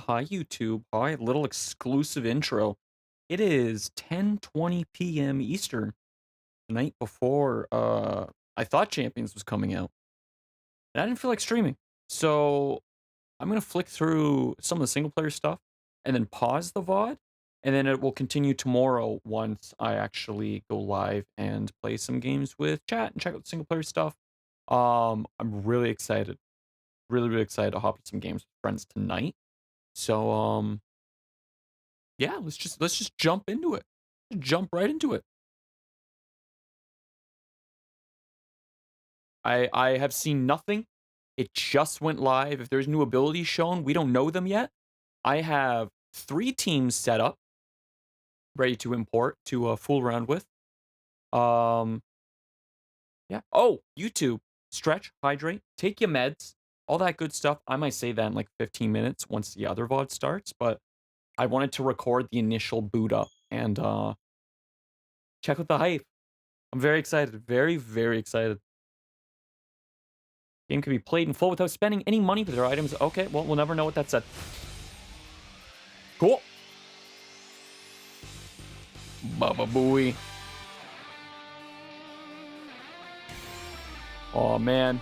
Hi, YouTube. Hi, little exclusive intro. It is 10:20 p.m. Eastern, the night before I thought Champions was coming out. And I didn't feel like streaming. So I'm gonna flick through some of the single player stuff and then pause the VOD. And then it will continue tomorrow once I actually go live and play some games with chat and check out the single player stuff. I'm really excited. Really excited to hop into some games with friends tonight. So yeah, let's just jump into it. Jump right into it. I have seen nothing. It just went live. If there's new abilities shown, we don't know them yet. I have 3 teams set up, ready to import to fool around with. Um, yeah. Oh, YouTube, stretch, hydrate, take your meds, all that good stuff. I might say that in like 15 minutes once the other VOD starts, but I wanted to record the initial boot up and check out the hype. I'm very excited. Very excited. Game can be played in full without spending any money for their items. Okay, well, we'll never know what that said. Cool. Baba Booey. Oh, man.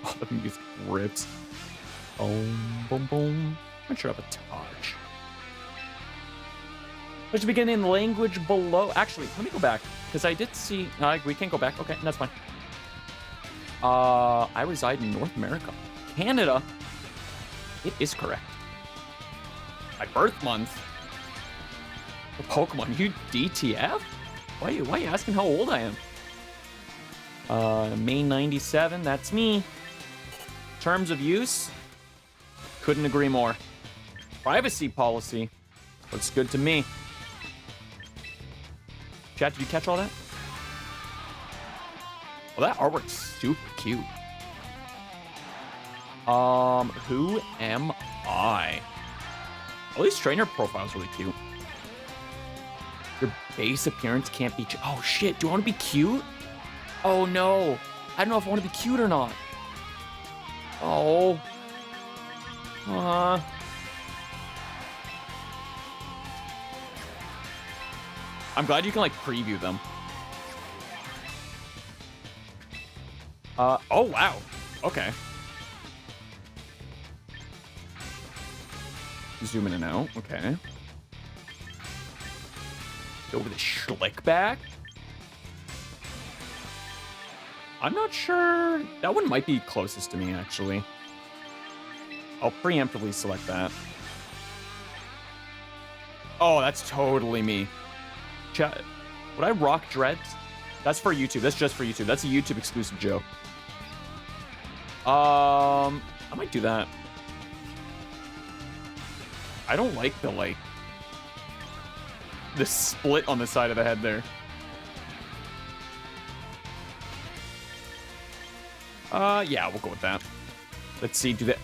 Oh, the music rips. Boom, boom, boom. I should have a touch. Let's begin in language below. Actually, let me go back, because I did see... we can't go back. Okay, that's fine. I reside in North America. Canada. It is correct. My birth month. The Pokemon, you DTF? Why are you asking how old I am? May 97, that's me. Terms of use? Couldn't agree more. Privacy policy? Looks good to me. Chat, did you catch all that? Well, that artwork's super cute. Who am I? All these trainer profiles really cute. Your base appearance can't be... Oh, shit. Do I want to be cute? Oh, no. I don't know if I want to be cute or not. Oh. I'm glad you can, like, preview them. Oh, wow. Okay. Zoom in and out. Okay. Go with a schlick back. I'm not sure. That one might be closest to me, actually. I'll preemptively select that. Oh, that's totally me. Chat. Would I rock dreads? That's for YouTube. That's just for YouTube. That's a YouTube exclusive joke. I might do that. I don't like the split on the side of the head there. Yeah, we'll go with that. Let's see, do they...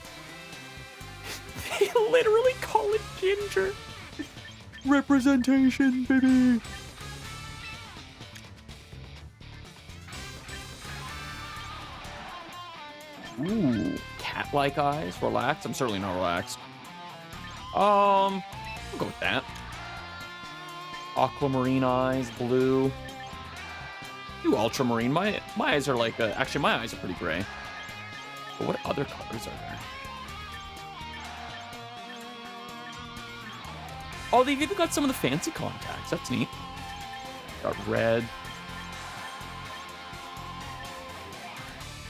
They literally call it ginger. Representation, baby. Ooh, cat-like eyes. Relaxed. I'm certainly not relaxed. We'll go with that. Aquamarine eyes, blue. Do ultramarine. My eyes are like... actually, my eyes are pretty gray. But what other colors are there? Oh, they've even got some of the fancy contacts. That's neat. Got red.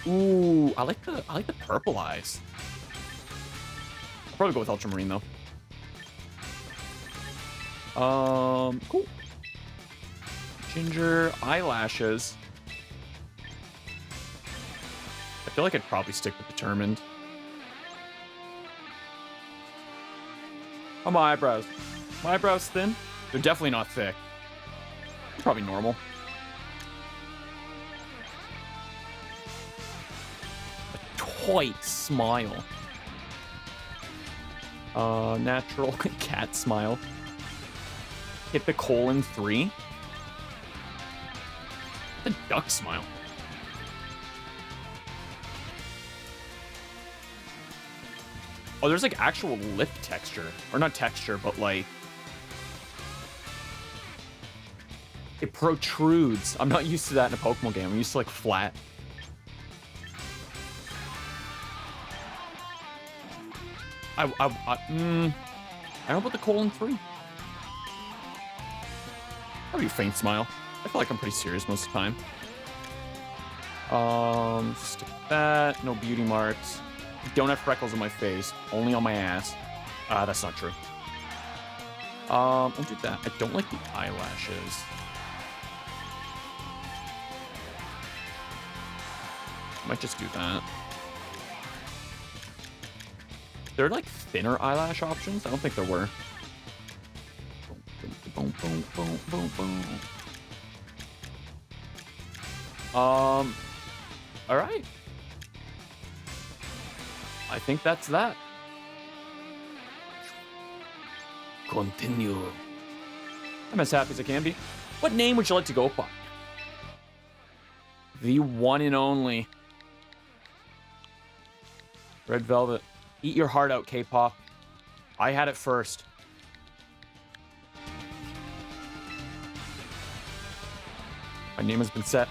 Ooh, I like the purple eyes. I'll probably go with ultramarine though. Cool. Ginger eyelashes. I feel like I'd probably stick with determined. Oh, my eyebrows. My eyebrows thin? They're definitely not thick. Probably normal. A toy smile. Natural cat smile. Hit the colon 3. The duck smile. Oh, there's like actual lip texture. Or not texture, but like... it protrudes. I'm not used to that in a Pokemon game. I'm used to like flat. I don't know about the colon 3. Probably a faint smile. I feel like I'm pretty serious most of the time. Stick that. No beauty marks. Don't have freckles on my face. Only on my ass. That's not true. We'll do that. I don't like the eyelashes. Might just do that. There are like thinner eyelash options? I don't think there were. Boom, boom, boom, boom, boom. All right. I think that's that. Continue. I'm as happy as I can be. What name would you like to go by? The one and only Red Velvet. Eat your heart out, K-pop. I had it first. My name has been set.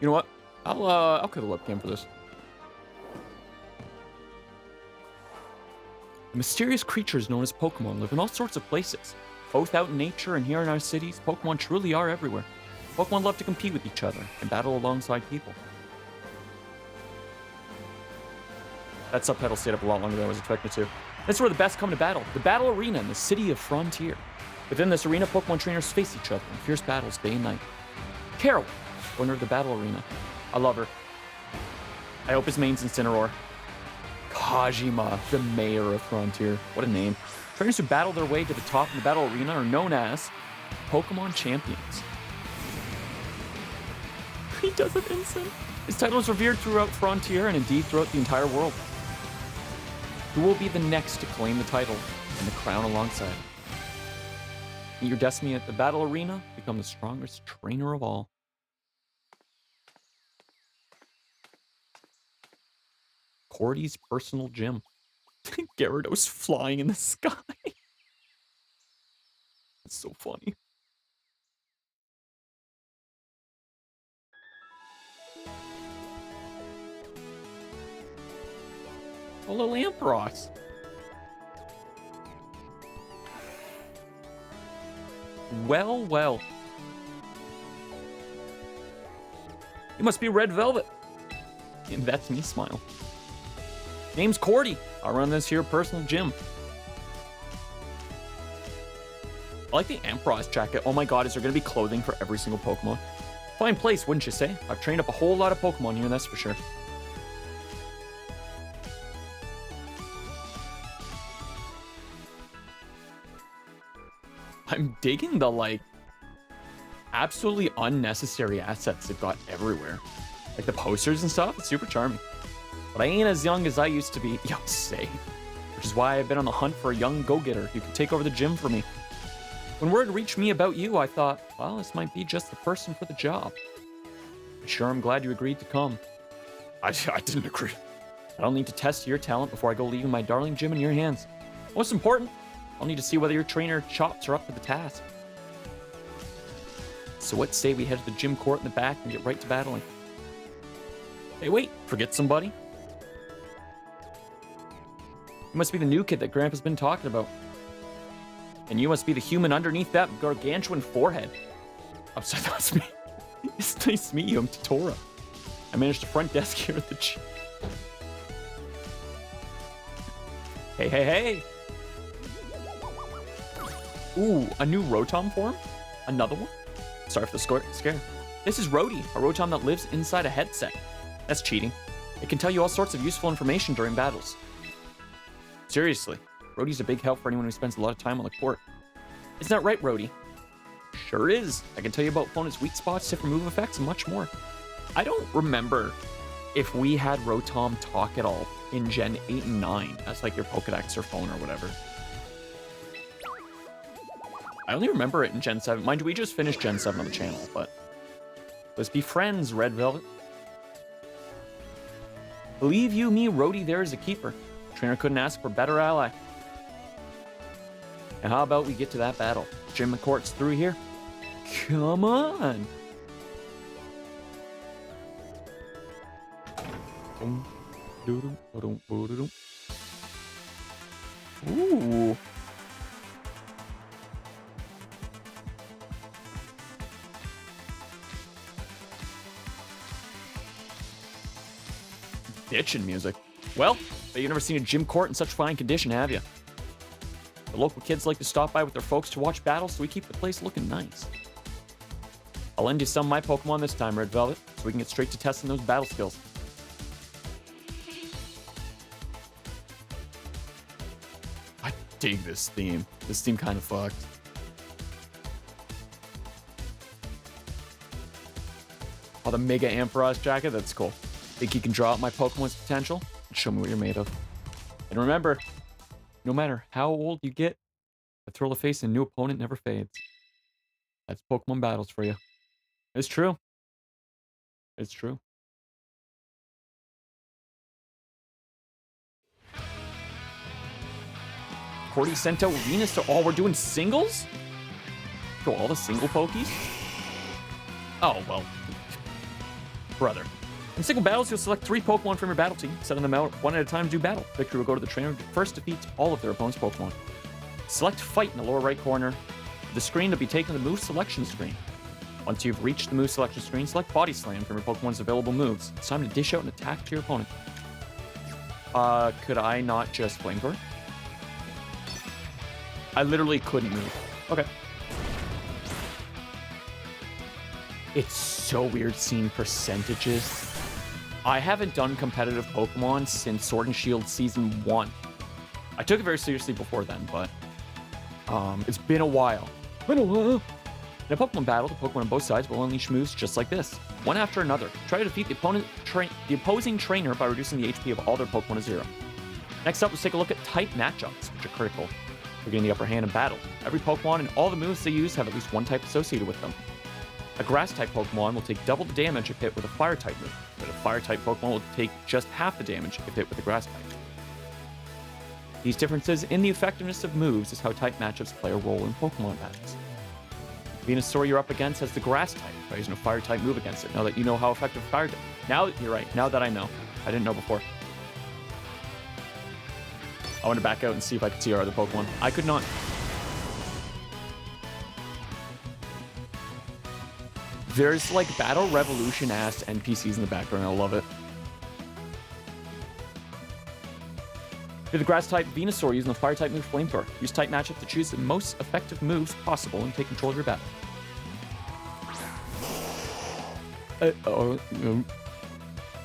You know what? I'll cut the webcam for this. The mysterious creatures known as Pokemon live in all sorts of places. Both out in nature and here in our cities, Pokemon truly are everywhere. Pokemon love to compete with each other and battle alongside people. That subtitle stayed up a lot longer than I was expecting it to. This is where the best come to battle. The battle arena in the city of Frontier. Within this arena, Pokemon trainers face each other in fierce battles day and night. Carol, winner of the battle arena. I love her. I hope his main's Incineroar. Kajima, the mayor of Frontier. What a name. Trainers who battle their way to the top in the battle arena are known as Pokémon Champions. He does it instant. His title is revered throughout Frontier and indeed throughout the entire world. Who will be the next to claim the title and the crown alongside? Meet your destiny at the battle arena. Become the strongest trainer of all. Cordy's personal gym. Gyarados flying in the sky. That's so funny. A little Ampharos. Well, well. You must be Red Velvet. And that's me smile. Name's Cordy. I run this here personal gym. I like the Ampharos jacket. Oh my god, is there going to be clothing for every single Pokemon? Fine place, wouldn't you say? I've trained up a whole lot of Pokemon here, that's for sure. I'm digging the, like, absolutely unnecessary assets they've got everywhere. Like the posters and stuff, it's super charming. But I ain't as young as I used to be, yo, say. Which is why I've been on the hunt for a young go-getter who can take over the gym for me. When word reached me about you, I thought, well, this might be just the person for the job. Sure, I'm glad you agreed to come. I didn't agree. I don't need to test your talent before I go leaving my darling gym in your hands. Most important, I'll need to see whether your trainer chops are up to the task. So what say we head to the gym court in the back and get right to battling? Hey, wait, forget somebody? You must be the new kid that Grandpa's been talking about. And you must be the human underneath that gargantuan forehead. I'm sorry, that's me. It's nice to meet you, I'm Totora. I managed the front desk here at the gym. Hey, hey, hey! Ooh, a new Rotom form? Another one? Sorry for the scare. This is Rhodey, a Rotom that lives inside a headset. That's cheating. It can tell you all sorts of useful information during battles. Seriously, Rhodey's a big help for anyone who spends a lot of time on the court. Isn't that right, Rhodey? Sure is. I can tell you about opponents' weak spots, different move effects, and much more. I don't remember if we had Rotom talk at all in Gen 8 and 9 as like your Pokedex or phone or whatever. I only remember it in Gen 7. Mind you, we just finished Gen 7 on the channel, but let's be friends, Red Velvet. Believe you me, Rhodey there is a keeper. Trainer couldn't ask for a better ally. And how about we get to that battle? Gym McCourt's through here. Come on. Ooh. Ditching music. Well, but you've never seen a gym court in such fine condition, have you? The local kids like to stop by with their folks to watch battles, so we keep the place looking nice. I'll lend you some of my Pokemon this time, Red Velvet, so we can get straight to testing those battle skills. I dig this theme. This theme kind of fucked. Oh, the Mega Ampharos jacket? That's cool. Think you can draw out my Pokemon's potential? And show me what you're made of. And remember, no matter how old you get, the thrill of facing a new opponent never fades. That's Pokemon battles for you. It's true. It's true. Cordy sent out Venus to all. We're doing singles? To all the single Pokies? Oh, well. Brother. In single battles, you'll select 3 Pokemon from your battle team, sending them out one at a time to do battle. Victory will go to the trainer who first defeats all of their opponent's Pokemon. Select Fight in the lower right corner of the screen to be taken to the move selection screen. Once you've reached the move selection screen, select Body Slam from your Pokemon's available moves. It's time to dish out an attack to your opponent. Could I not just Flamethrower? I literally couldn't move. Okay. It's so weird seeing percentages. I haven't done competitive Pokemon since Sword and Shield Season 1. I took it very seriously before then, but it's been a while. In a Pokemon battle, the Pokemon on both sides will unleash moves just like this, one after another. Try to defeat the opposing trainer by reducing the HP of all their Pokemon to 0. Next up, let's take a look at type matchups, which are critical for getting the upper hand in battle. Every Pokemon and all the moves they use have at least one type associated with them. A Grass-type Pokemon will take double the damage if hit with a Fire-type move, but a Fire-type Pokemon will take just half the damage if hit with a Grass-type. These differences in the effectiveness of moves is how type matchups play a role in Pokemon battles. Venusaur you're up against has the Grass-type, by using a Fire-type move against it. Now that you know how effective Fire-type... Now, you're right, now that I know. I didn't know before. I want to back out and see if I could see our other Pokemon. I could not. There's like Battle Revolution-ass NPCs in the background. I love it. You're the Grass-type Venusaur using the Fire-type move Flamethrower. Use type matchup to choose the most effective moves possible and take control of your battle. Uh-oh.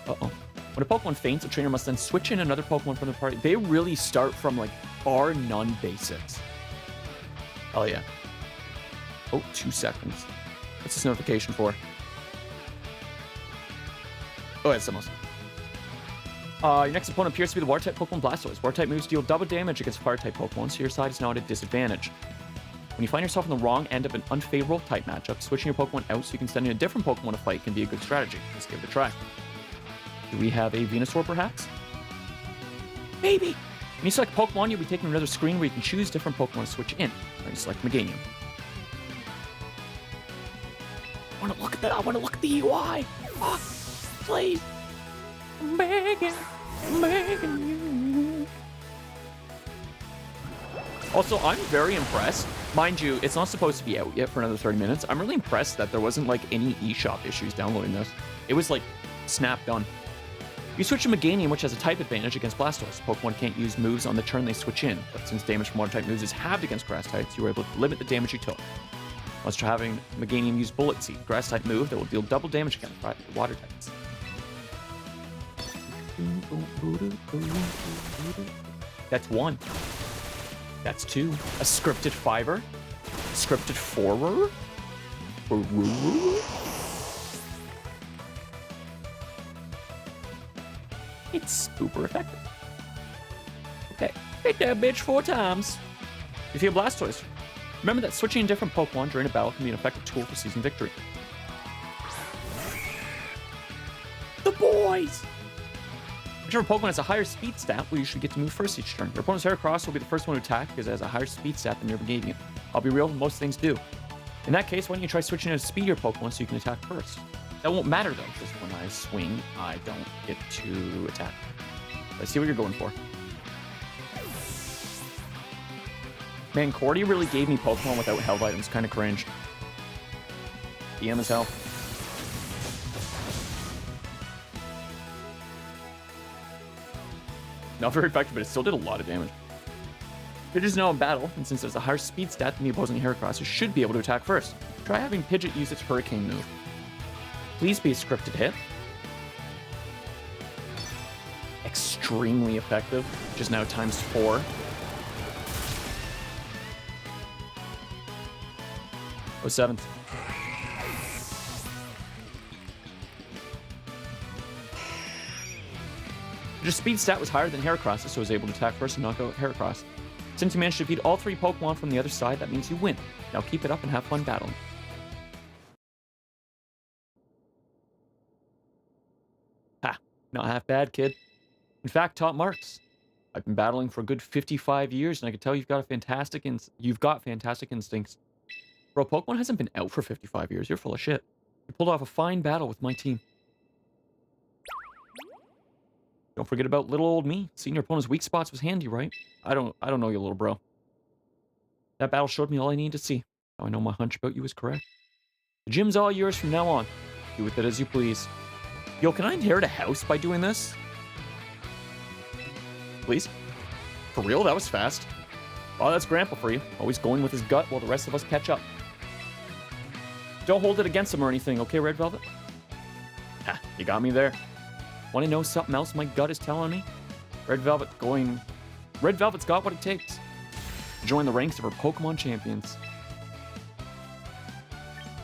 When a Pokemon faints, a trainer must then switch in another Pokemon from the party. They really start from, like, bar none basics. Oh, yeah. Oh, 2 seconds. What's this notification for? Oh, it's almost. Your next opponent appears to be the Water-type Pokemon Blastoise. Water-type moves deal double damage against Fire-type Pokemon, so your side is now at a disadvantage. When you find yourself on the wrong end of an unfavorable type matchup, switching your Pokemon out so you can send in a different Pokemon to fight can be a good strategy. Let's give it a try. Do we have a Venusaur, perhaps? Maybe! When you select Pokemon, you'll be taking another screen where you can choose different Pokemon to switch in. When you select Meganium. I want to look at that. I want to look at the UI. Oh, please. I'm begging you. Also, I'm very impressed. Mind you, it's not supposed to be out yet for another 30 minutes. I'm really impressed that there wasn't like any eShop issues downloading this. It was like snap done. You switch to Meganium, which has a type advantage against Blastoise. Pokemon can't use moves on the turn they switch in, but since damage from water-type moves is halved against grass types, you were able to limit the damage you took. Let's try having Meganium use Bullet Seed, grass-type move that will deal double damage against water types. That's 1. That's 2. A scripted 5er. Scripted 4er. It's super effective. Okay, hit that bitch 4 times. You feel Blastoise. Remember that switching in different Pokemon during a battle can be an effective tool for season victory. The boys! Whichever Pokemon has a higher speed stat will usually get to move first each turn. Your opponent's Heracross will be the first one to attack because it has a higher speed stat than your Brigadian. I'll be real, most things do. In that case, why don't you try switching to speedier Pokemon so you can attack first? That won't matter though, because when I swing, I don't get to attack. I see what you're going for. Man, Cordy really gave me Pokemon without health items. Kind of cringe. EM is hell. Not very effective, but it still did a lot of damage. Pidgeot is now in battle, and since there's a higher speed stat than the opposing Heracross, it should be able to attack first. Try having Pidgeot use its Hurricane move. Please be a scripted hit. Extremely effective, which is now times 4. Oh, 7th. Just speed stat was higher than Heracross, so it was able to attack first and knock out Heracross. Since you managed to defeat all 3 Pokemon from the other side, that means you win. Now keep it up and have fun battling. Ha! Not half bad, kid. In fact, top marks. I've been battling for a good 55 years, and I can tell you've got fantastic instincts. Bro, Pokemon hasn't been out for 55 years. You're full of shit. You pulled off a fine battle with my team. Don't forget about little old me. Seeing your opponent's weak spots was handy, right? I don't know you, little bro. That battle showed me all I needed to see. Now I know my hunch about you is correct. The gym's all yours from now on. Do with it as you please. Yo, can I inherit a house by doing this? Please? For real? That was fast. Oh, that's Grandpa for you. Always going with his gut while the rest of us catch up. Don't hold it against him or anything, okay, Red Velvet? Ha, you got me there. Want to know something else my gut is telling me? Red Velvet's got what it takes to join the ranks of our Pokémon Champions.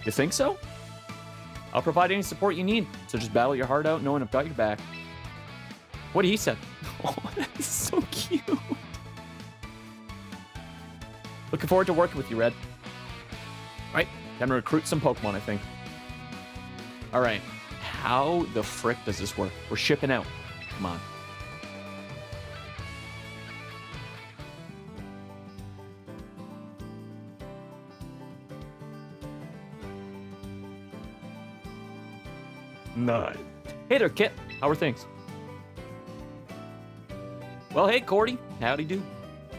You think so? I'll provide any support you need, so just battle your heart out knowing I've got your back. What he said. Oh, that's so cute. Looking forward to working with you, Red. Alright, time to recruit some Pokemon, I think. Alright. How the frick does this work? We're shipping out. Come on. Nice. Hey there, Kit. How are things? Well, hey, Cordy. Howdy do.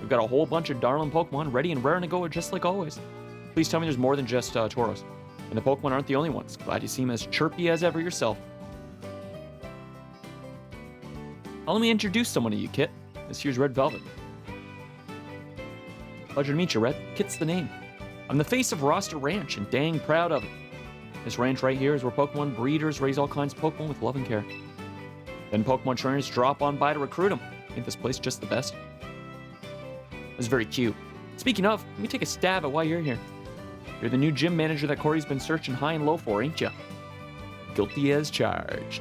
We've got a whole bunch of darling Pokemon ready and raring to go just like always. Please tell me there's more than just Tauros. And the Pokemon aren't the only ones. Glad you seem as chirpy as ever yourself. Let me introduce someone to you, Kit. This here's Red Velvet. Pleasure to meet you, Red. Kit's the name. I'm the face of Roster Ranch and dang proud of it. This ranch right here is where Pokemon breeders raise all kinds of Pokemon with love and care. Then Pokemon trainers drop on by to recruit them. Ain't this place just the best? That's very cute. Speaking of, let me take a stab at why you're here. You're the new gym manager that Corey's been searching high and low for, ain't ya? Guilty as charged.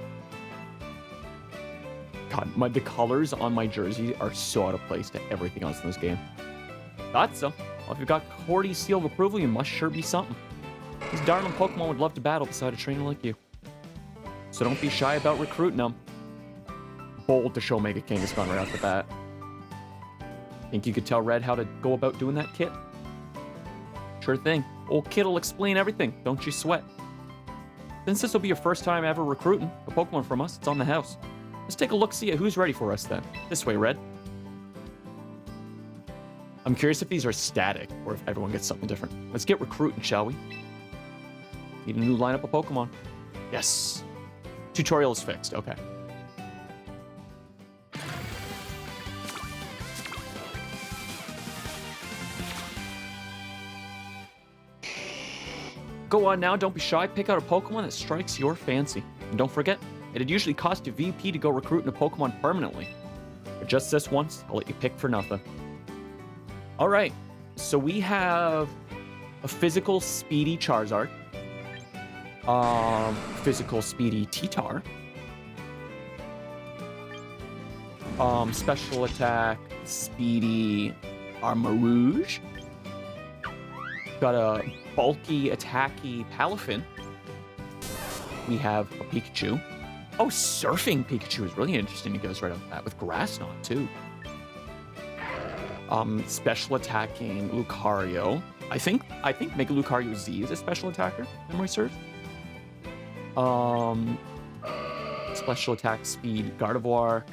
God, the colors on my jersey are so out of place to everything else in this game. Thought so. Well, if you've got Cordy's seal of approval, you must sure be something. These darling Pokemon would love to battle beside a trainer like you. So don't be shy about recruiting them. Bold to show Mega Kangaskhan right off the bat. Think you could tell Red how to go about doing that, Kit? Sure thing. Old Kit will explain everything, don't you sweat. Since this will be your first time ever recruiting a Pokemon from us, it's on the house. Let's take a look-see at who's ready for us then. This way, Red. I'm curious if these are static or if everyone gets something different. Let's get recruiting, shall we? Need a new lineup of Pokemon. Yes. Tutorial is fixed. Okay. Go on now, don't be shy. Pick out a Pokemon that strikes your fancy. And don't forget, it'd usually cost you VP to go recruiting a Pokemon permanently. But just this once, I'll let you pick for nothing. Alright, so we have a physical speedy Charizard. Physical speedy T-Tar. Special attack speedy Armarouge. Got a bulky, attacky Palafin. We have a Pikachu. Oh, Surfing Pikachu is really interesting. It goes right off the bat with Grass Knot, too. Special attacking Lucario. I think Mega Lucario Z is a special attacker, memory serves. Special attack speed Gardevoir.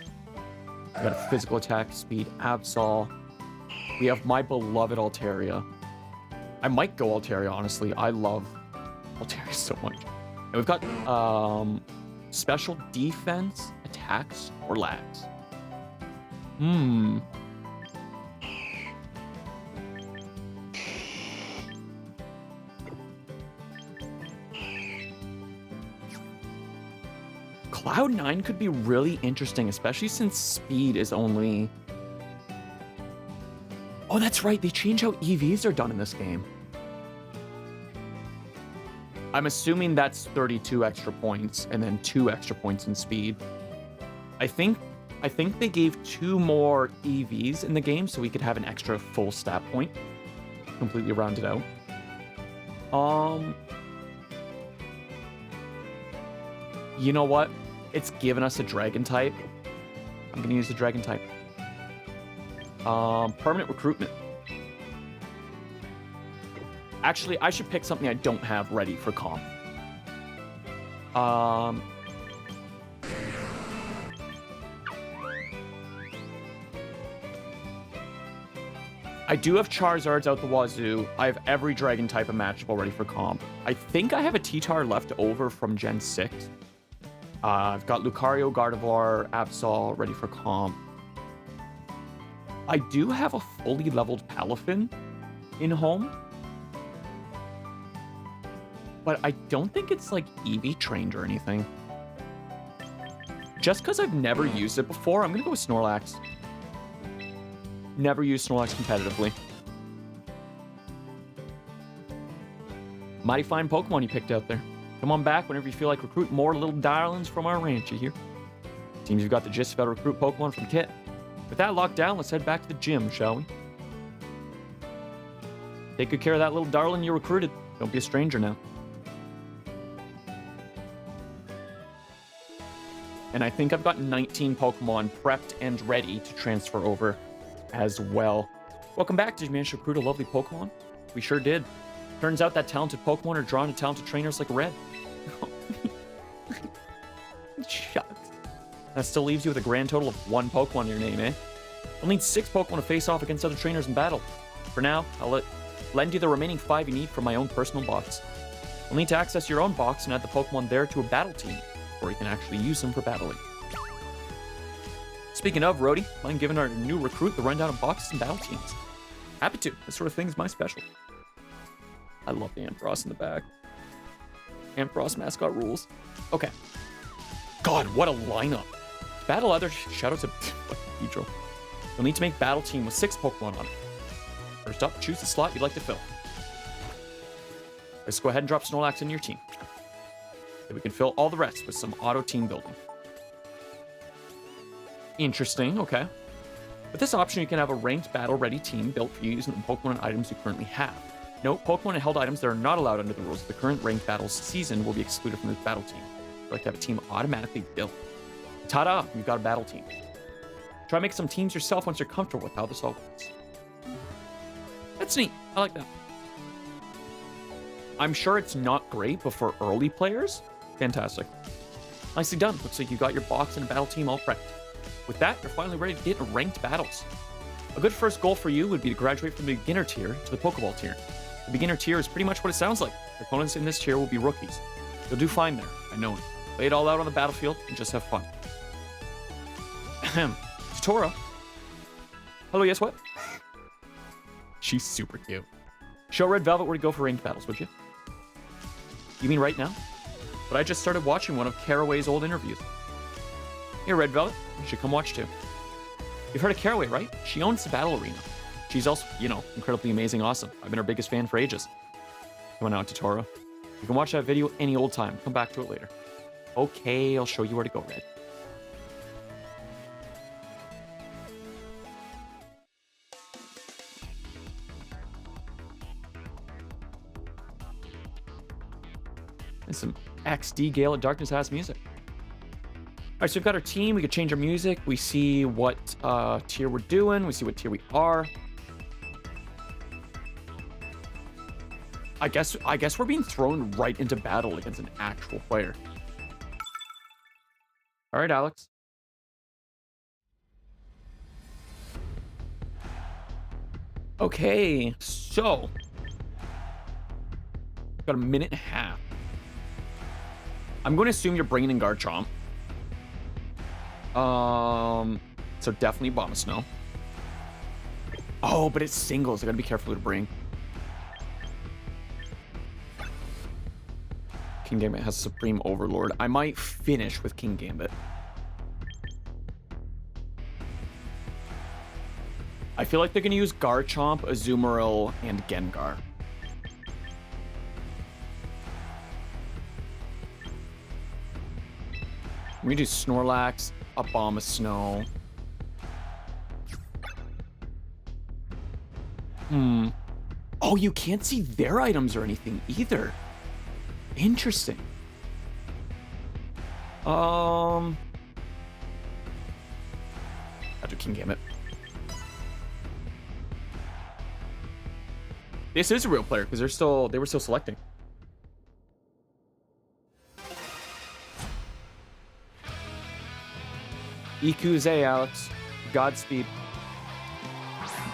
We got a physical attack speed Absol. We have my beloved Altaria. I might go Altaria, honestly. I love Altaria so much. And we've got special defense, attacks, or lags. Cloud9 could be really interesting, especially since speed is only... Oh, that's right. They change how EVs are done in this game. I'm assuming that's 32 extra points and then 2 extra points in speed. I think they gave 2 more EVs in the game so we could have an extra full stat point. Completely rounded out. You know what? It's given us a dragon type. I'm gonna use the dragon type. Permanent recruitment. Actually, I should pick something I don't have ready for comp. I do have Charizards out the wazoo. I have every dragon type imaginable ready for comp. I think I have a T-Tar left over from Gen 6. I've got Lucario, Gardevoir, Absol ready for comp. I do have a fully leveled Palafin in home. But I don't think it's like EV trained or anything. Just because I've never used it before, I'm going to go with Snorlax. Never used Snorlax competitively. Mighty fine Pokemon you picked out there. Come on back whenever you feel like recruit more little darlings from our ranch, you hear? Seems you've got the gist of how to recruit Pokemon from Kit. With that locked down, let's head back to the gym, shall we? Take good care of that little darling you recruited. Don't be a stranger now. And I think I've got 19 Pokemon prepped and ready to transfer over as well. Welcome back. Did you manage to recruit a lovely Pokemon? We sure did. Turns out that talented Pokemon are drawn to talented trainers like Red. Shucks. That still leaves you with a grand total of 1 Pokemon in your name, eh? You'll need 6 Pokemon to face off against other trainers in battle. For now, I'll lend you the remaining 5 you need from my own personal box. You'll need to access your own box and add the Pokemon there to a battle team, or you can actually use them for battling. Speaking of, Rhodey, mind giving our new recruit the rundown of boxes and battle teams? Happy to. This sort of thing is my specialty. I love the Ampharos in the back. Ampharos mascot rules. Okay. God, what a lineup. To battle other shout out to Pedro. You'll need to make battle team with 6 Pokemon on it. First up, choose the slot you'd like to fill. Let's go ahead and drop Snorlax in your team. Then we can fill all the rest with some auto team building. Interesting, okay. With this option, you can have a ranked battle-ready team built for you using the Pokemon and items you currently have. Note, Pokemon and held items that are not allowed under the rules of the current ranked battles season will be excluded from this battle team. You'd like to have a team automatically built. Ta-da! You've got a battle team. Try to make some teams yourself once you're comfortable with how this all works. That's neat. I like that. I'm sure it's not great, but for early players, fantastic. Nicely done. Looks like you got your box and battle team all prepped. With that, you're finally ready to get in ranked battles. A good first goal for you would be to graduate from the beginner tier to the Pokeball tier. The beginner tier is pretty much what it sounds like. Your opponents in this tier will be rookies. You'll do fine there, I know it. Lay it all out on the battlefield and just have fun. Ahem. Tora. Hello, yes, what? She's super cute. Show Red Velvet where to go for ranked battles, would you? You mean right now? But I just started watching one of Caraway's old interviews. Here, Red Velvet, you should come watch too. You've heard of Caraway, right? She owns the Battle Arena. She's also, incredibly amazing awesome. I've been her biggest fan for ages. Come on out, Totoro. You can watch that video any old time. Come back to it later. Okay, I'll show you where to go, Red. And some XD Gale of Darkness ass music. All right, so we've got our team. We could change our music. We see what tier we're doing. We see what tier we are. I guess we're being thrown right into battle against an actual player. All right, Alex. Okay, so got a minute and a half. I'm going to assume you're bringing in Garchomp. So definitely Bomb Snow. Oh, but it's singles. I gotta be careful who to bring. King Gambit has Supreme Overlord. I might finish with King Gambit. I feel like they're going to use Garchomp, Azumarill, and Gengar. I'm going to do Snorlax, Abomasnow. Oh, you can't see their items or anything either. Interesting. I'll do King Gambit. This is a real player because they were still selecting. Ikuze, Alex. Godspeed.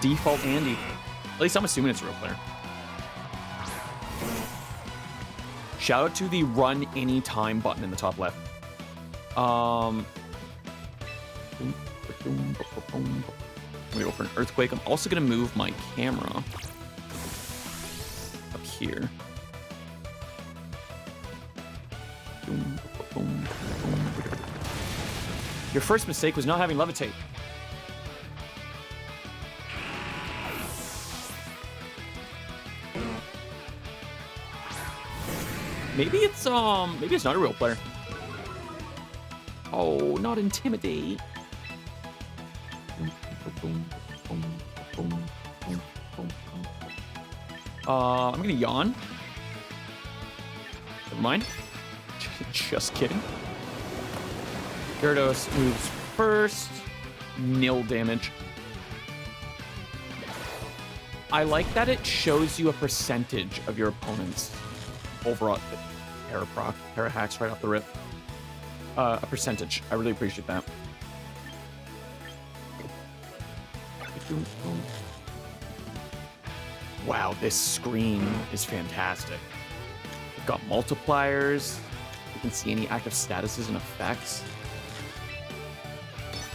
Default Andy. At least I'm assuming it's a real player. Shout out to the run anytime button in the top left. I'm gonna go for an earthquake. I'm also gonna move my camera up here. Your first mistake was not having levitate. Maybe it's not a real player. Oh, not intimidate. I'm gonna yawn. Never mind. Just kidding. Gyarados moves first. Nil damage. I like that it shows you a percentage of your opponent's overall para hacks right off the rip. A percentage. I really appreciate that. Wow, this screen is fantastic. We've got multipliers. You can see any active statuses and effects.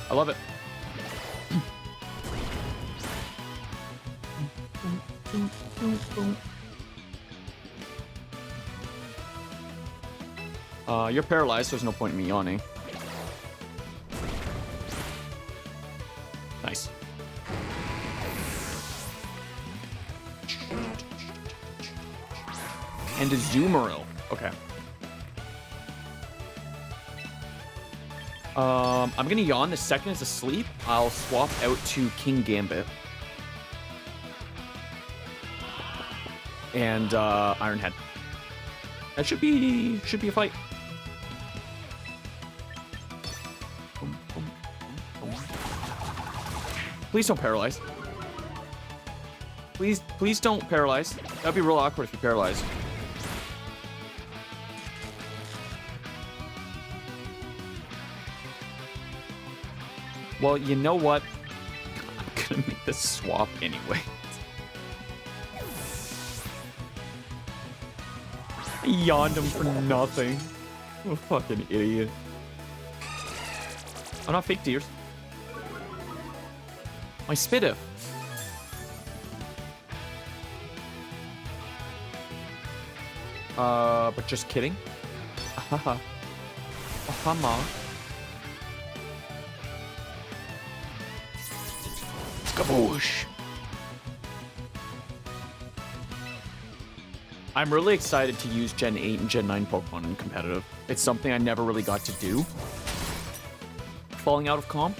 I love it. You're paralyzed, so there's no point in me yawning. Nice. And a Azumarill. Okay. I'm gonna yawn. The second it's asleep, I'll swap out to King Gambit. And Iron Head. That should be a fight. Please don't paralyze. Please don't paralyze. That'd be real awkward if you paralyze. Well, you know what? I'm gonna make this swap anyway. I yawned him for nothing. I'm a fucking idiot. I'm not fake tears. My Spitif. But just kidding. Haha. Ahama. Skaboosh. I'm really excited to use Gen 8 and Gen 9 Pokemon in competitive. It's something I never really got to do. Falling out of comp.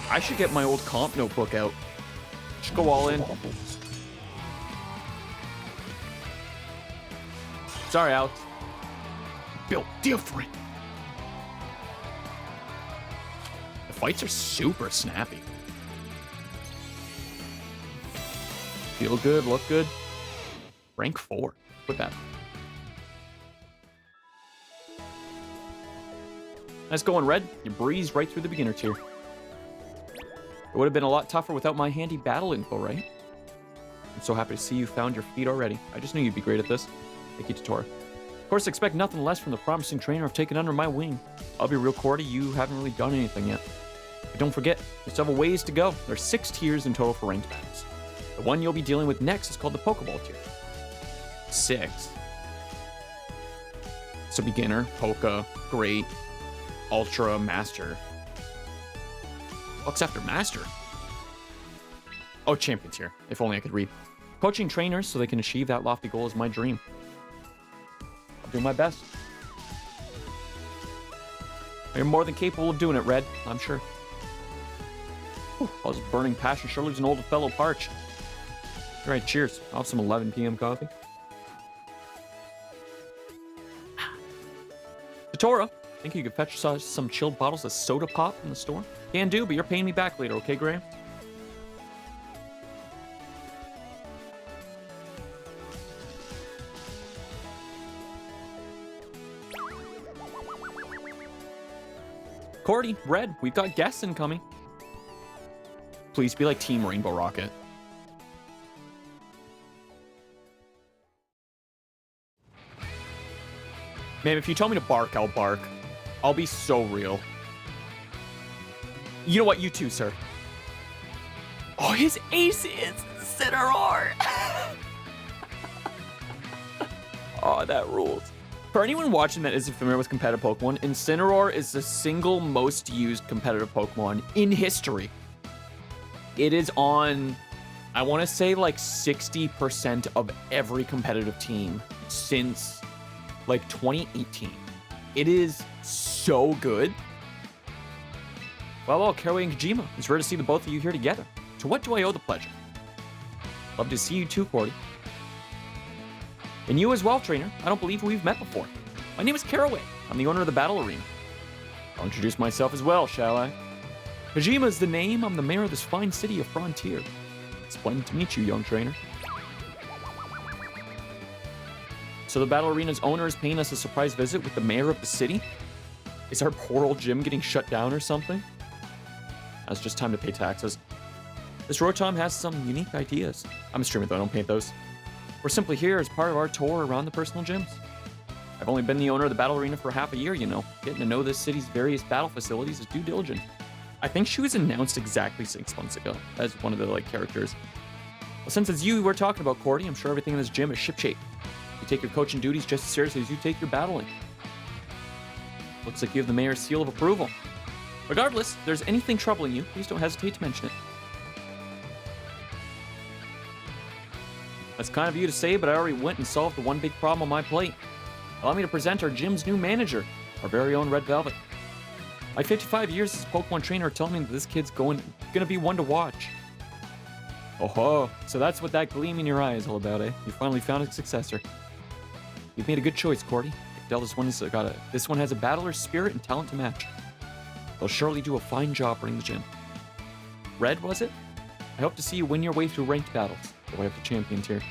I should get my old comp notebook out. Should go all in. Sorry, Alex. Built different. fights are super snappy. Feel good, look good. Rank 4. Put that. Nice going, Red. You breezed right through the beginner tier. It would have been a lot tougher without my handy battle info, right? I'm so happy to see you found your feet already. I just knew you'd be great at this. Thank you, Tutora. Of course, expect nothing less from the promising trainer I've taken under my wing. I'll be real, Cordy, you haven't really done anything yet. But don't forget, you still have a ways to go. There's 6 tiers in total for ranked battles. The one you'll be dealing with next is called the Pokeball tier. 6. So beginner, Poke, Great, Ultra, Master. What's after Master? Oh, Champion tier. If only I could read. Coaching trainers so they can achieve that lofty goal is my dream. I'll do my best. You're more than capable of doing it, Red. I'm sure. Whew, I was burning passion. Sure leaves an old fellow parched. All right, cheers. I'll have some 11 p.m. coffee. Tutora, think you could fetch some chilled bottles of soda pop from the store? Can do, but you're paying me back later, okay, Graham? Cordy, Red, we've got guests incoming. Please be like Team Rainbow Rocket. Man, if you tell me to bark, I'll bark. I'll be so real. You know what? You too, sir. Oh, his ace is Cineroar. Oh, that rules. For anyone watching that isn't familiar with competitive Pokemon, Incineroar is the single most used competitive Pokemon in history. It is on, I want to say, like 60% of every competitive team since like 2018. It is so good. Well, Caraway and Kojima, it's rare to see the both of you here together. To what do I owe the pleasure? Love to see you too, Cordy. And you as well, trainer. I don't believe we've met before. My name is Caraway. I'm the owner of the Battle Arena. I'll introduce myself as well, shall I? Kojima is the name. I'm the mayor of this fine city of Frontier. It's splendid to meet you, young trainer. So the Battle Arena's owner is paying us a surprise visit with the mayor of the city? Is our poor old gym getting shut down or something? Now it's just time to pay taxes. This Rotom has some unique ideas. I'm a streamer though, I don't paint those. We're simply here as part of our tour around the personal gyms. I've only been the owner of the Battle Arena for half a year, you know. Getting to know this city's various battle facilities is due diligence. I think she was announced exactly 6 months ago as one of the characters. Well, since it's you we're talking about, Cordy, I'm sure everything in this gym is shipshape. You take your coaching duties just as seriously as you take your battling. Looks like you have the mayor's seal of approval. Regardless, if there's anything troubling you, please don't hesitate to mention it. That's kind of you to say, but I already went and solved the one big problem on my plate. Allow me to present our gym's new manager, our very own Red Velvet. My 55 years as a Pokemon trainer are telling me that this kid's gonna be one to watch. Oh, so that's what that gleam in your eye is all about, eh? You finally found a successor. You've made a good choice, Cordy. I can tell this one has a battler's spirit and talent to match. They'll surely do a fine job running the gym. Red, was it? I hope to see you win your way through ranked battles, the way up to champion tier.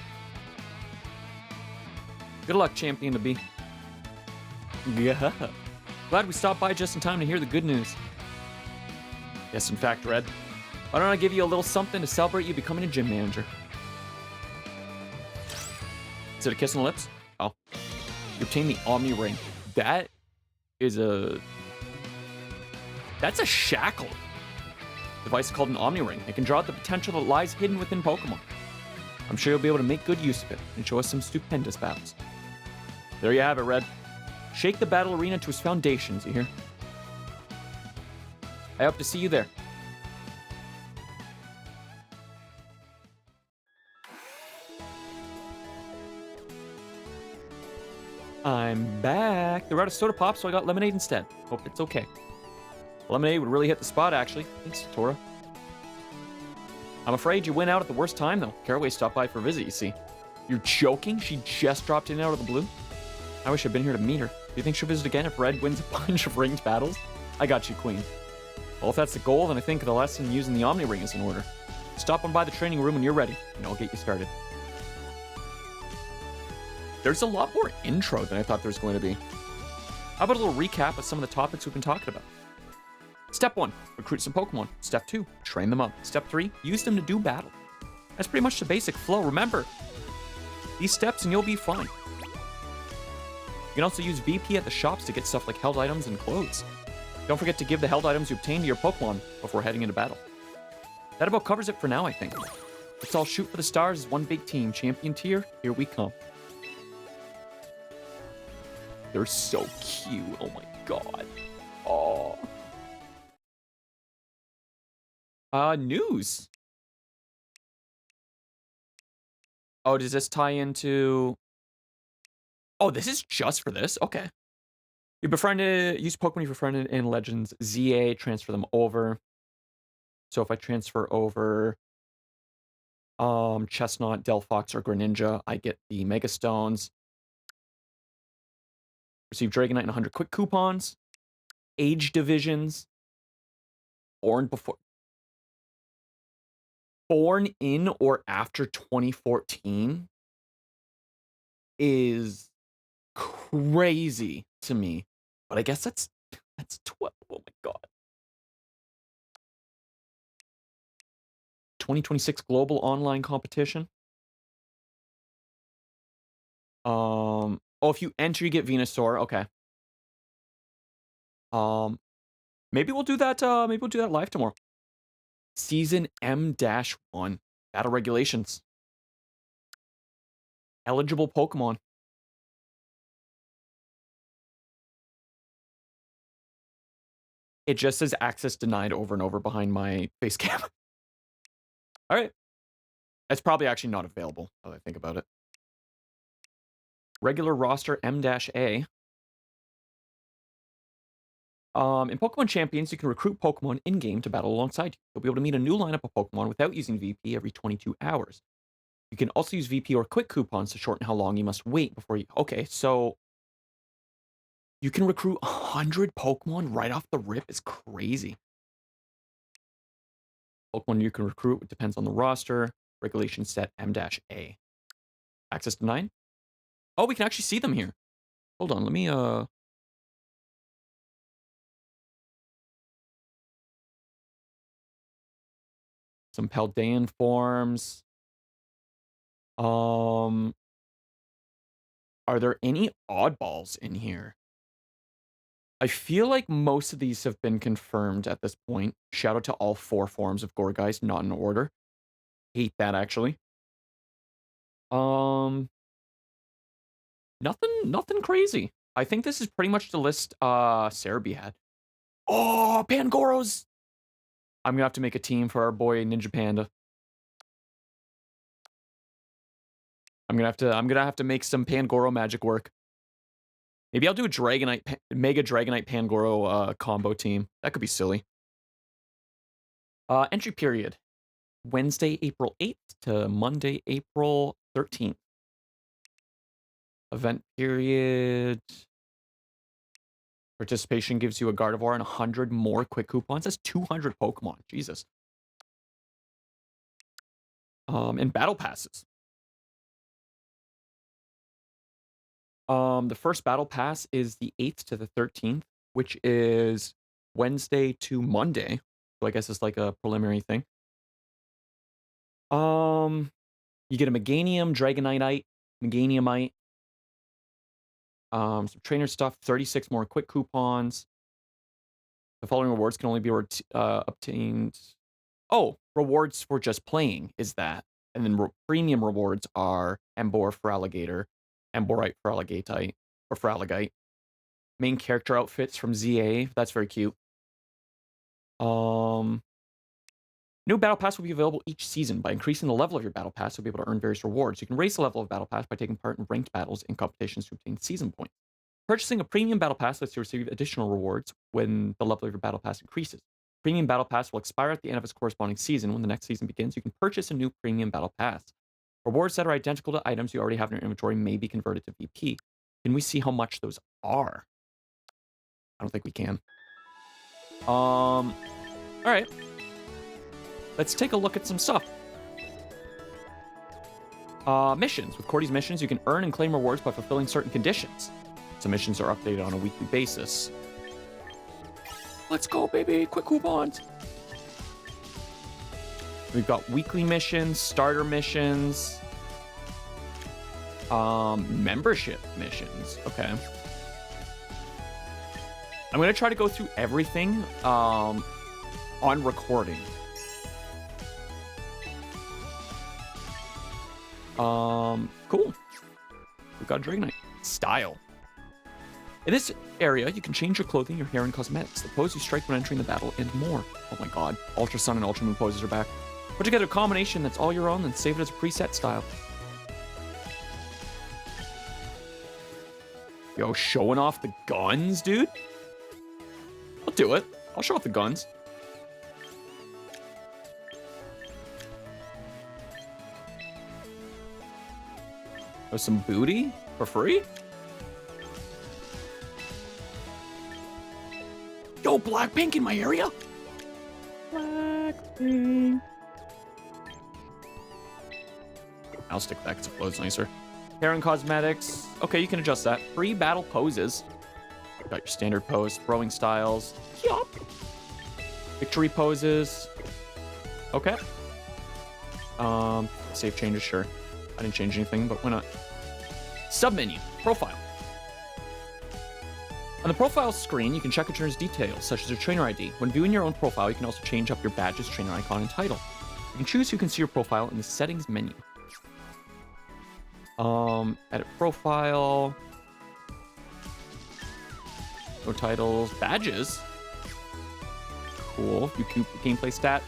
Good luck, champion to be. Yeah. Glad we stopped by just in time to hear the good news. Yes, in fact, Red. Why don't I give you a little something to celebrate you becoming a gym manager? Is it a kiss on the lips? Oh. You obtained the Omni Ring. That's a shackle. The device is called an Omni Ring. It can draw out the potential that lies hidden within Pokemon. I'm sure you'll be able to make good use of it and show us some stupendous battles. There you have it, Red. Shake the Battle Arena to its foundations, you hear? I hope to see you there. I'm back. They're out of soda pop, so I got lemonade instead. Hope it's okay. Lemonade would really hit the spot, actually. Thanks, Tora. I'm afraid you went out at the worst time, though. Caraway stopped by for a visit, you see. You're joking? She just dropped in out of the blue? I wish I'd been here to meet her. Do you think she'll visit again if Red wins a bunch of ringed battles? I got you, Queen. Well, if that's the goal, then I think the lesson using the Omni Ring is in order. Stop on by the training room when you're ready, and I'll get you started. There's a lot more intro than I thought there was going to be. How about a little recap of some of the topics we've been talking about? Step 1, recruit some Pokemon. Step 2, train them up. Step 3, use them to do battle. That's pretty much the basic flow. Remember, these steps and you'll be fine. You can also use VP at the shops to get stuff like held items and clothes. Don't forget to give the held items you obtained to your Pokemon before heading into battle. That about covers it for now, I think. Let's all shoot for the stars as one big team. Champion tier, here we come. They're so cute. Oh my god. Oh. News. Oh, does this tie into... Oh, this is just for this? Okay. You befriended... Use Pokemon you befriended in Legends ZA. Transfer them over. So if I transfer over... Chestnut, Delphox, or Greninja, I get the Mega Stones. Receive Dragonite and 100 quick coupons. Age divisions. Born in or after 2014 is crazy to me. But I guess that's 12. Oh my god. 2026 global online competition. Oh, if you enter, you get Venusaur. Okay. Maybe we'll do that. Maybe we'll do that live tomorrow. Season M-1. Battle regulations. Eligible Pokemon. It just says access denied over and over behind my face cam. All right. That's probably actually not available, now that I think about it. Regular roster M-A. In Pokemon Champions, you can recruit Pokemon in-game to battle alongside you. You'll be able to meet a new lineup of Pokemon without using VP every 22 hours. You can also use VP or quick coupons to shorten how long you must wait before you... Okay, so... You can recruit 100 Pokemon right off the rip. It's crazy. Pokemon you can recruit depends on the roster. Regulation set M-A. Access denied? Oh, we can actually see them here. Hold on, let me... Some Paldean forms. Are there any oddballs in here? I feel like most of these have been confirmed at this point. Shout out to all 4 forms of Gourgeist, not in order. Hate that, actually. Nothing crazy. I think this is pretty much the list Cerebi had. Oh, Pangoros! I'm gonna have to make a team for our boy Ninja Panda. I'm gonna have to make some Pangoro magic work. Maybe I'll do a Dragonite, Mega Dragonite Pangoro combo team. That could be silly. Entry period. Wednesday, April 8th to Monday, April 13th. Event period. Participation gives you a Gardevoir and 100 more quick coupons. That's 200 Pokemon. Jesus. And battle passes. The first battle pass is the 8th to the 13th, which is Wednesday to Monday. So I guess it's like a preliminary thing. You get a Meganium, Dragonite, Meganiumite. Some trainer stuff, 36 more quick coupons. The following rewards can only be obtained. Oh, rewards for just playing is that. And then premium rewards are Embor for Alligator, Emborite for Alligatite, or for Alligite. Main character outfits from ZA. That's very cute. New Battle Pass will be available each season. By increasing the level of your Battle Pass, you'll be able to earn various rewards. You can raise the level of Battle Pass by taking part in ranked battles and competitions to obtain season points. Purchasing a premium Battle Pass lets you receive additional rewards when the level of your Battle Pass increases. Premium Battle Pass will expire at the end of its corresponding season. When the next season begins, you can purchase a new Premium Battle Pass. Rewards that are identical to items you already have in your inventory may be converted to VP. Can we see how much those are? I don't think we can. All right. Let's take a look at some stuff. Missions. With Cordy's missions, you can earn and claim rewards by fulfilling certain conditions. Some missions are updated on a weekly basis. Let's go, baby. Quick coupons. We've got weekly missions, starter missions, membership missions. Okay. I'm going to try to go through everything on recording. Cool. We've got Dragonite. Style. In this area, you can change your clothing, your hair, and cosmetics, the pose you strike when entering the battle, and more. Oh my god. Ultra Sun and Ultra Moon poses are back. Put together a combination that's all your own, then save it as a preset style. Yo, showing off the guns, dude? I'll do it. I'll show off the guns. There's some booty for free? Yo, Blackpink in my area? Blackpink. I'll stick that because it flows nicer. Hair and cosmetics. Okay, you can adjust that. Free battle poses. Got your standard pose, throwing styles. Yup. Victory poses. Okay. Save changes, sure. I didn't change anything, but why not? Submenu. Profile. On the profile screen, you can check a trainer's details, such as your trainer ID. When viewing your own profile, you can also change up your badge's trainer icon and title. You can choose who can see your profile in the settings menu. Edit profile. No titles. Badges. Cool. View gameplay stat.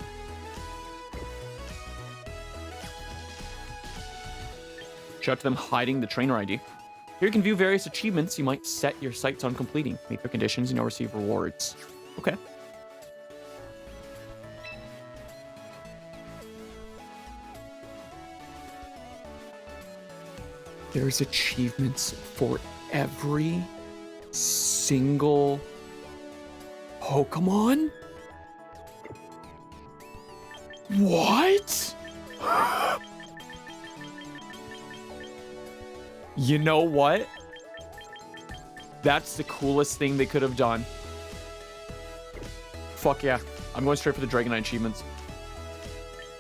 Shout out to them hiding the trainer ID. Here you can view various achievements you might set your sights on completing. Meet the conditions and you'll receive rewards. Okay. There's achievements for every single Pokemon? What? You know what? That's the coolest thing they could have done. Fuck yeah. I'm going straight for the Dragonite achievements.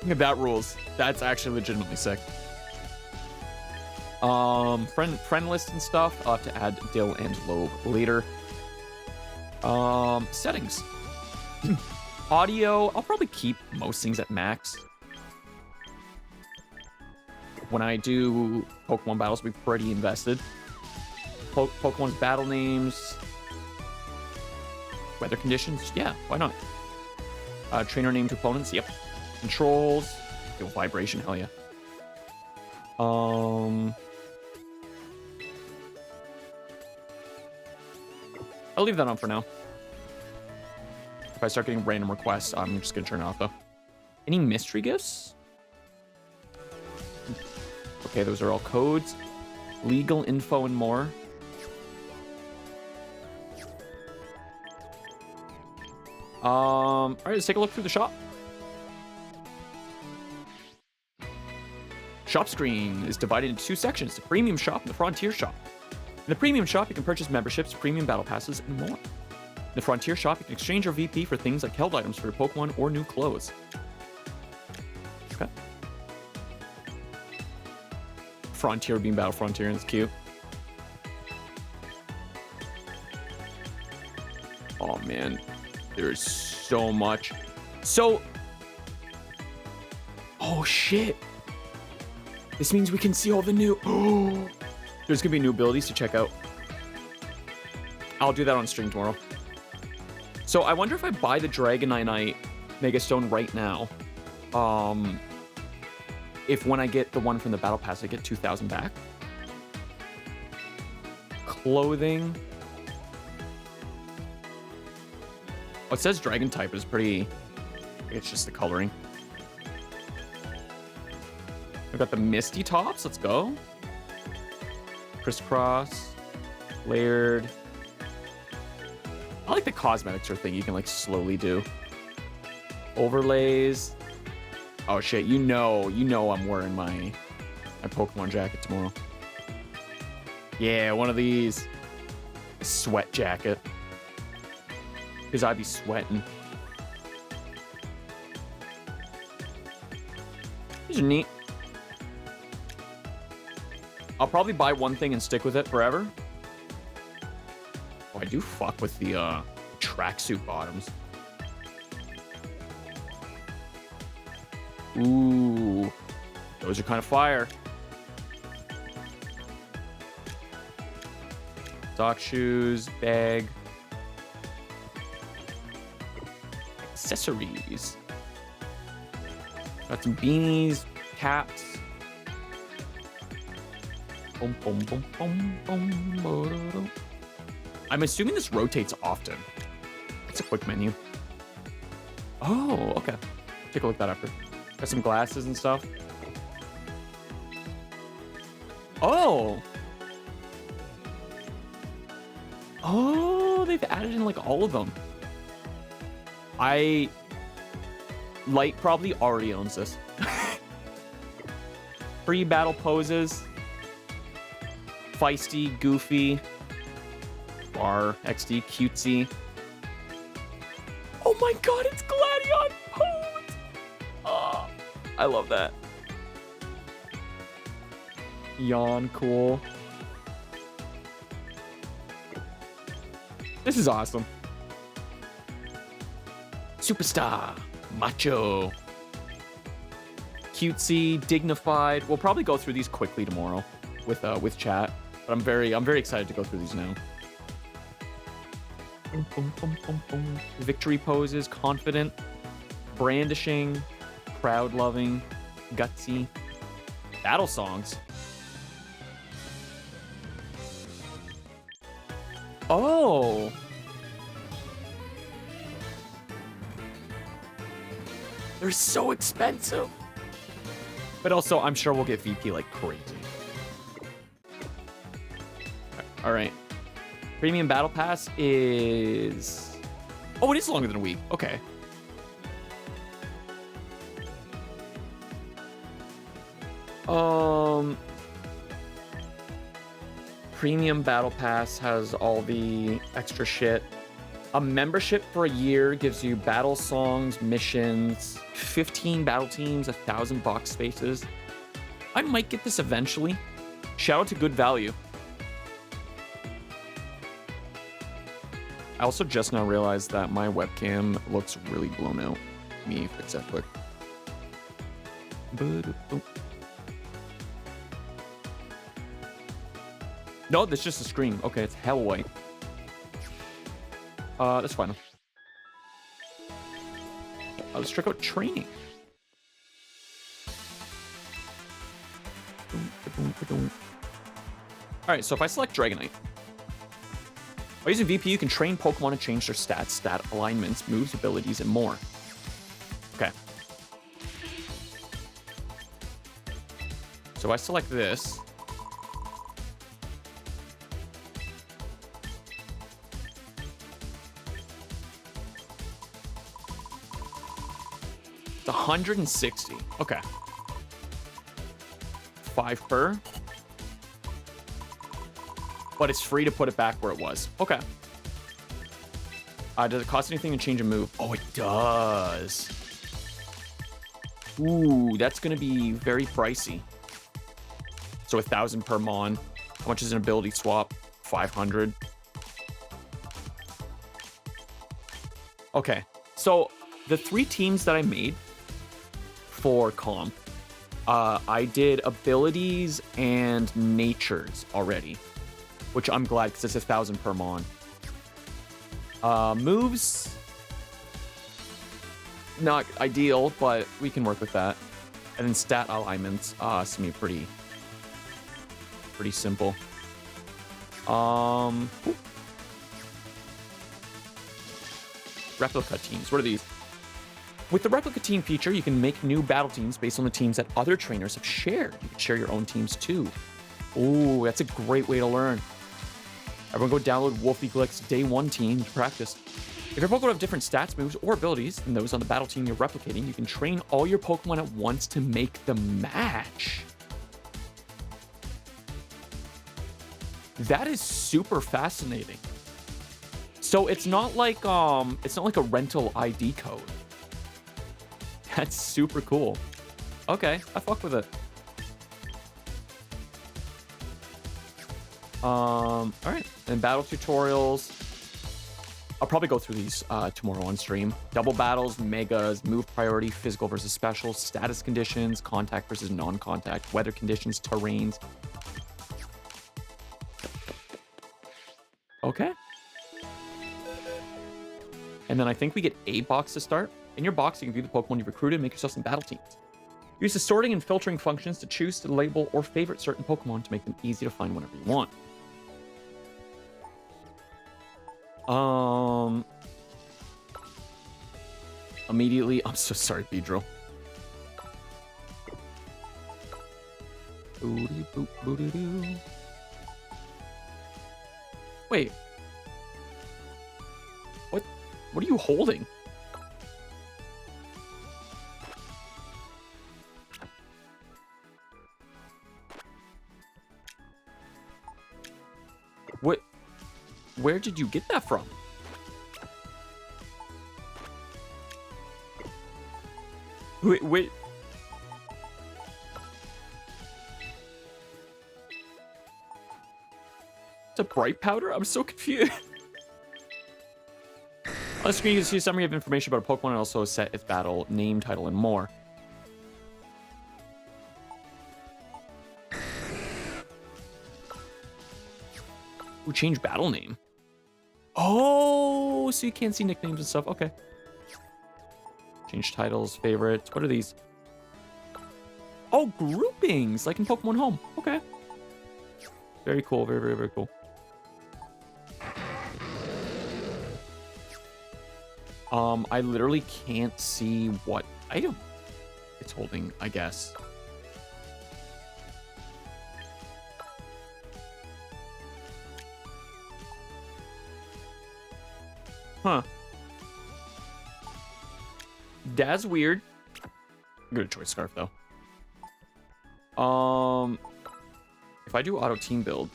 That rules. That's actually legitimately sick. Friend list and stuff. I'll have to add Dill and Lobe later. Settings. Audio. I'll probably keep most things at max. When I do Pokemon battles, I'll be pretty invested. Pokemon's battle names. Weather conditions. Yeah, why not? Trainer named opponents. Yep. Controls. Yo, vibration. Hell yeah. I'll leave that on for now. If I start getting random requests, I'm just gonna turn it off though. Any mystery gifts? Okay, those are all codes. Legal info and more. All right, let's take a look through the shop. Shop screen is divided into two sections, the Premium Shop and the Frontier Shop. In the Premium Shop, you can purchase memberships, premium battle passes, and more. In the Frontier Shop, you can exchange your VP for things like held items for your Pokemon or new clothes. Okay. Frontier being Battle Frontier, and it's cute. Oh man, there's so much. So, oh shit. This means we can see all the new, there's gonna be new abilities to check out. I'll do that on stream tomorrow. So I wonder if I buy the Dragonite Mega Stone right now, if when I get the one from the Battle Pass, I get 2,000 back. Clothing. Oh, it says Dragon type is pretty, it's just the coloring. I've got the Misty tops, let's go. Crisscross, layered. I like the cosmetics or thing you can like slowly do. Overlays. Oh shit, you know I'm wearing my Pokemon jacket tomorrow. Yeah, one of these. A sweat jacket. Because I'd be sweating. These are neat. I'll probably buy one thing and stick with it forever. Oh, I do fuck with the tracksuit bottoms. Ooh, those are kind of fire. Sock shoes, bag. Accessories. Got some beanies, caps. Boom, boom, boom, boom, boom. I'm assuming this rotates often. It's a quick menu. Oh, okay. Take a look at that after. Got some glasses and stuff. Oh. Oh, they've added in like all of them. Light probably already owns this. Free battle poses. Feisty, goofy. Bar, XD, cutesy. Oh my god, it's Gladion pose! Oh, I love that. Yawn, cool. This is awesome. Superstar, macho, cutesy, dignified. We'll probably go through these quickly tomorrow with chat, but I'm very excited to go through these now. Boom, boom, boom, boom, boom. Victory poses, confident, brandishing, crowd loving, gutsy. Battle songs. Oh. They're so expensive. But also, I'm sure we'll get VP like crazy. All right. Premium Battle Pass is... Oh, it is longer than a week. Okay. Premium Battle Pass has all the extra shit. A membership for a year gives you battle songs, missions, 15 battle teams, 1,000 box spaces. I might get this eventually. Shout out to Good Value. I also just now realized that my webcam looks really blown out. Let me fix that quick. No, that's just a screen. Okay, it's hell white. That's fine. Let's check out training. Alright, so if I select Dragonite, by using VP, you can train Pokemon and change their stats, stat alignments, moves, abilities, and more. Okay. So I select this. It's 160. Okay. 5 per. But it's free to put it back where it was. Okay. Does it cost anything to change a move? Oh, it does. Ooh, that's going to be very pricey. So 1,000 per mon. How much is an ability swap? 500. Okay. So the 3 teams that I made for comp, I did abilities and natures already, which I'm glad because it's 1,000 per mon. Moves, not ideal, but we can work with that. And then stat alignments, it's gonna be pretty simple. Replica teams, what are these? With the replica team feature, you can make new battle teams based on the teams that other trainers have shared. You can share your own teams too. Ooh, that's a great way to learn. Everyone go download Wolfie Glick's Day 1 team to practice. If your Pokemon have different stats, moves, or abilities than those on the battle team you're replicating, you can train all your Pokemon at once to make the match. That is super fascinating. So it's not like a rental ID code. That's super cool. Okay, I fuck with it. All right, and battle tutorials. I'll probably go through these tomorrow on stream. Double battles, megas, move priority, physical versus special, status conditions, contact versus non-contact, weather conditions, terrains. Okay. And then I think we get a box to start. In your box, you can view the Pokemon you've recruited and make yourself some battle teams. Use the sorting and filtering functions to choose to label or favorite certain Pokemon to make them easy to find whenever you want. Immediately, I'm so sorry, Beedrill. Wait. What are you holding? Where did you get that from? Wait. It's a bright powder? I'm so confused. On the screen, you can see a summary of information about a Pokemon and also a set its battle, name, title, and more. Ooh, change battle name. Oh, so you can't see nicknames and stuff. Okay. Change titles, favorites. What are these? Oh, groupings, like in Pokemon Home. Okay. Very cool. Very, very, very cool. I literally can't see what item it's holding, I guess. Huh. That's weird. Good choice, Scarf, though. If I do auto team build,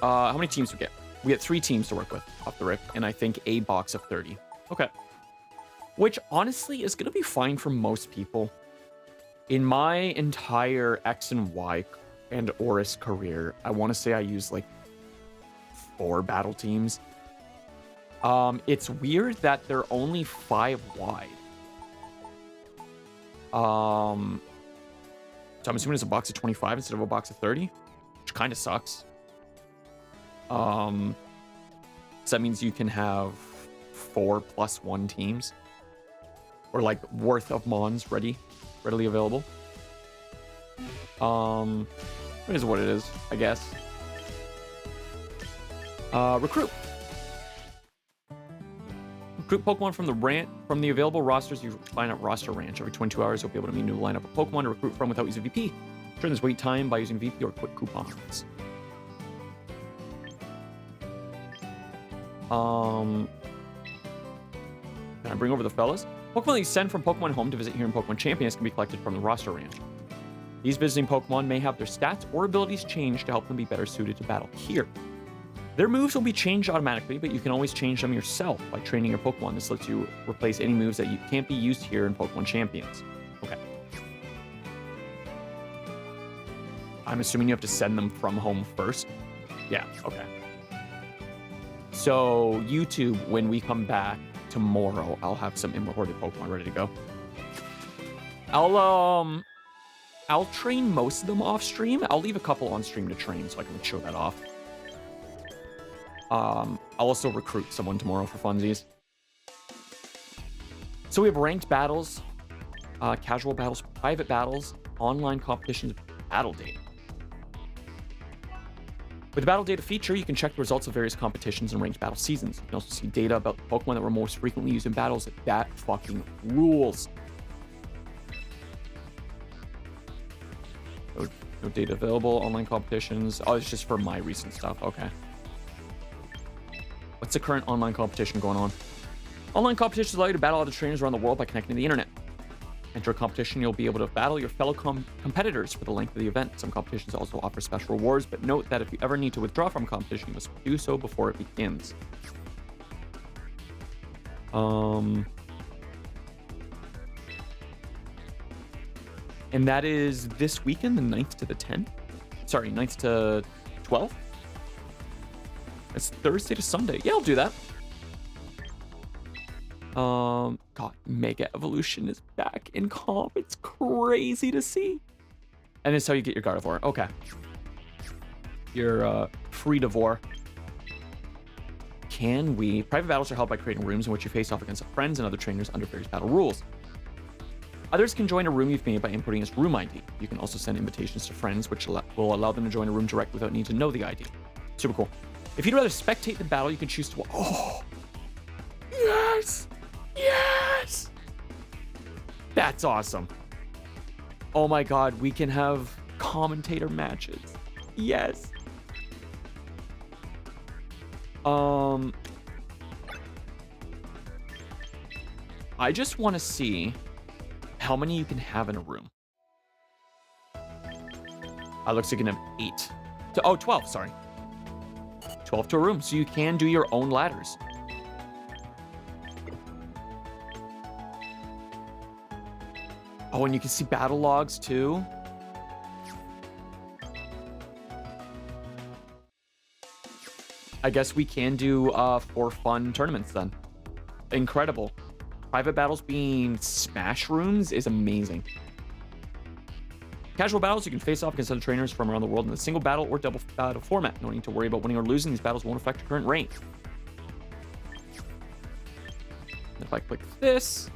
how many teams do we get? We get 3 teams to work with off the rip, and I think a box of 30. Okay. Which honestly is gonna be fine for most people. In my entire X and Y and Oris career, I want to say I use like 4 battle teams. It's weird that they're only 5 wide. So I'm assuming it's a box of 25 instead of a box of 30, which kind of sucks. So that means you can have 4 + 1 teams, or like worth of mons readily available. It is what it is, I guess. Recruit Pokemon from the available rosters you find at Roster Ranch. Every 22 hours, you'll be able to meet a new lineup of Pokemon to recruit from without using VP. During this wait time by using VP or quick coupons. Can I bring over the fellas? Pokemon that you send from Pokemon Home to visit here in Pokemon Champions can be collected from the Roster Ranch. These visiting Pokemon may have their stats or abilities changed to help them be better suited to battle here. Their moves will be changed automatically, but you can always change them yourself by training your Pokemon. This lets you replace any moves that can't be used here in Pokemon Champions. Okay. I'm assuming you have to send them from home first. Yeah, okay. So YouTube, when we come back tomorrow, I'll have some imported Pokemon ready to go. I'll train most of them off stream. I'll leave a couple on stream to train so I can show that off. I'll also recruit someone tomorrow for funsies. So we have ranked battles, casual battles, private battles, online competitions, battle data. With the battle data feature, you can check the results of various competitions and ranked battle seasons. You can also see data about the Pokemon that were most frequently used in battles. That fucking rules. No data available. Online competitions. Oh, it's just for my recent stuff. Okay. What's the current online competition going on? Online competitions allow you to battle other trainers around the world by connecting to the internet. Enter a competition, you'll be able to battle your fellow competitors for the length of the event. Some competitions also offer special rewards, but note that if you ever need to withdraw from a competition, you must do so before it begins. And that is this weekend, the 9th to the 10th. Sorry, 9th to 12th. It's Thursday to Sunday. Yeah, I'll do that. God, Mega Evolution is back in comp. It's crazy to see. And it's how you get your Gardevoir. Okay. Your Freedivore. Can we... Private battles are held by creating rooms in which you face off against friends and other trainers under various battle rules. Others can join a room you've made by inputting its room ID. You can also send invitations to friends, which will allow them to join a room direct without needing to know the ID. Super cool. If you'd rather spectate the battle, you can choose to... Oh! Yes! Yes! That's awesome. Oh my god, we can have commentator matches. Yes. I just want to see how many you can have in a room. Looks like you can have 8. 12, sorry. 12 to a room, so you can do your own ladders. Oh, and you can see battle logs too. I guess we can do for fun tournaments then. Incredible. Private battles being smash rooms is amazing. Casual battles, you can face off against other trainers from around the world in a single battle or double battle format. No need to worry about winning or losing. These battles won't affect your current rank. If I click this,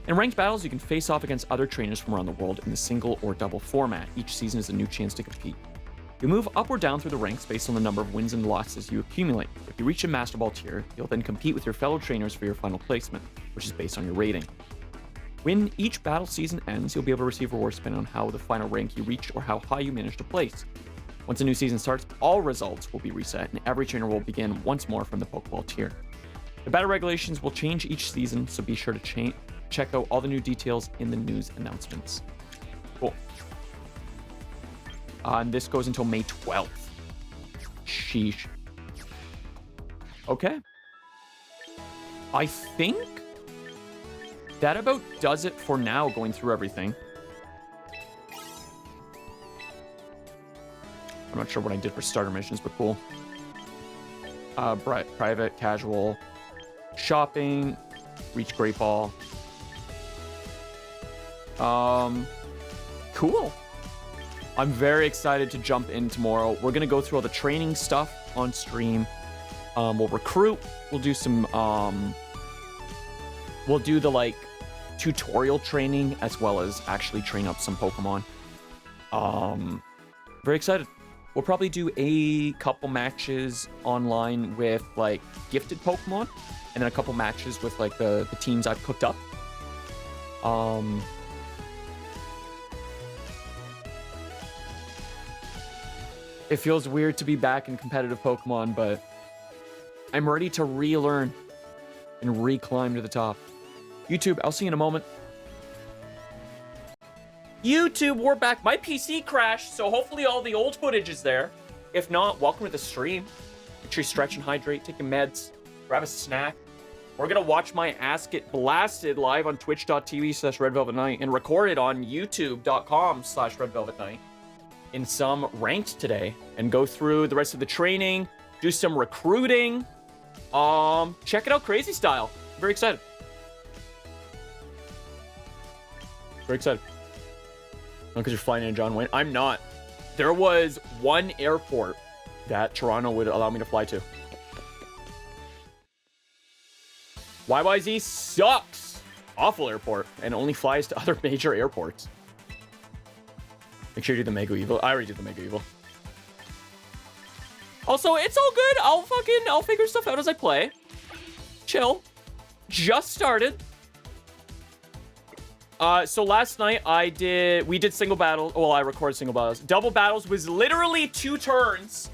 in ranked battles, you can face off against other trainers from around the world in the single or double format. Each season is a new chance to compete. You move up or down through the ranks based on the number of wins and losses you accumulate. If you reach a Master Ball tier, you'll then compete with your fellow trainers for your final placement, which is based on your rating. When each battle season ends, you'll be able to receive rewards depending on how the final rank you reached or how high you managed to place. Once a new season starts, all results will be reset, and every trainer will begin once more from the Pokeball tier. The battle regulations will change each season, so be sure to check out all the new details in the news announcements. Cool. And this goes until May 12th. Sheesh. Okay. I think that about does it for now, going through everything. I'm not sure what I did for starter missions, but cool. Private, casual, shopping, reach Great Ball. Cool. I'm very excited to jump in tomorrow. We're going to go through all the training stuff on stream. We'll recruit. We'll do some, we'll do the, like, tutorial training as well as actually train up some Pokemon. Very excited. We'll probably do a couple matches online with, like, gifted Pokemon. And then a couple matches with, like, the teams I've cooked up. It feels weird to be back in competitive Pokemon, but I'm ready to relearn and reclimb to the top. YouTube, I'll see you in a moment. YouTube, we're back. My PC crashed, so hopefully all the old footage is there. If not, welcome to the stream. Make sure you stretch and hydrate, take your meds, grab a snack. We're gonna watch my ass get blasted live on twitch.tv/redvelvetnight and record it on youtube.com/redvelvetnight. In some ranked today and go through the rest of the training, do some recruiting. Check it out crazy style. Very excited. Very excited. Not because you're flying in John Wayne. I'm not. There was one airport that Toronto would allow me to fly to. YYZ sucks. Awful airport and only flies to other major airports. Make sure you do the Mega Evil. I already did the Mega Evil. Also, it's all good. I'll figure stuff out as I play. Chill. Just started. So last night we did single battle. Well, I recorded single battles. Double battles was literally 2 turns.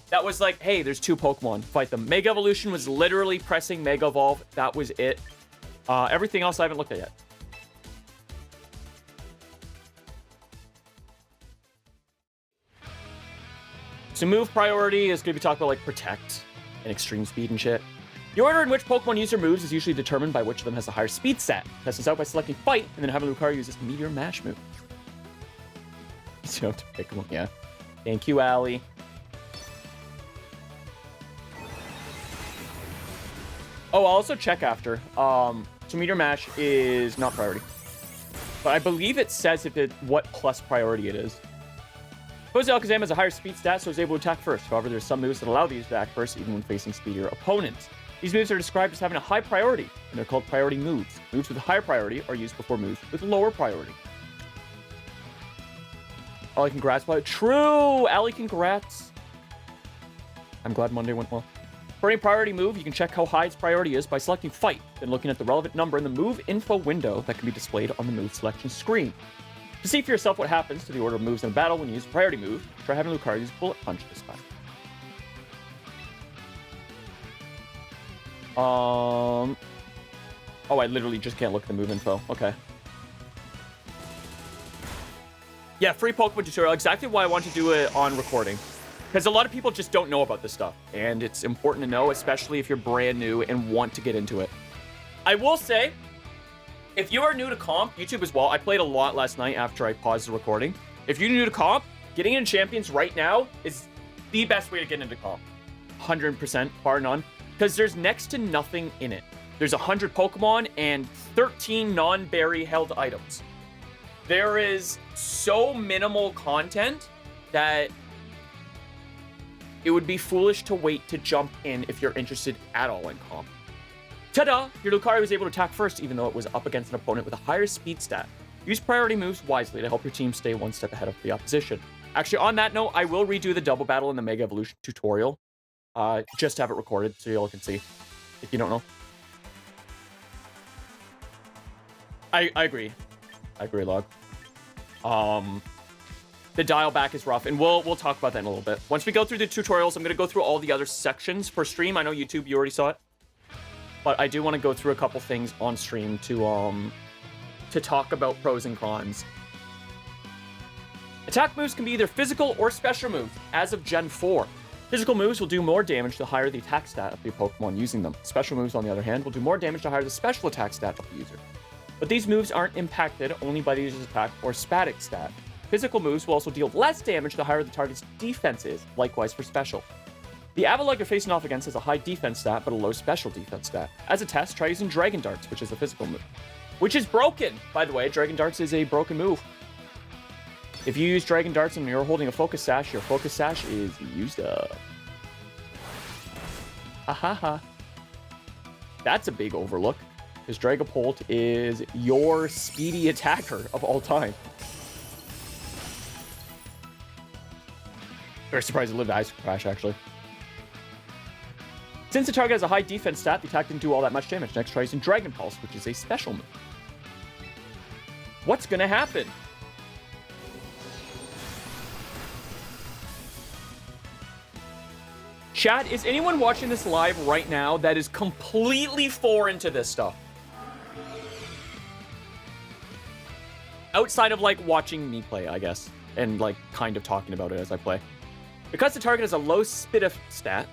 That was like, hey, there's 2 Pokemon, fight them. Mega Evolution was literally pressing Mega Evolve. That was it. Everything else I haven't looked at yet. So move priority is going to be talking about like Protect and Extreme Speed and shit. The order in which Pokemon use their moves is usually determined by which of them has the higher speed stat. Test this out by selecting Fight, and then having Lucario use this Meteor Mash move. So you have to pick one, yeah. Thank you, Allie. Oh, I'll also check after. So Meteor Mash is not priority. But I believe it says what plus priority it is. Jose Alakazam has a higher speed stat, so is able to attack first. However, there's some moves that allow the user to act first, even when facing speedier opponents. These moves are described as having a high priority, and they're called priority moves. Moves with a higher priority are used before moves with lower priority. Allie, congrats. True! Allie, congrats. I'm glad Monday went well. For any priority move, you can check how high its priority is by selecting Fight, then looking at the relevant number in the move info window that can be displayed on the move selection screen. To see for yourself what happens to the order of moves in a battle when you use a priority move, try having Lucario use Bullet Punch this time. Oh, I literally just can't look at the move info. Okay. Yeah, free Pokemon tutorial. Exactly why I want to do it on recording. Because a lot of people just don't know about this stuff. And it's important to know, especially if you're brand new and want to get into it. I will say, if you are new to comp, YouTube as well, I played a lot last night after I paused the recording. If you're new to comp, getting into Champions right now is the best way to get into comp. 100%, bar none. Because there's next to nothing in it. There's 100 Pokemon and 13 non-berry held items. There is so minimal content that it would be foolish to wait to jump in if you're interested at all in comp. Ta-da! Your Lucario was able to attack first, even though it was up against an opponent with a higher speed stat. Use priority moves wisely to help your team stay one step ahead of the opposition. Actually, on that note, I will redo the double battle in the Mega Evolution tutorial. Just to have it recorded so y'all can see, if you don't know. I agree. I agree, Log. The dial back is rough, and we'll talk about that in a little bit. Once we go through the tutorials, I'm going to go through all the other sections for stream. I know YouTube, you already saw it. But I do want to go through a couple things on stream to talk about pros and cons. Attack moves can be either physical or special moves, as of Gen 4. Physical moves will do more damage the higher the attack stat of the Pokemon using them. Special moves, on the other hand, will do more damage the higher the special attack stat of the user. But these moves aren't impacted only by the user's attack or spatic stat. Physical moves will also deal less damage the higher the target's defense is, likewise for special. The Avalugg you're facing off against has a high defense stat but a low special defense stat. As a test, try using Dragon Darts, which is a physical move. Which is broken, by the way. Dragon Darts is a broken move. If you use Dragon Darts and you're holding a Focus Sash, your Focus Sash is used up. Ha. That's a big overlook, because Dragapult is your speedy attacker of all time. Very surprised it lived Ice Crash, actually. Since the target has a high defense stat, the attack didn't do all that much damage. Next, try using Dragon Pulse, which is a special move. What's gonna happen? Chat, is anyone watching this live right now that is completely foreign to this stuff? Outside of, like, watching me play, I guess. And, like, kind of talking about it as I play. Because the target has a low Spitif stat,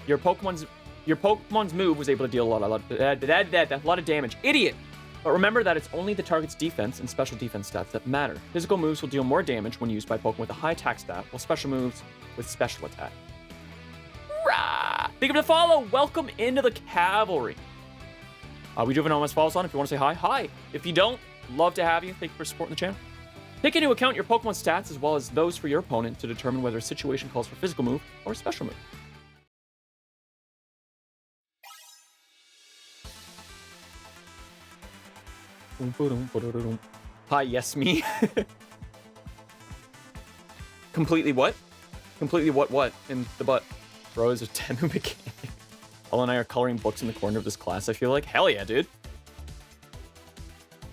your Pokemon's move was able to deal a lot of damage. Idiot! But remember that it's only the target's defense and special defense stats that matter. Physical moves will deal more damage when used by Pokemon with a high attack stat, while special moves with special attack. Rah! Big up to follow! Welcome into the Cavalry. We do have an anonymous follows on if you want to say hi. Hi! If you don't, love to have you. Thank you for supporting the channel. Take into account your Pokemon stats as well as those for your opponent to determine whether a situation calls for physical move or a special move. Hi, yes, me. Completely what? Completely what? In the butt. Bro is a Temu mechanic. Paul and I are coloring books in the corner of this class, I feel like. Hell yeah, dude.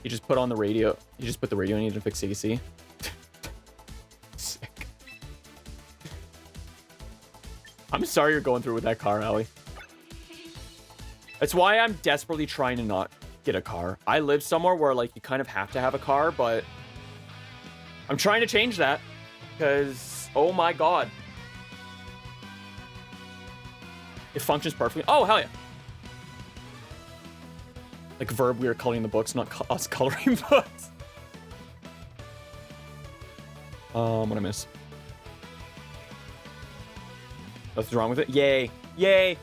You just put on the radio. You just put the radio in, you to fix AC. Sick. I'm sorry you're going through with that car, Allie. That's why I'm desperately trying to not get a car. I live somewhere where, like, you kind of have to have a car, but I'm trying to change that because, oh my god. It functions perfectly. Oh, hell yeah. Like, verb, we are coloring the books, not us coloring books. What I miss? Nothing's wrong with it. Yay. Yay.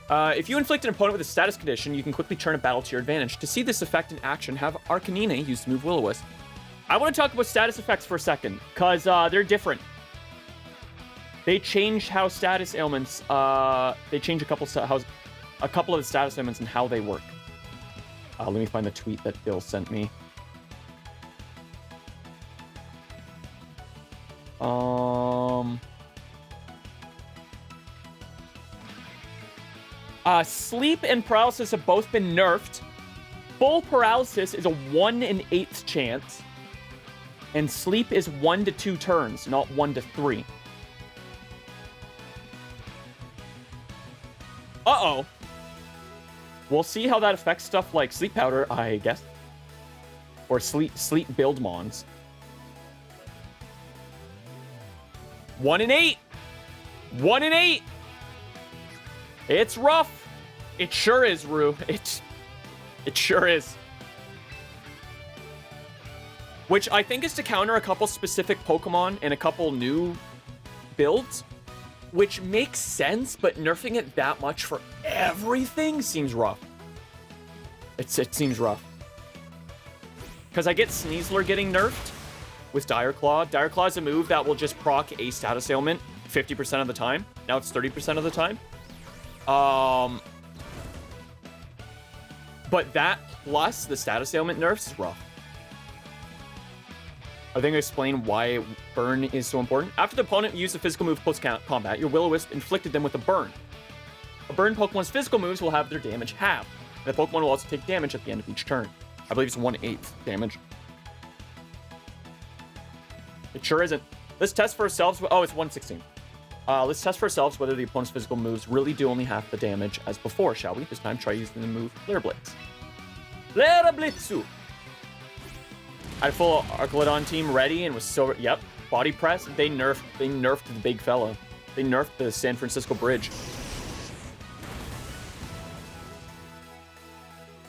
If you inflict an opponent with a status condition, you can quickly turn a battle to your advantage. To see this effect in action, have Arcanine use the move Will-O-Wisp. I want to talk about status effects for a second, because they're different. They change how status ailments, they change a couple of the status ailments and how they work. Let me find the tweet that Bill sent me. Sleep and paralysis have both been nerfed. Full paralysis is a 1 in 8 chance. And sleep is 1 to 2 turns, not 1 to 3. Uh-oh. We'll see how that affects stuff like sleep powder, I guess. Or sleep build mons. 1 in 8. 1 in 8. It's rough. It sure is, Rue. It sure is. Which I think is to counter a couple specific Pokemon and a couple new builds. Which makes sense, but nerfing it that much for everything seems rough. It seems rough. Because I get Sneasler getting nerfed with Dire Claw. Dire Claw is a move that will just proc a status ailment 50% of the time. Now it's 30% of the time. But that plus the status ailment nerfs is rough. I think I explained why burn is so important. After the opponent used a physical move close combat, your Will-O-Wisp inflicted them with a burn. A burn Pokemon's physical moves will have their damage halved. The Pokemon will also take damage at the end of each turn. I believe it's 1/8 damage. It sure isn't. Let's test for ourselves. Oh, it's 1/16. Let's test for ourselves whether the opponent's physical moves really do only half the damage as before, shall we? This time, try using the move Flare Blitz. Flare Blitzu! I had a full Archelodon team ready and was so... Yep, body press. They nerfed the big fella. They nerfed the San Francisco Bridge.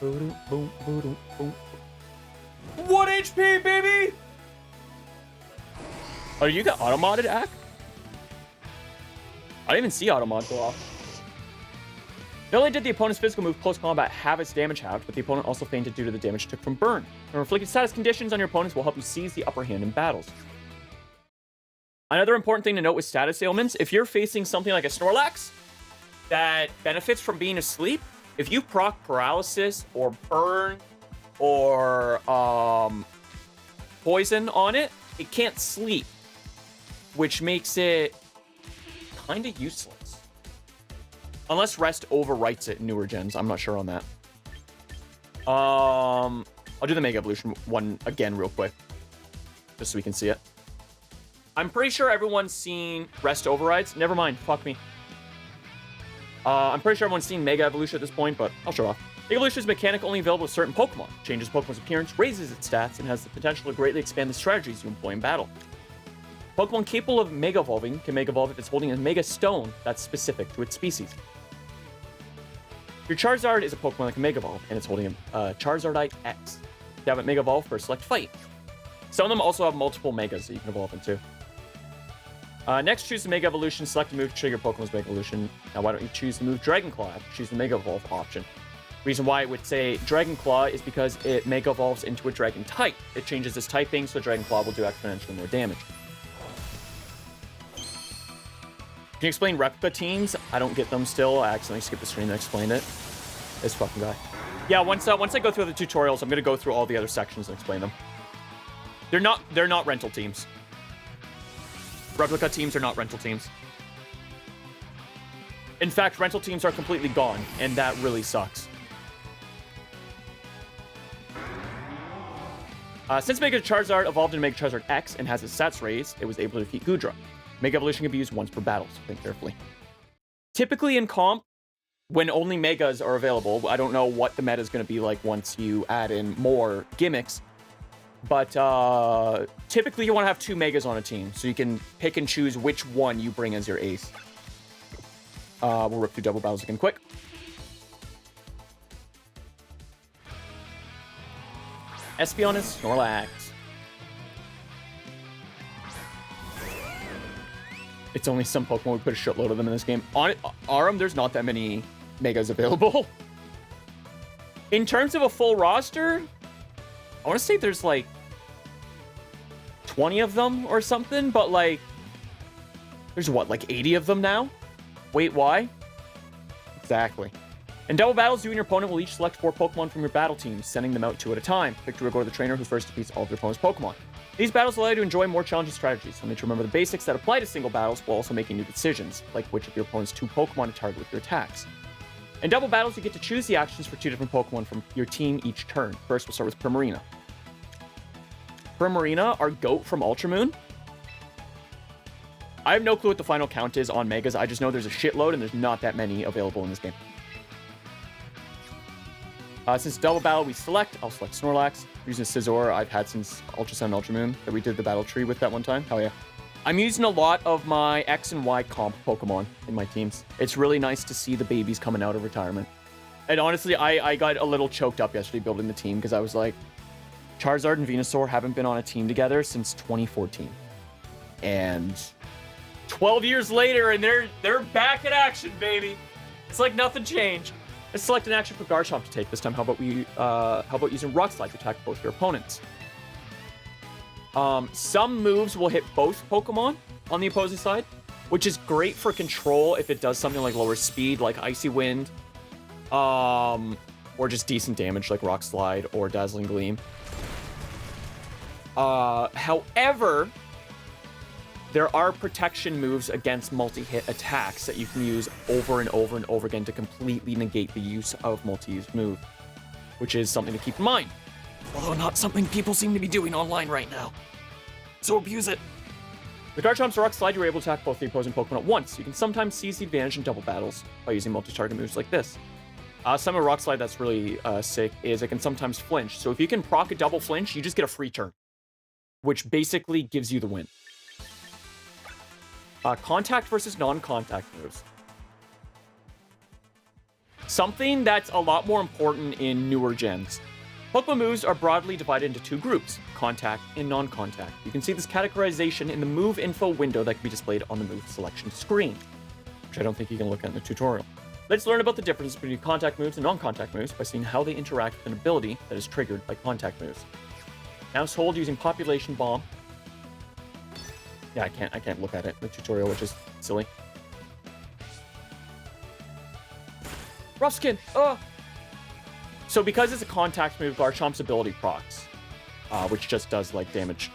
1 HP, baby! Oh, you got auto-modded, Ack? I didn't even see auto-mod go off. Not only did the opponent's physical move close combat have its damage halved, but the opponent also fainted due to the damage it took from burn. And inflicted status conditions on your opponents will help you seize the upper hand in battles. Another important thing to note with status ailments, if you're facing something like a Snorlax that benefits from being asleep, if you proc paralysis or burn or poison on it, it can't sleep, which makes it kind of useless. Unless Rest overwrites it in newer gens. I'm not sure on that. I'll do the Mega Evolution one again real quick, just so we can see it. I'm pretty sure everyone's seen Rest overrides. Never mind. Fuck me. I'm pretty sure everyone's seen Mega Evolution at this point, but I'll show off. Mega Evolution is a mechanic only available with certain Pokemon. Changes Pokemon's appearance, raises its stats, and has the potential to greatly expand the strategies you employ in battle. Pokemon capable of Mega Evolving can Mega Evolve if it's holding a Mega Stone that's specific to its species. Your Charizard is a Pokemon that can Mega Evolve, and it's holding a Charizardite X. You have it Mega Evolve for a select fight. Some of them also have multiple Megas that you can evolve into. Next, choose the Mega Evolution. Select a move to trigger Pokemon's Mega Evolution. Now, why don't you choose the move Dragon Claw? Choose the Mega Evolve option. Reason why it would say Dragon Claw is because it Mega Evolves into a Dragon type. It changes its typing, so Dragon Claw will do exponentially more damage. Can you explain replica teams? I don't get them still. I accidentally skipped the screen and explained it. This fucking guy. Yeah, once I go through the tutorials, I'm gonna go through all the other sections and explain them. They're not rental teams. Replica teams are not rental teams. In fact, rental teams are completely gone, and that really sucks. Since Mega Charizard evolved into Mega Charizard X and has its stats raised, it was able to defeat Goodra. Mega Evolution can be used once per battle, so think carefully. Typically in comp, when only Megas are available, I don't know what the meta is going to be like once you add in more gimmicks, but typically you want to have 2 Megas on a team, so you can pick and choose which one you bring as your ace. We'll rip through double battles again quick. Espeon, Snorlax. It's only some Pokemon. We put a shitload of them in this game. On Arum, there's not that many Megas available. In terms of a full roster, I want to say there's like 20 of them or something, but like, there's what, like 80 of them now? Wait, why? Exactly. In double battles, you and your opponent will each select 4 Pokemon from your battle team, sending them out 2 at a time. Victor will go to the trainer who first defeats all of their opponent's Pokemon. These battles allow you to enjoy more challenging strategies, so need to remember the basics that apply to single battles while also making new decisions, like which of your opponent's 2 Pokemon to target with your attacks. In double battles, you get to choose the actions for 2 different Pokemon from your team each turn. First, we'll start with Primarina. Primarina, our GOAT from Ultramoon. I have no clue what the final count is on Megas. I just know there's a shitload and there's not that many available in this game. Since double battle, I'll select Snorlax. Using Scizor, I've had since Ultra Sun and Ultramoon that we did the battle tree with that one time. Hell yeah. I'm using a lot of my X and Y comp Pokemon in my teams. It's really nice to see the babies coming out of retirement. And honestly, I got a little choked up yesterday building the team because I was like, Charizard and Venusaur haven't been on a team together since 2014. And 12 years later, and they're back in action, baby. It's like nothing changed. Let's select an action for Garchomp to take this time. How about using Rock Slide to attack both your opponents? Some moves will hit both Pokemon on the opposing side, which is great for control if it does something like lower speed, like Icy Wind, or just decent damage like Rock Slide or Dazzling Gleam. However, there are protection moves against multi-hit attacks that you can use over and over and over again to completely negate the use of multi-use move, which is something to keep in mind. Although not something people seem to be doing online right now. So abuse it. With Garchomp's Rock Slide, you're able to attack both the opposing Pokemon at once. You can sometimes seize the advantage in double battles by using multi-target moves like this. Some of Rock Slide that's really sick is it can sometimes flinch. So if you can proc a double flinch, you just get a free turn, which basically gives you the win. Contact versus non-contact moves. Something that's a lot more important in newer gens. Pokemon moves are broadly divided into 2 groups, contact and non-contact. You can see this categorization in the move info window that can be displayed on the move selection screen, which I don't think you can look at in the tutorial. Let's learn about the difference between contact moves and non-contact moves by seeing how they interact with an ability that is triggered by contact moves. Mouse hold using Population Bomb. Yeah, I can't look at it in the tutorial, which is silly. Rough Skin! So because it's a contact move, Garchomp's ability procs, which just does, like, damage.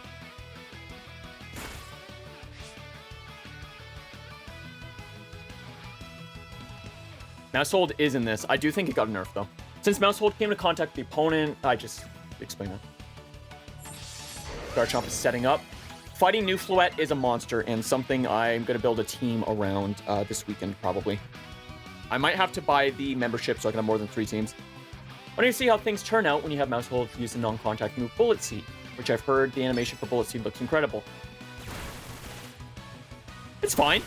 Mouse hold is in this. I do think it got a nerf, though. Since mouse hold came to contact with the opponent, I just explain that. Garchomp is setting up. Fighting New Fluette is a monster and something I'm going to build a team around this weekend, probably. I might have to buy the membership so I can have more than 3 teams. I want to see how things turn out when you have mouse hold use the non-contact move Bullet Seed, which I've heard the animation for Bullet Seed looks incredible. It's fine.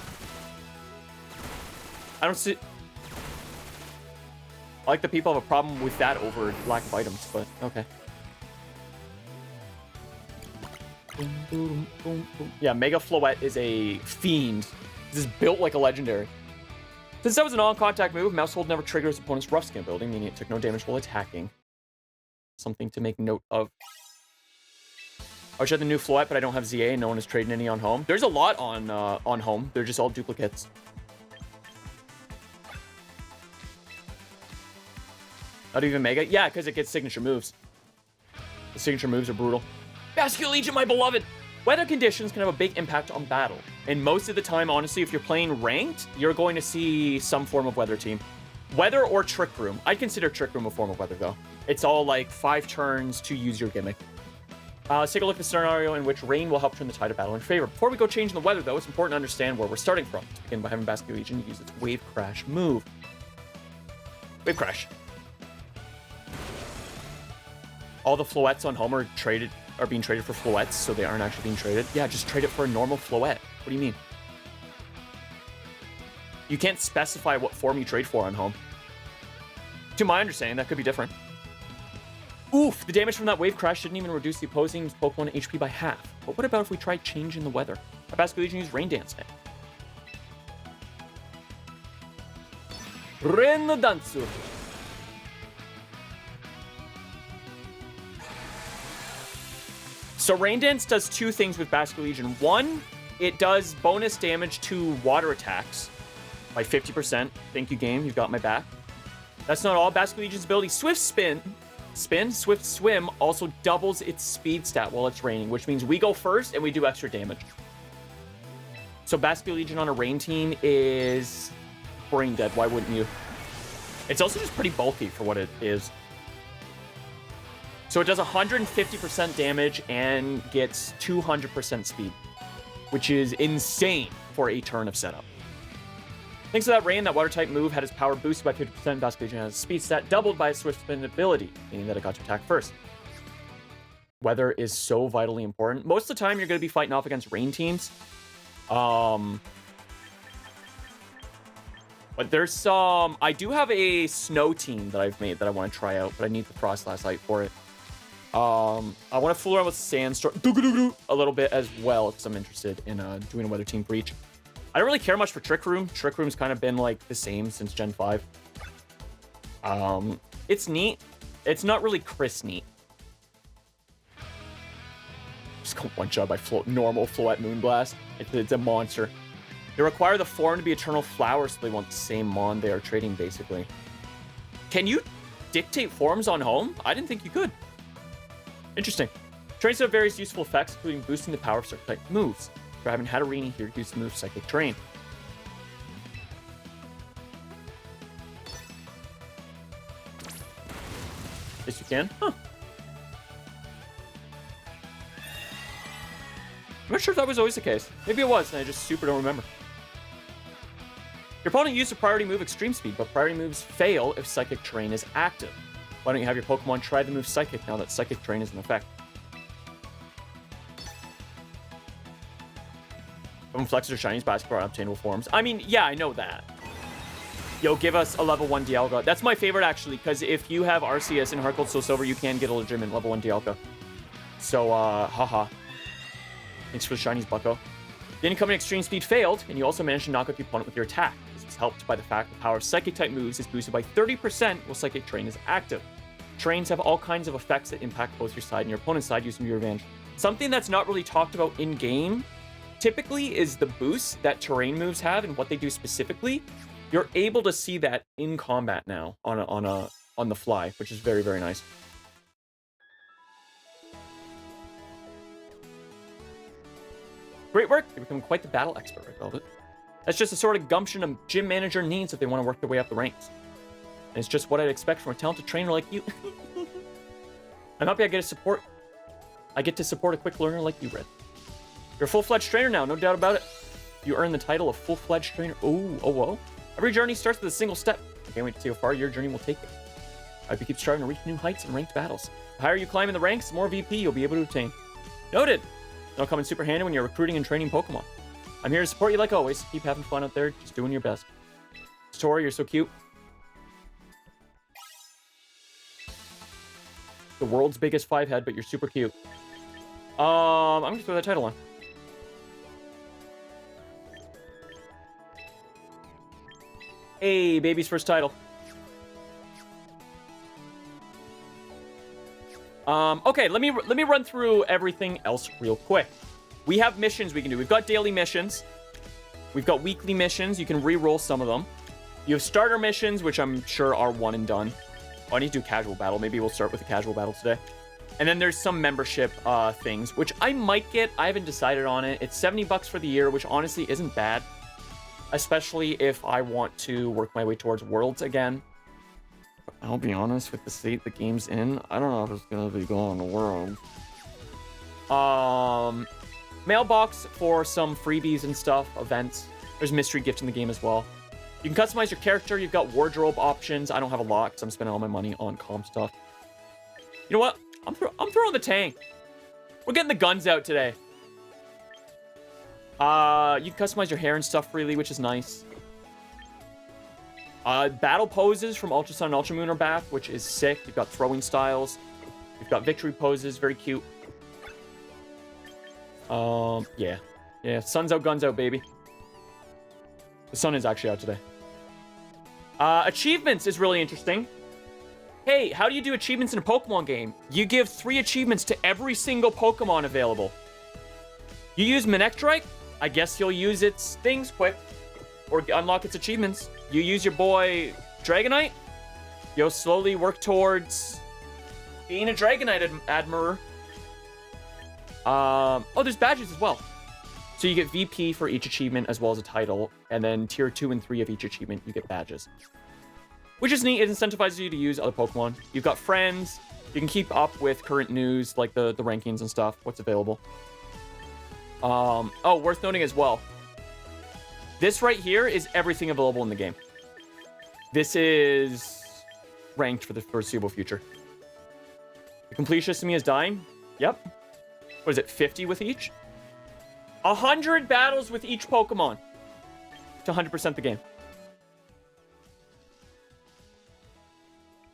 I don't see... I like that people have a problem with that over lack of items, but okay. Yeah, Mega Floette is a fiend. This is built like a legendary. Since that was a non-contact move, mouse hold never triggers opponent's rough skin ability, meaning it took no damage while attacking. Something to make note of. I wish I had the new Floette, but I don't have ZA and no one is trading any on home. There's a lot on home. They're just all duplicates. Not even Mega? Yeah, because it gets signature moves. The signature moves are brutal. Basculin Legion, my beloved! Weather conditions can have a big impact on battle. And most of the time, honestly, if you're playing ranked, you're going to see some form of weather team. Weather or Trick Room. I'd consider Trick Room a form of weather, though. It's all like 5 turns to use your gimmick. Let's take a look at the scenario in which rain will help turn the tide of battle in favor. Before we go changing the weather, though, it's important to understand where we're starting from. To begin by having Basket Legion use its Wave Crash move. Wave Crash. All the Floettes on home are being traded for Floettes, so they aren't actually being traded. Yeah, just trade it for a normal Floette. What do you mean? You can't specify what form you trade for on home. To my understanding, that could be different. Oof, the damage from that Wave Crash didn't even reduce the opposing Pokemon HP by half. But what about if we try changing the weather? Our Basket Legion use Rain Dance now. Rain Dancer. So Rain Dance does two things with Basket Legion. One, it does bonus damage to water attacks by 50%. Thank you, game. You've got my back. That's not all. Basket Legion's ability, Swift Swift Swim, also doubles its speed stat while it's raining, which means we go first and we do extra damage. So Basket Legion on a rain team is brain dead. Why wouldn't you? It's also just pretty bulky for what it is. So it does 150% damage and gets 200% speed, which is insane for a turn of setup. Thanks to that rain, that water type move had its power boosted by 50%. Basket Legion has its speed stat doubled by its Swift Spin ability, meaning that it got to attack first. Weather is so vitally important. Most of the time, you're going to be fighting off against rain teams. But there's some... I do have a snow team that I've made that I want to try out, but I need the Frost Last Light for it. I want to fool around with Sandstorm a little bit as well, because I'm interested in doing a weather team for each. I don't really care much for Trick Room. Trick Room's kind of been like the same since Gen 5. It's neat. It's not really Chris neat. Just go one shot by normal Floette Moonblast. It's a monster. They require the form to be Eternal Flower, so they want the same mon they are trading, basically. Can you dictate forms on home? I didn't think you could. Interesting. Trains have various useful effects, including boosting the power of certain type moves. For having Hatterini here, use the move Psychic Terrain. Yes, you can. Huh. I'm not sure if that was always the case. Maybe it was, and I just super don't remember. Your opponent used a priority move Extreme Speed, but priority moves fail if Psychic Terrain is active. Why don't you have your Pokemon try the move Psychic now that Psychic Terrain is in effect? Flexes or Shinies basketball are obtainable forms. I mean, yeah, I know that. Yo, give us a level 1 Dialga. That's my favorite, actually, because if you have RCS in Heart Gold Soul Silver, you can get a legitimate level 1 Dialga. So, haha. Thanks for the Shinies, bucko. The incoming Extreme Speed failed, and you also managed to knock out the opponent with your attack. This is helped by the fact the power of Psychic-type moves is boosted by 30% while Psychic Terrain is active. Terrains have all kinds of effects that impact both your side and your opponent's side using your advantage. Something that's not really talked about in-game typically is the boost that terrain moves have and what they do specifically. You're able to see that in combat now on the fly, which is very, very nice. Great work. You become quite the battle expert, right, Velvet? That's just the sort of gumption a gym manager needs if they want to work their way up the ranks. And it's just what I'd expect from a talented trainer like you. I'm happy I get to support a quick learner like you, Red. You're a full-fledged trainer now, no doubt about it. You earn the title of full-fledged trainer. Oh, whoa. Every journey starts with a single step. I can't wait to see how far your journey will take you. I hope you keep striving to reach new heights in ranked battles. The higher you climb in the ranks, the more VP you'll be able to obtain. Noted! That'll come in super handy when you're recruiting and training Pokemon. I'm here to support you like always. Keep having fun out there, just doing your best. Tori, you're so cute. The world's biggest 5-head, but you're super cute. I'm gonna throw that title on. Hey, baby's first title. Okay, let me run through everything else real quick. We have missions we can do. We've got daily missions. We've got weekly missions. You can re-roll some of them. You have starter missions, which I'm sure are one and done. Oh, I need to do casual battle. Maybe we'll start with a casual battle today. And then there's some membership things, which I might get. I haven't decided on it. It's $70 for the year, which honestly isn't bad. Especially if I want to work my way towards Worlds again. I'll be honest, with the state the game's in, I don't know if it's going to be going to Worlds. Mailbox for some freebies and stuff, events. There's mystery gift in the game as well. You can customize your character. You've got wardrobe options. I don't have a lot because I'm spending all my money on comp stuff. You know what? I'm throwing the tank. We're getting the guns out today. You can customize your hair and stuff freely, which is nice. Battle poses from Ultra Sun and Ultra Moon are back, which is sick. You've got throwing styles. You've got victory poses, very cute. Yeah. Yeah, sun's out, guns out, baby. The sun is actually out today. Achievements is really interesting. Hey, how do you do achievements in a Pokemon game? You give 3 achievements to every single Pokemon available. You use Manectrike? I guess you'll use its things quick. Or unlock its achievements. You use your boy Dragonite? You'll slowly work towards being a Dragonite admirer. Oh, there's badges as well. So you get VP for each achievement as well as a title. And then tier 2 and 3 of each achievement, you get badges. Which is neat. It incentivizes you to use other Pokemon. You've got friends. You can keep up with current news, like the rankings and stuff, what's available. Oh, worth noting as well. This right here is everything available in the game. This is ranked for the foreseeable future. The completionist is dying. Yep. What is it, 50 with each? 100 battles with each Pokemon to 100% the game.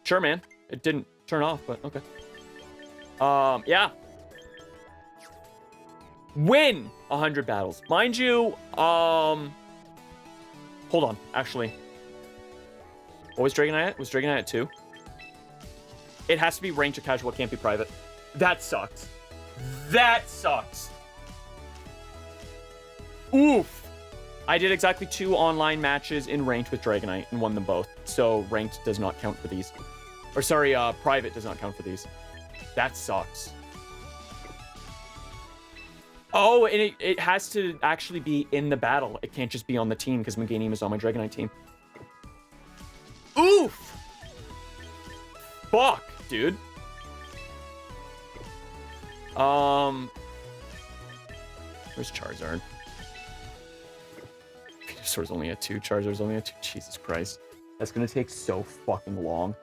Sure, man. It didn't turn off, but okay. Yeah. Win 100 battles. Mind you, hold on, actually. What was Dragonite at? Was Dragonite at 2? It has to be ranked or casual. It can't be private. That sucks. That sucks. Oof. I did exactly 2 online matches in ranked with Dragonite and won them both. So ranked does not count for these. Or sorry, private does not count for these. That sucks. Oh, and it has to actually be in the battle. It can't just be on the team because Meganium is on my Dragonite team. Oof! Fuck, dude. Where's Charizard? Venusaur's only at 2. Charizard's only at 2. Jesus Christ. That's gonna take so fucking long.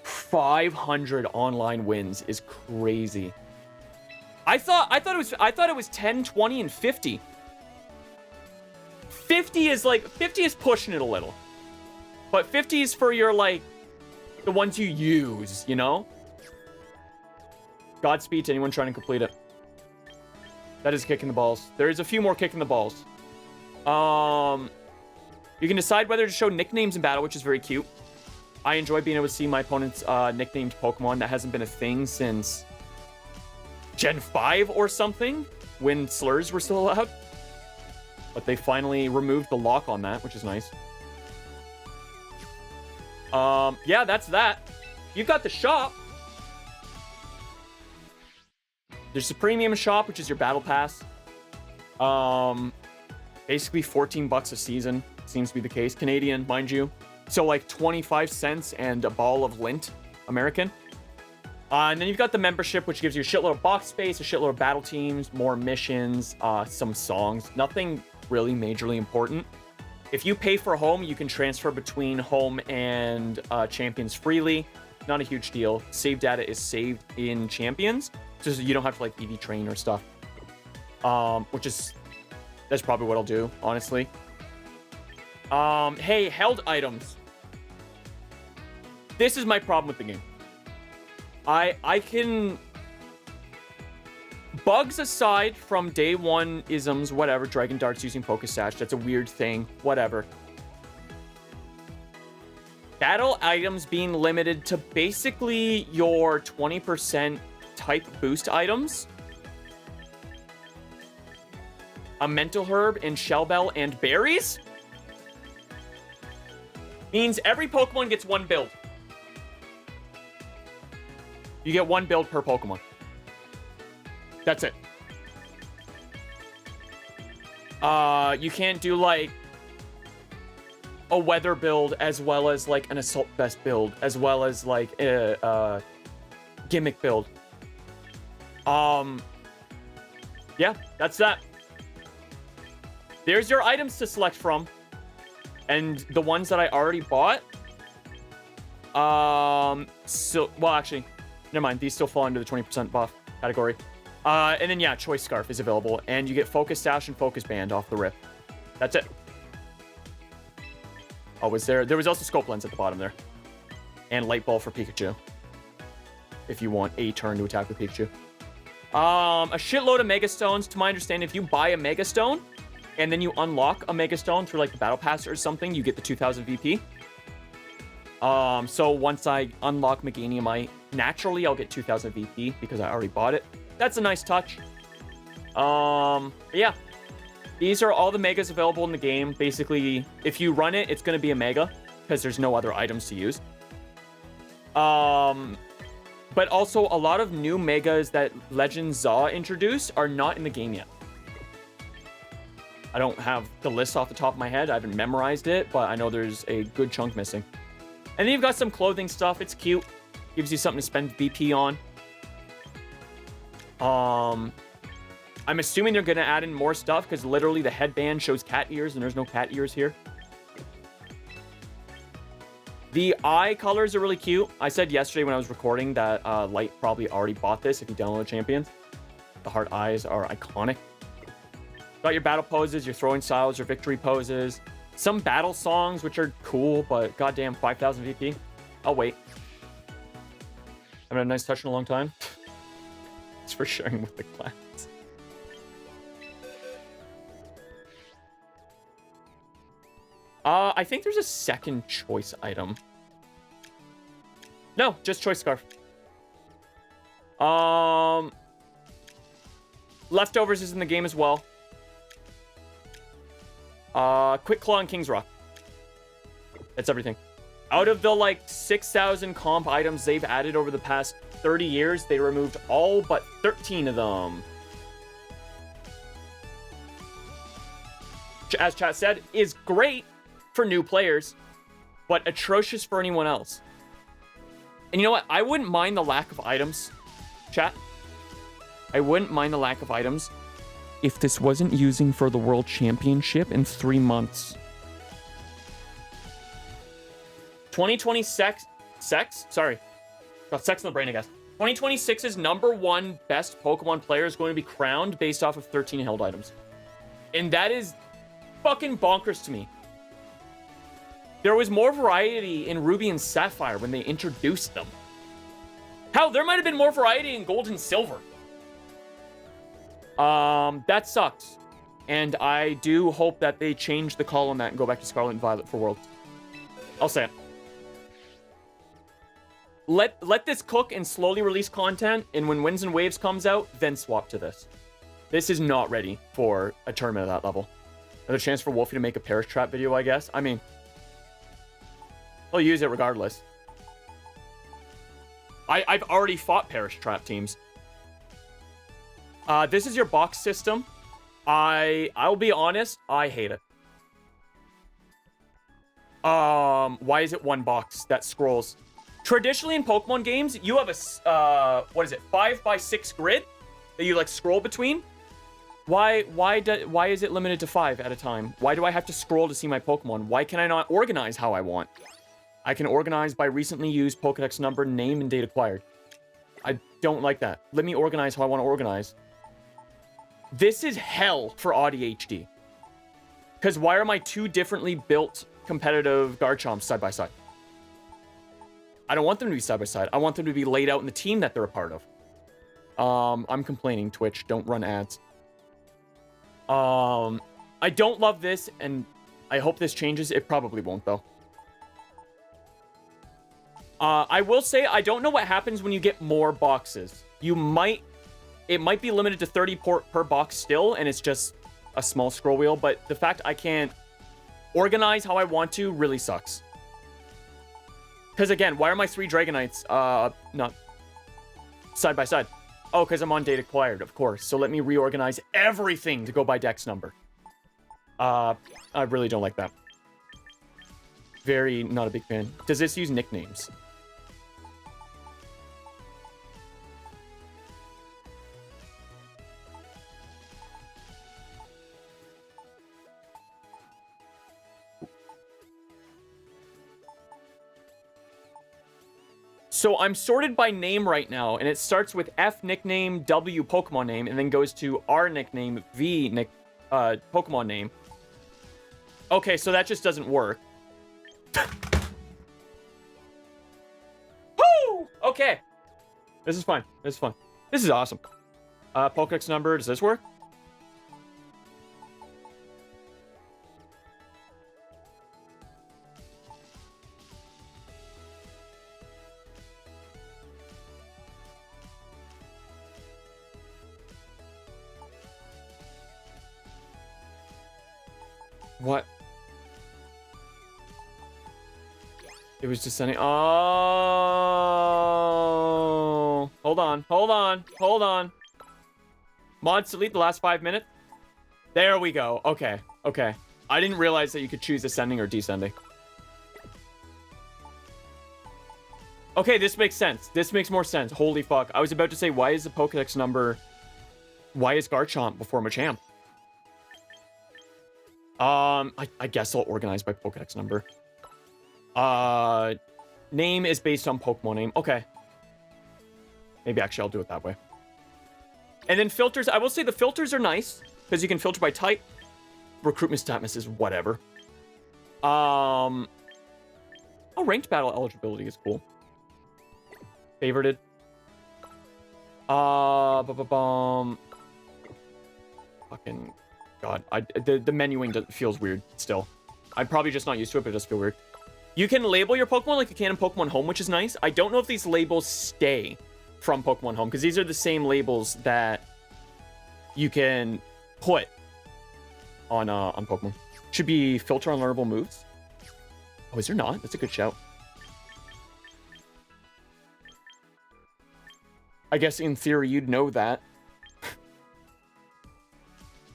500 online wins is crazy. I thought it was 10, 20, and 50. 50 is pushing it a little. But 50 is for your, like, the ones you use, you know? Godspeed to anyone trying to complete it. That is kicking the balls. There is a few more kicking the balls. You can decide whether to show nicknames in battle, which is very cute. I enjoy being able to see my opponent's nicknamed Pokemon. That hasn't been a thing since Gen 5 or something, when slurs were still allowed. But they finally removed the lock on that, which is nice. Yeah, that's that. You've got the shop. There's the premium shop, which is your battle pass. Basically $14 a season seems to be the case. Canadian, mind you. So like 25 cents and a ball of lint, American. And then you've got the membership, which gives you a shitload of box space, a shitload of battle teams, more missions, some songs. Nothing really majorly important. If you pay for home, you can transfer between home and Champions freely. Not a huge deal. Save data is saved in Champions, so you don't have to like EV train or stuff. That's probably what I'll do, honestly. Hey, held items. This is my problem with the game. I can... Bugs aside from day one isms, whatever, Dragon Darts using Pokesash, that's a weird thing, whatever. Battle items being limited to basically your 20% type boost items. A Mental Herb and Shell Bell and berries? Means every Pokemon gets 1 build. You get 1 build per Pokemon. That's it. You can't do like a weather build as well as like an assault vest build, as well as like a gimmick build. Yeah, that's that. There's your items to select from. And the ones that I already bought. Well, actually, never mind. These still fall into the 20% buff category. And then, yeah, Choice Scarf is available. And you get Focus Sash and Focus Band off the rip. That's it. Oh, there was also Scope Lens at the bottom there. And Light Ball for Pikachu. If you want a turn to attack with Pikachu. A shitload of Mega Stones. To my understanding, if you buy a Mega Stone, and then you unlock a Mega Stone through, like, the Battle Pass or something, you get the 2000 VP. So once I unlock Meganiumite, naturally I'll get 2000 VP because I already bought it. That's a nice touch. Yeah. These are all the Megas available in the game. Basically, if you run it, it's going to be a Mega because there's no other items to use. But also, a lot of new Megas that Legend Zaw introduced are not in the game yet. I don't have the list off the top of my head. I haven't memorized it, but I know there's a good chunk missing. And then you've got some clothing stuff. It's cute. Gives you something to spend BP on. I'm assuming they're going to add in more stuff because literally the headband shows cat ears and there's no cat ears here. The eye colors are really cute. I said yesterday when I was recording that Light probably already bought this if you download Champions. The heart eyes are iconic. Got your battle poses, your throwing styles, your victory poses. Some battle songs, which are cool, but goddamn 5,000 VP. I'll wait. Having a nice touch in a long time. It's for sharing with the class. I think there's a second choice item. No, just Choice Scarf. Leftovers is in the game as well. Quick Claw and King's Rock. That's everything. Out of the, like, 6,000 comp items they've added over the past 30 years, they removed all but 13 of them. As chat said, is great for new players, but atrocious for anyone else. And you know what? I wouldn't mind the lack of items, chat. I wouldn't mind the lack of items if this wasn't using for the World Championship in 3 months. 2026... Sorry. Got sex in the brain, I guess. 2026's #1 best Pokemon player is going to be crowned based off of 13 held items. And that is fucking bonkers to me. There was more variety in Ruby and Sapphire when they introduced them. Hell, there might have been more variety in Gold and Silver. That sucks. And I do hope that they change the call on that and go back to Scarlet and Violet for Worlds. I'll say it. Let this cook and slowly release content, and when Winds and Waves comes out, then swap to this. This is not ready for a tournament at that level. Another chance for Wolfie to make a Perish Trap video, I guess. I mean, he'll use it regardless. I've already fought Perish Trap teams. This is your box system. I'll be honest, I hate it. Why is it one box that scrolls? Traditionally in Pokemon games, you have a, 5x6 grid that you, like, scroll between. Why is it limited to 5 at a time? Why do I have to scroll to see my Pokemon? Why can I not organize how I want? I can organize by recently used Pokedex number, name, and date acquired. I don't like that. Let me organize how I want to organize. This is hell for AudiHD. Because why are my two differently built competitive Garchomps side by side? I don't want them to be side by side. I want them to be laid out in the team that they're a part of. I'm complaining, Twitch. Don't run ads. I don't love this, and I hope this changes. It probably won't, though. I will say, I don't know what happens when you get more boxes. It might be limited to 30 per box still, and it's just a small scroll wheel, but the fact I can't organize how I want to really sucks. Because again, why are my 3 Dragonites not side by side? Oh, because I'm on date acquired, of course. So let me reorganize everything to go by Dex number. I really don't like that. Very not a big fan. Does this use nicknames? So I'm sorted by name right now, and it starts with F nickname, W Pokemon name, and then goes to R nickname, V Pokemon name. Okay, so that just doesn't work. Woo! Okay. This is fun. This is fun. This is awesome. Pokedex number, does this work? What? It was just sending. Oh, hold on. Mods delete the last 5 minutes. There we go. Okay. I didn't realize that you could choose ascending or descending. Okay, this makes sense. This makes more sense. Holy fuck. I was about to say, why is the Pokedex number... Why is Garchomp before Machamp? I guess I'll organize by Pokedex number. Name is based on Pokemon name. Okay. Maybe actually I'll do it that way. And then filters. I will say the filters are nice because you can filter by type. Recruitment status is whatever. Oh, ranked battle eligibility is cool. Favorited. Fucking God. The menuing feels weird still. I'm probably just not used to it, but it does feel weird. You can label your Pokemon like you can in Pokemon Home, which is nice. I don't know if these labels stay from Pokemon Home, because these are the same labels that you can put on Pokemon. Should be filter on learnable moves. Oh, is there not? That's a good shout. I guess in theory you'd know that.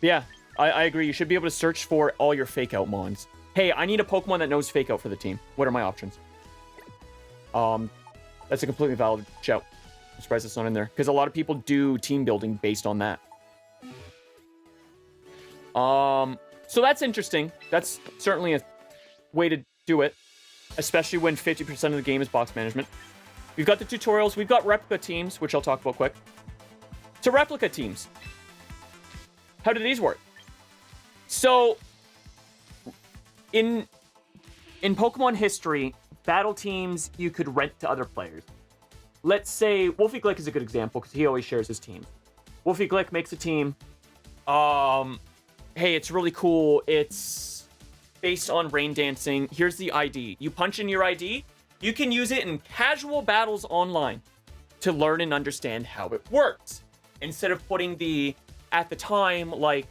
Yeah, I agree. You should be able to search for all your fake out mons. Hey, I need a Pokemon that knows fake out for the team. What are my options? That's a completely valid shout. I'm surprised it's not in there, because a lot of people do team building based on that. So that's interesting. That's certainly a way to do it, especially when 50% of the game is box management. We've got the tutorials. We've got replica teams, which I'll talk about quick. So replica teams. How do these work? So in Pokemon history, battle teams you could rent to other players. Let's say Wolfie Glick is a good example because he always shares his teams. Wolfie Glick makes a team. Hey, it's really cool. It's based on rain dancing. Here's the ID. You punch in your ID. You can use it in casual battles online to learn and understand how it works, instead of putting the, at the time, like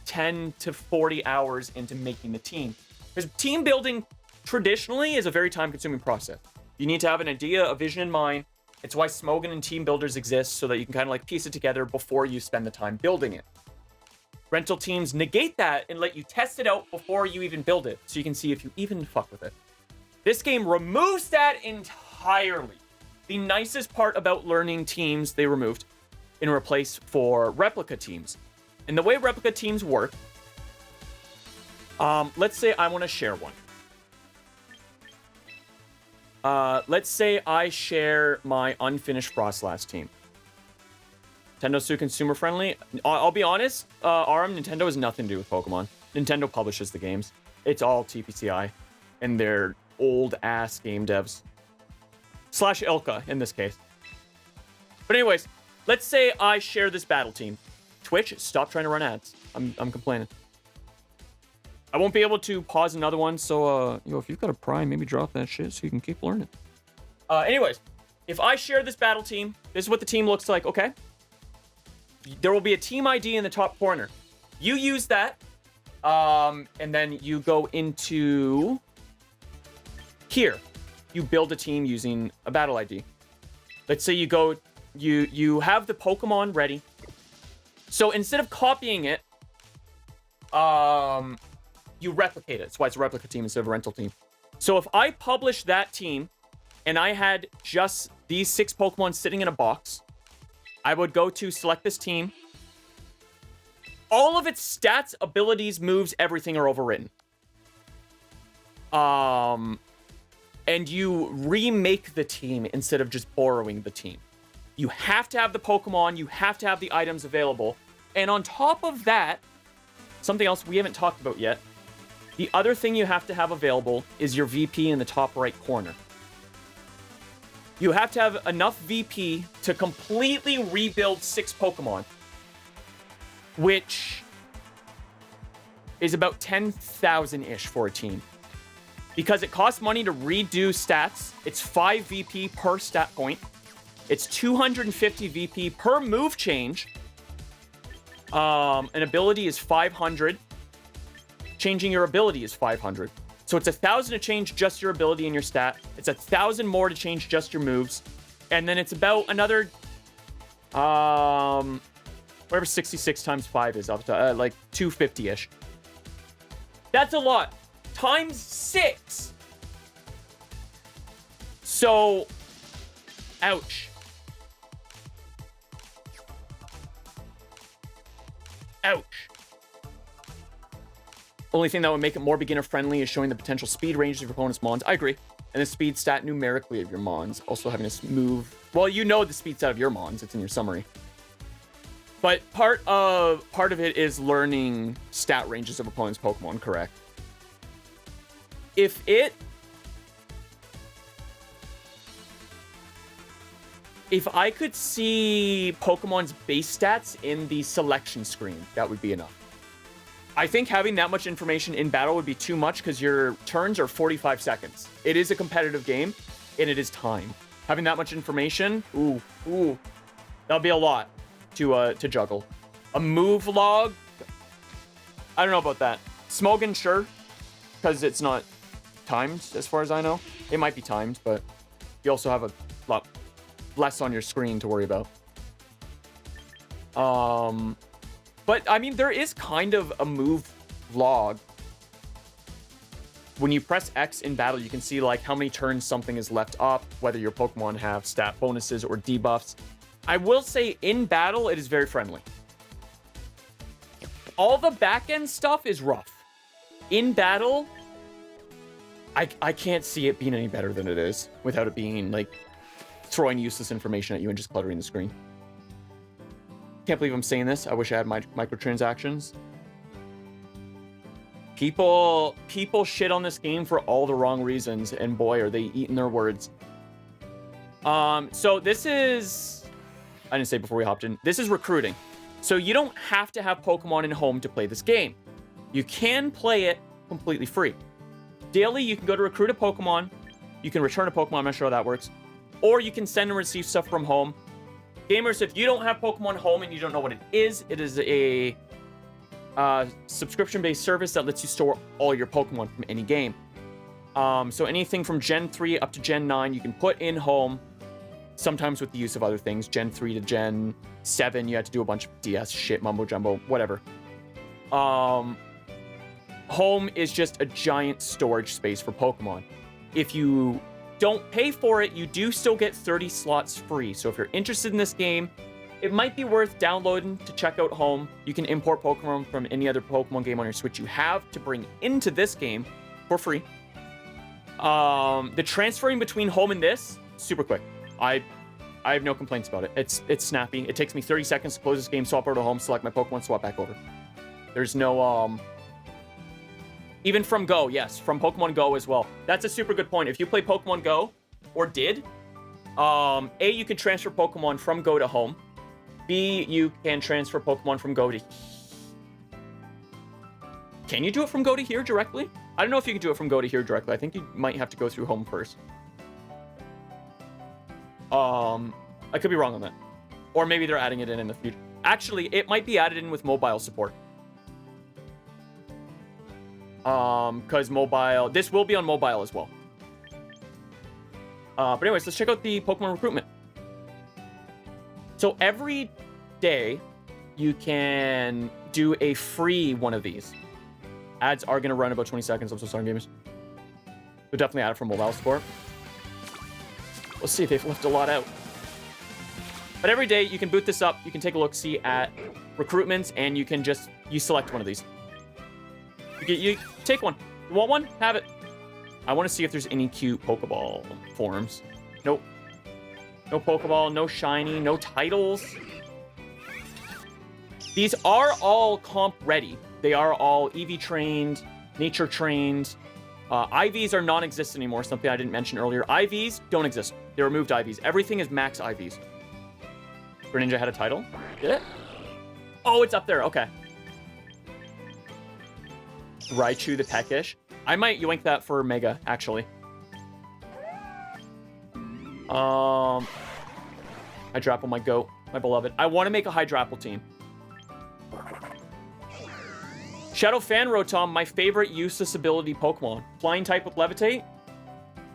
10 to 40 hours into making the team. Because team building traditionally is a very time-consuming process. You need to have an idea, a vision in mind. It's why Smogon and team builders exist, so that you can kind of like piece it together before you spend the time building it. Rental teams negate that and let you test it out before you even build it, so you can see if you even fuck with it. This game removes that entirely. The nicest part about learning teams they removed and replaced for replica teams. And the way replica teams work, let's say I want to share one. Let's say I share my unfinished Frostlass team. Nintendo's too consumer friendly. I'll be honest, Nintendo has nothing to do with Pokemon. Nintendo publishes the games. It's all TPCI and their old ass game devs. Slash Ilka in this case. But anyways, let's say I share this battle team. Twitch, stop trying to run ads. I'm complaining. I won't be able to pause another one, so if you've got a Prime, maybe drop that shit so you can keep learning. Anyways, if I share this battle team, this is what the team looks like, okay? There will be a team ID in the top corner. You use that, and then you go into here. You build a team using a battle ID. Let's say you go, you have the Pokemon ready. So instead of copying it, you replicate it. That's why it's a replica team instead of a rental team. So if I publish that team and I had just these 6 Pokemon sitting in a box, I would go to select this team. All of its stats, abilities, moves, everything are overwritten. and you remake the team instead of just borrowing the team. You have to have the Pokemon, you have to have the items available. And on top of that, something else we haven't talked about yet, the other thing you have to have available is your VP in the top right corner. You have to have enough VP to completely rebuild 6 Pokemon, which is about 10,000-ish for a team. Because it costs money to redo stats, it's 5 VP per stat point. It's 250 VP per move change. An ability is 500. Changing your ability is 500. So it's 1,000 to change just your ability and your stat. It's 1,000 more to change just your moves. And then it's about another, whatever 66 times 5 is, like 250-ish. That's a lot. Times 6. So, ouch. Ouch. Only thing that would make it more beginner-friendly is showing the potential speed ranges of your opponent's mons. I agree. And the speed stat numerically of your mons. Also having us move... Well, you know the speed stat of your mons. It's in your summary. But part of it is learning stat ranges of opponent's Pokemon, correct? If I could see Pokemon's base stats in the selection screen, that would be enough. I think having that much information in battle would be too much because your turns are 45 seconds. It is a competitive game, and it is time. Having that much information, that'll be a lot to juggle. A move log, I don't know about that. Smogon, sure, because it's not timed as far as I know. It might be timed, but you also have a lot less on your screen to worry about. But, I mean, there is kind of a move log. When you press X in battle, you can see, like, how many turns something is left up, whether your Pokemon have stat bonuses or debuffs. I will say, in battle, it is very friendly. All the back-end stuff is rough. In battle, I can't see it being any better than it is, without it being, like, throwing useless information at you and just cluttering the screen. Can't believe I'm saying this. I wish I had microtransactions. People shit on this game for all the wrong reasons, and boy, are they eating their words. So this is... I didn't say before we hopped in. This is recruiting. So you don't have to have Pokemon in home to play this game. You can play it completely free. Daily, you can go to recruit a Pokemon. You can return a Pokemon. I'm not sure how that works. Or you can send and receive stuff from home. Gamers, if you don't have Pokemon Home and you don't know what it is a subscription-based service that lets you store all your Pokemon from any game. So anything from Gen 3 up to Gen 9, you can put in Home, sometimes with the use of other things. Gen 3 to Gen 7, you had to do a bunch of DS shit, mumbo-jumbo, whatever. Home is just a giant storage space for Pokemon. If you don't pay for it, you do still get 30 slots free. So if you're interested in this game, it might be worth downloading to check out Home. You can import Pokemon from any other Pokemon game on your Switch you have to bring into this game for free. The transferring between Home and this, super quick. I have no complaints about it. It's snappy. It takes me 30 seconds to close this game, swap over to Home, select my Pokemon, swap back over. There's no, even from Go, yes, from Pokemon Go as well. That's a super good point. If you play Pokemon Go, or did, A, you can transfer Pokemon from Go to Home. B, you can transfer Pokemon from Go to... Can you do it from Go to here directly? I don't know if you can do it from Go to here directly. I think you might have to go through Home first. I could be wrong on that. Or maybe they're adding it in the future. Actually, it might be added in with mobile support. Because mobile... This will be on mobile as well. But anyways, let's check out the Pokemon recruitment. So every day, you can do a free one of these. Ads are going to run about 20 seconds. I'm so sorry, gamers. We'll definitely add it for mobile support. Let's see if they've left a lot out. But every day, you can boot this up. You can take a look-see at recruitments, and you can just... You select one of these. You take one. You want one? Have it. I want to see if there's any cute Pokeball forms. Nope. No Pokeball, no shiny, no titles. These are all comp ready. They are all EV trained, nature trained. IVs are non-existent anymore, something I didn't mention earlier. IVs don't exist. They removed IVs. Everything is max IVs. Greninja had a title? Did it? Oh, it's up there. Okay. Raichu the Peckish. I might yoink that for Mega, actually. Hydrapple, my goat, my beloved. I want to make a Hydrapple team. Shadow Fan Rotom, my favorite useless ability Pokemon. Flying type with Levitate?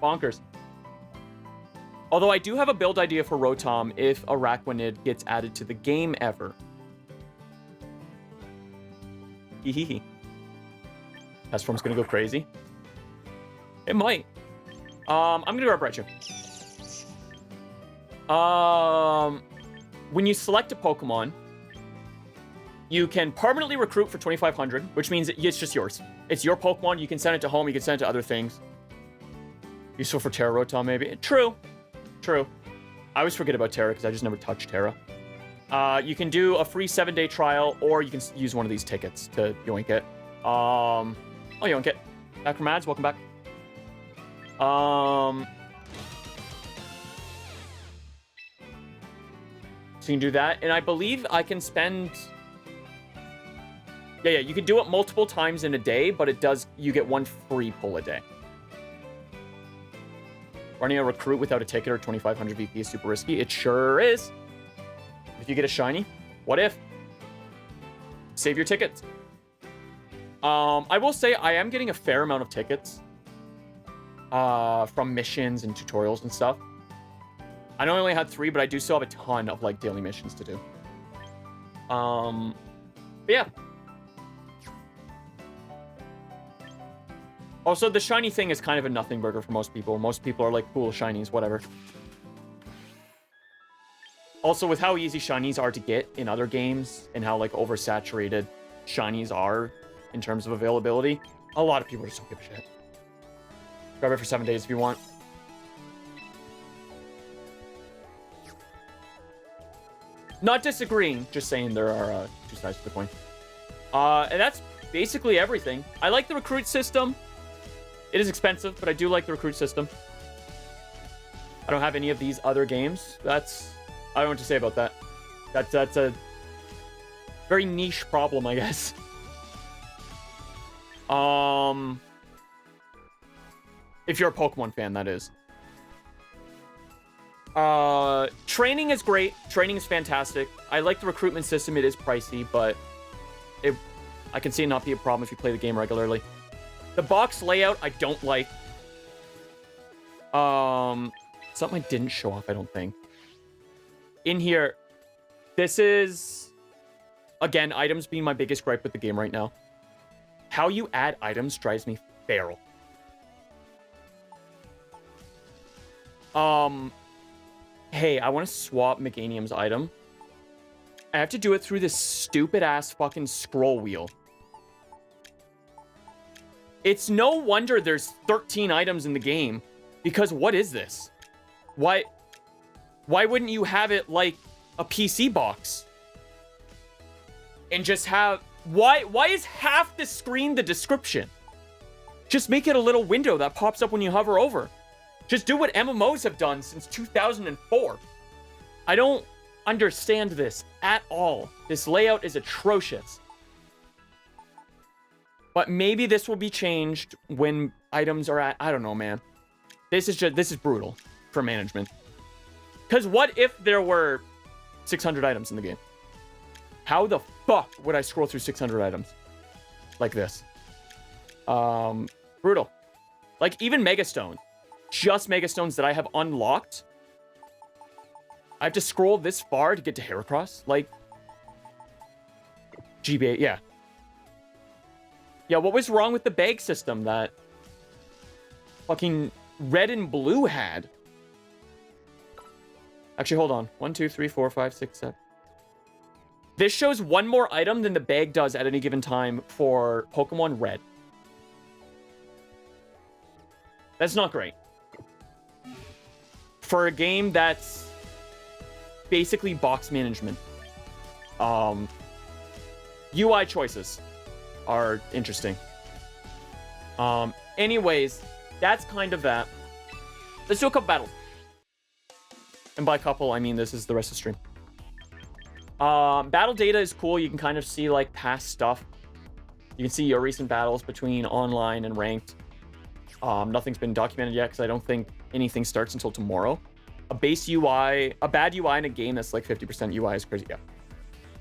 Bonkers. Although I do have a build idea for Rotom if Araquanid gets added to the game ever. Hehehe. Test form's gonna go crazy. It might. I'm gonna grab Raichu. When you select a Pokemon, you can permanently recruit for 2,500, which means it's just yours. It's your Pokemon. You can send it to home. You can send it to other things. Useful for Terra Rotom, maybe. True. True. I always forget about Terra because I just never touched Terra. You can do a free 7-day trial, or you can use one of these tickets to yoink it. I'll yoink it. Back from ads. Welcome back. So you can do that. And I believe I can spend... Yeah, you can do it multiple times in a day, but it does... You get one free pull a day. Running a recruit without a ticket or 2,500 VP is super risky. It sure is. If you get a shiny, what if? Save your tickets. I will say I am getting a fair amount of tickets from missions and tutorials and stuff. I know I only had 3, but I do still have a ton of like daily missions to do. But yeah. Also, the shiny thing is kind of a nothing burger for most people. Most people are like, cool, shinies, whatever. Also, with how easy shinies are to get in other games and how like oversaturated shinies are in terms of availability, a lot of people just don't give a shit. Grab it for 7 days if you want. Not disagreeing, just saying there are two sides to the coin. And that's basically everything. I like the recruit system. It is expensive, but I do like the recruit system. I don't have any of these other games. I don't know what to say about that. That's a very niche problem, I guess. If you're a Pokemon fan, that is. Training is great. Training is fantastic. I like the recruitment system. It is pricey, but I can see it not be a problem if you play the game regularly. The box layout, I don't like. Something I didn't show off, I don't think. In here, this is, again, items being my biggest gripe with the game right now. How you add items drives me feral. Hey, I want to swap Meganium's item. I have to do it through this stupid-ass fucking scroll wheel. It's no wonder there's 13 items in the game, because what is this? Why wouldn't you have it like a PC box? And just have... Why is half the screen the description? Just make it a little window that pops up when you hover over. Just do what MMOs have done since 2004. I don't understand this at all. This layout is atrocious. But maybe this will be changed when items are at... I don't know, man. This is brutal for management. Because what if there were 600 items in the game? How the fuck would I scroll through 600 items? Like this. Brutal. Like, even Megastone. Just Megastones that I have unlocked. I have to scroll this far to get to Heracross. Like, GBA, yeah. Yeah, what was wrong with the bag system that fucking red and blue had? Actually, hold on. 1, 2, 3, 4, 5, 6, 7. This shows one more item than the bag does at any given time for Pokemon Red. That's not great. For a game that's basically box management. UI choices are interesting. Anyways, that's kind of that. Let's do a couple battles. And by couple, I mean this is the rest of the stream. Battle data is cool. You can kind of see like past stuff. You can see your recent battles between online and ranked. Nothing's been documented yet because I don't think anything starts until tomorrow. A base UI, a bad UI in a game that's like 50% UI is crazy. Yeah.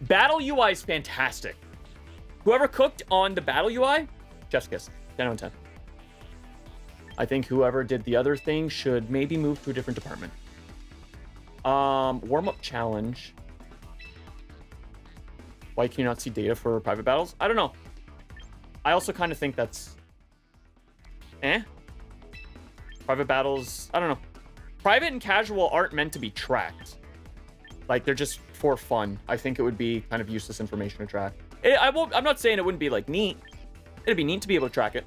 Battle UI is fantastic. Whoever cooked on the battle UI, chef's kiss. 10 out of 10. I think whoever did the other thing should maybe move to a different department. Warm-up challenge. Why can you not see data for private battles? I don't know. I also kind of think that's... Private battles, I don't know. Private and casual aren't meant to be tracked. Like, they're just for fun. I think it would be kind of useless information to track. I'm not saying it wouldn't be, like, neat. It'd be neat to be able to track it.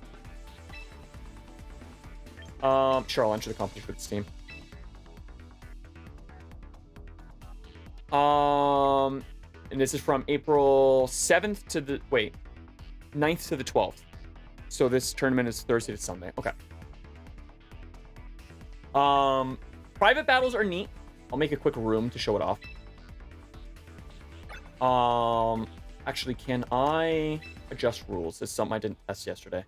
Sure, I'll enter the competition with Steam. And this is from April 7th to the... Wait. 9th to the 12th. So this tournament is Thursday to Sunday. Okay. Private battles are neat. I'll make a quick room to show it off. Actually, can I adjust rules? This is something I didn't test yesterday.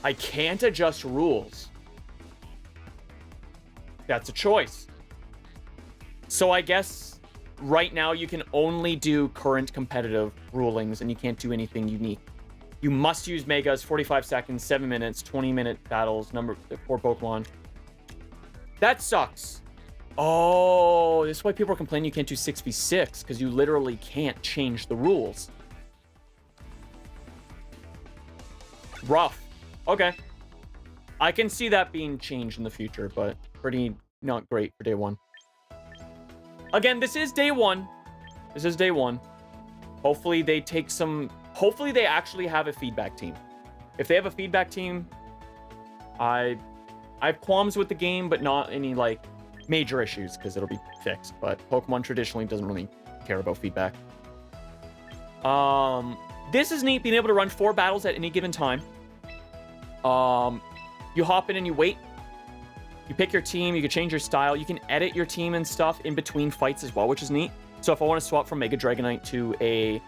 I can't adjust rules. That's a choice. So I guess right now you can only do current competitive rulings and you can't do anything unique. You must use megas, 45 seconds, 7 minutes, 20-minute battles, number 4 Pokemon. That sucks. Oh, this is why people are complaining you can't do 6v6, because you literally can't change the rules. Rough. Okay. I can see that being changed in the future, but pretty not great for day one. Again, this is day one. This is day one. Hopefully they take some... Hopefully they actually have a feedback team. If they have a feedback team, I have qualms with the game, but not any, like, major issues, because it'll be fixed. But Pokemon traditionally doesn't really care about feedback. This is neat, being able to run 4 battles at any given time. You hop in and you wait. You pick your team, you can change your style, you can edit your team and stuff in between fights as well, which is neat. So if I want to swap from Mega Dragonite to a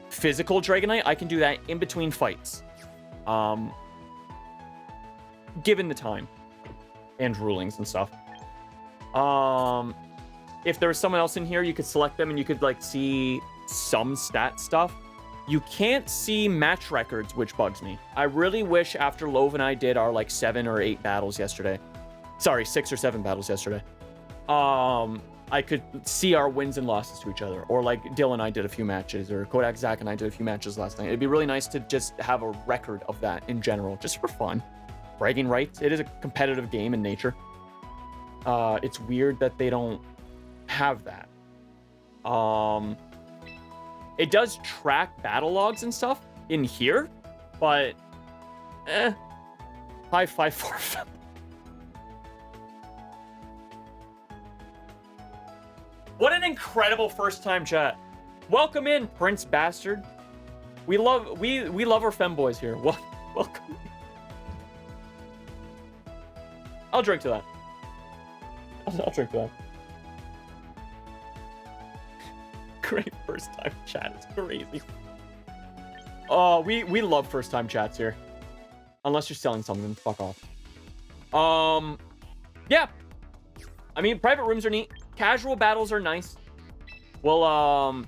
physical Dragonite, I can do that in between fights. Given the time and rulings and stuff. If there was someone else in here, you could select them and you could like see some stat stuff. You can't see match records, which bugs me. I really wish after Love and I did our like 7 or 8 battles yesterday. Sorry, 6 or 7 battles yesterday. I could see our wins and losses to each other. Or like Dylan and I did a few matches, or Kodak Zach and I did a few matches last night. It'd be really nice to just have a record of that in general, just for fun. Bragging rights. It is a competitive game in nature. It's weird that they don't have that. It does track battle logs and stuff in here, but high 5-4. What an incredible first time chat. Welcome in, Prince Bastard. We love our femboys here. Welcome. I'll drink to that. I'll drink to that. Great first time chat. It's crazy. Oh, we love first time chats here. Unless you're selling something, fuck off. Yeah. I mean, private rooms are neat. Casual battles are nice. Well,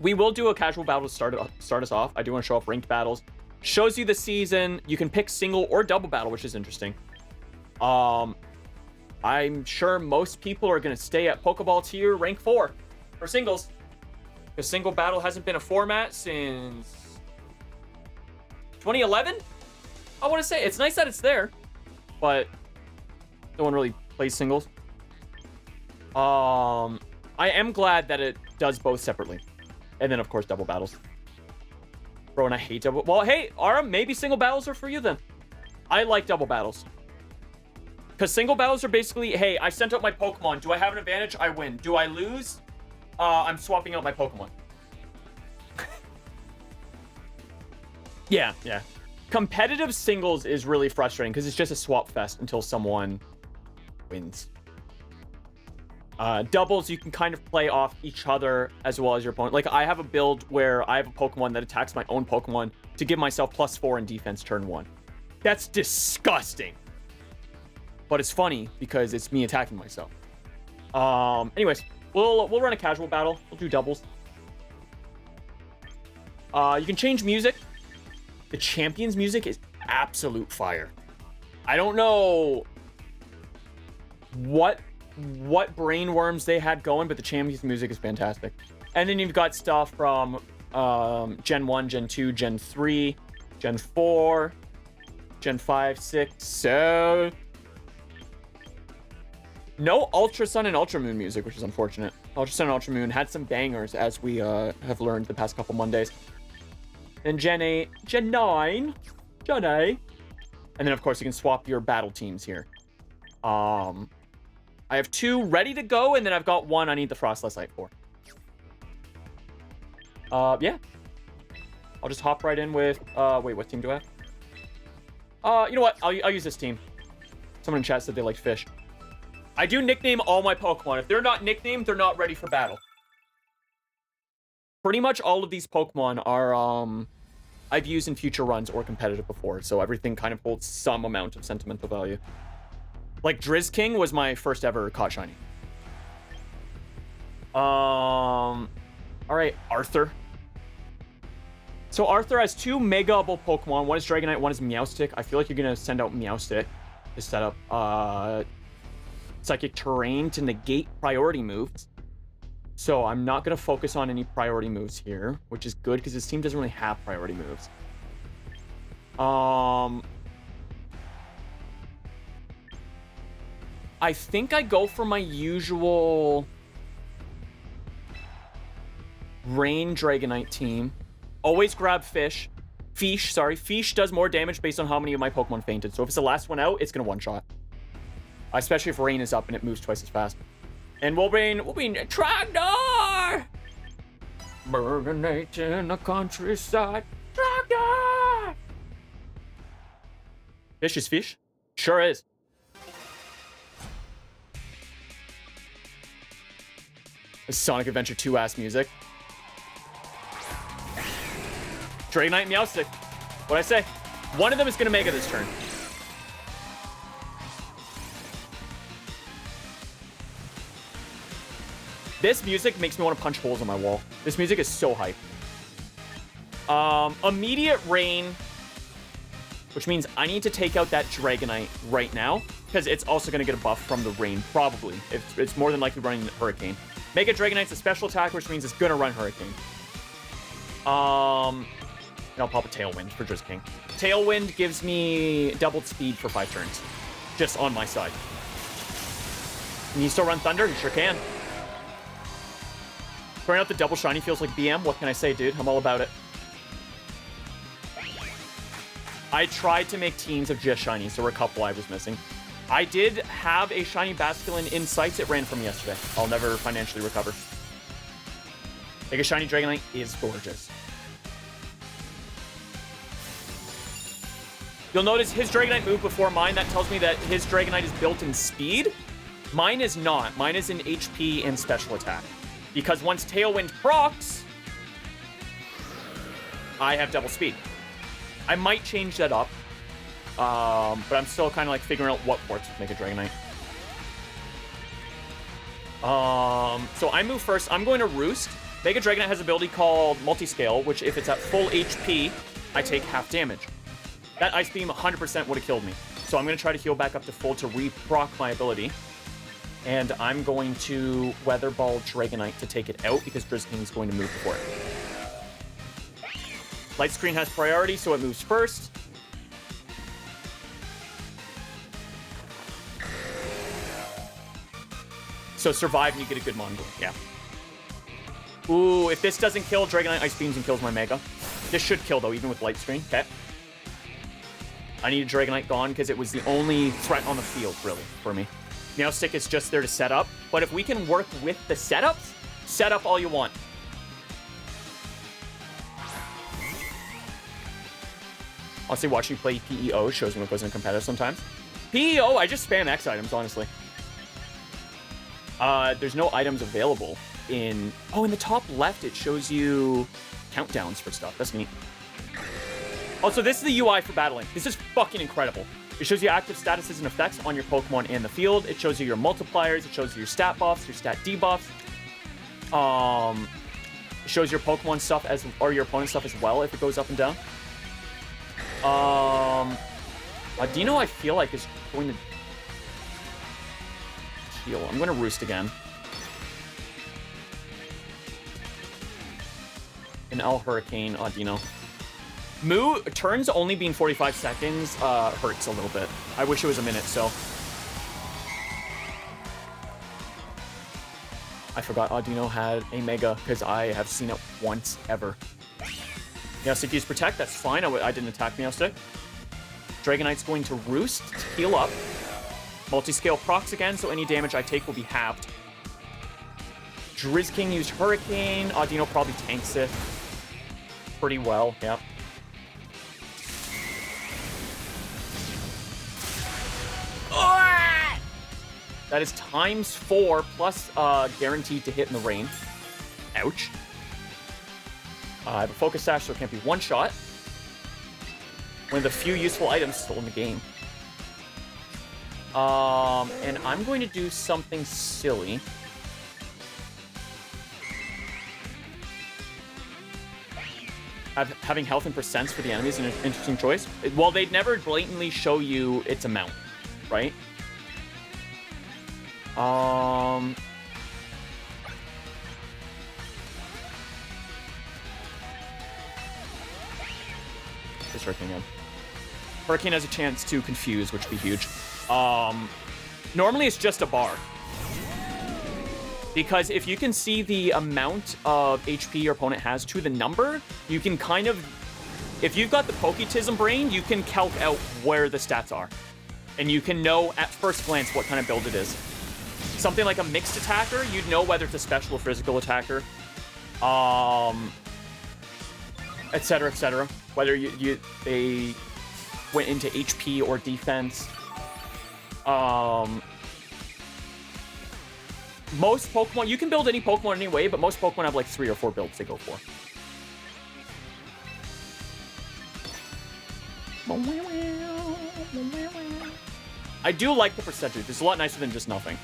we will do a casual battle to start us off. I do want to show off ranked battles. Shows you the season. You can pick single or double battle, which is interesting. I'm sure most people are going to stay at Pokeball tier rank 4 for singles. Because single battle hasn't been a format since 2011? I want to say. It's nice that it's there, but no one really plays singles. I am glad that it does both separately. And then, of course, double battles. Bro, and I hate double... Well, hey, Aram, maybe single battles are for you then. I like double battles. Because single battles are basically, hey, I sent out my Pokemon. Do I have an advantage? I win. Do I lose? I'm swapping out my Pokemon. Yeah. Competitive singles is really frustrating because it's just a swap fest until someone wins. Doubles, you can kind of play off each other as well as your opponent. Like, I have a build where I have a Pokemon that attacks my own Pokemon to give myself +4 in defense turn 1. That's disgusting. But it's funny because it's me attacking myself. Anyways, we'll run a casual battle. We'll do doubles. You can change music. The Champions music is absolute fire. I don't know what brainworms they had going, but the Champions music is fantastic. And then you've got stuff from Gen 1, Gen 2, Gen 3, Gen 4, Gen 5, 6, so... No Ultra Sun and Ultra Moon music, which is unfortunate. Ultra Sun and Ultra Moon had some bangers, as we have learned the past couple Mondays. Then Gen 8, Gen 9, Gen 8. And then, of course, you can swap your battle teams here. I have 2 ready to go, and then I've got 1 I need the Frostless Light for. Yeah. I'll just hop right in with... wait, what team do I have? You know what? I'll use this team. Someone in chat said they liked fish. I do nickname all my Pokemon. If they're not nicknamed, they're not ready for battle. Pretty much all of these Pokemon are, I've used in future runs or competitive before, so everything kind of holds some amount of sentimental value. Like, Drizz King was my first ever caught shiny. Alright, Arthur. So Arthur has 2 Mega-able Pokemon. One is Dragonite, one is Meowstic. I feel like you're gonna send out Meowstic to set up, Psychic Terrain to negate priority moves. So I'm not going to focus on any priority moves here, which is good because this team doesn't really have priority moves. I think I go for my usual Rain Dragonite team. Always grab Fish. Fish does more damage based on how many of my Pokemon fainted. So if it's the last one out, it's going to one-shot. Especially if Rain is up and it moves twice as fast. And Wolverine Tractor! Burning in the countryside. Tractor! Fish is fish? Sure is. This Sonic Adventure 2 ass music. Dragonite, Meowstic. What'd I say? One of them is gonna make it this turn. This music makes me want to punch holes in my wall. This music is so hype. Immediate Rain, which means I need to take out that Dragonite right now, because it's also going to get a buff from the Rain, probably. It's more than likely running Hurricane. Mega Dragonite's a special attack, which means it's going to run Hurricane. And I'll pop a Tailwind for Drizz King. Tailwind gives me doubled speed for 5 turns, just on my side. Can you still run Thunder? You sure can. Throwing out the double shiny feels like BM. What can I say, dude? I'm all about it. I tried to make teams of just shinies. There were a couple I was missing. I did have a shiny Basculin in sights. It ran from yesterday. I'll never financially recover. Like, a shiny Dragonite is gorgeous. You'll notice his Dragonite moved before mine. That tells me that his Dragonite is built in speed. Mine is not. Mine is in HP and special attack. Because once Tailwind procs, I have double speed. I might change that up. But I'm still kind of like figuring out what ports would make a Dragonite. So I move first. I'm going to Roost. Mega Dragonite has an ability called Multiscale, which if it's at full HP, I take half damage. That Ice Beam 100% would have killed me. So I'm going to try to heal back up to full to re-proc my ability. And I'm going to Weather Ball Dragonite to take it out because Drizz King is going to move before it. Light Screen has priority, so it moves first. So survive and you get a good Mongol. Yeah. Ooh, if this doesn't kill, Dragonite Ice Beams and kills my Mega. This should kill, though, even with Light Screen. Okay. I needed Dragonite gone because it was the only threat on the field, really, for me. Meowstic is just there to set up, but if we can work with the setups, set up all you want. Honestly, watching you play PEO shows me what goes in competitive sometimes. PEO, I just spam X items, honestly. There's no items available in... Oh, in the top left, it shows you countdowns for stuff. That's neat. Also, this is the UI for battling. This is fucking incredible. It shows you active statuses and effects on your Pokemon in the field. It shows you your multipliers. It shows you your stat buffs, your stat debuffs. It shows your Pokemon stuff or your opponent stuff as well if it goes up and down. Dino, I feel like, is going to heal. I'm going to Roost again. And I'll Hurricane Dino. Moo, turns only being 45 seconds hurts a little bit. I wish it was a minute, so. I forgot Audino had a Mega, because I have seen it once ever. Meowstic used Protect, that's fine. I didn't attack Meowstic. Dragonite's going to Roost to heal up. Multi-scale procs again, so any damage I take will be halved. Drizzking used Hurricane. Audino probably tanks it pretty well, yep. That is ×4 plus guaranteed to hit in the rain. Ouch. I have a Focus Sash, so it can't be one shot. One of the few useful items still in the game. And I'm going to do something silly. Having health and percents for the enemy is an interesting choice. Well, they'd never blatantly show you its amount, right? This Hurricane again. Hurricane has a chance to confuse, which would be huge. Normally it's just a bar. Because if you can see the amount of HP your opponent has to the number, you can kind of... If you've got the Poketism brain, you can calc out where the stats are. And you can know at first glance what kind of build it is. Something like a mixed attacker, you'd know whether it's a special or physical attacker. Etc, etc. Whether they went into HP or defense. Most Pokemon, you can build any Pokemon anyway, but most Pokemon have like 3 or 4 builds they go for. I do like the percentage. It's a lot nicer than just nothing.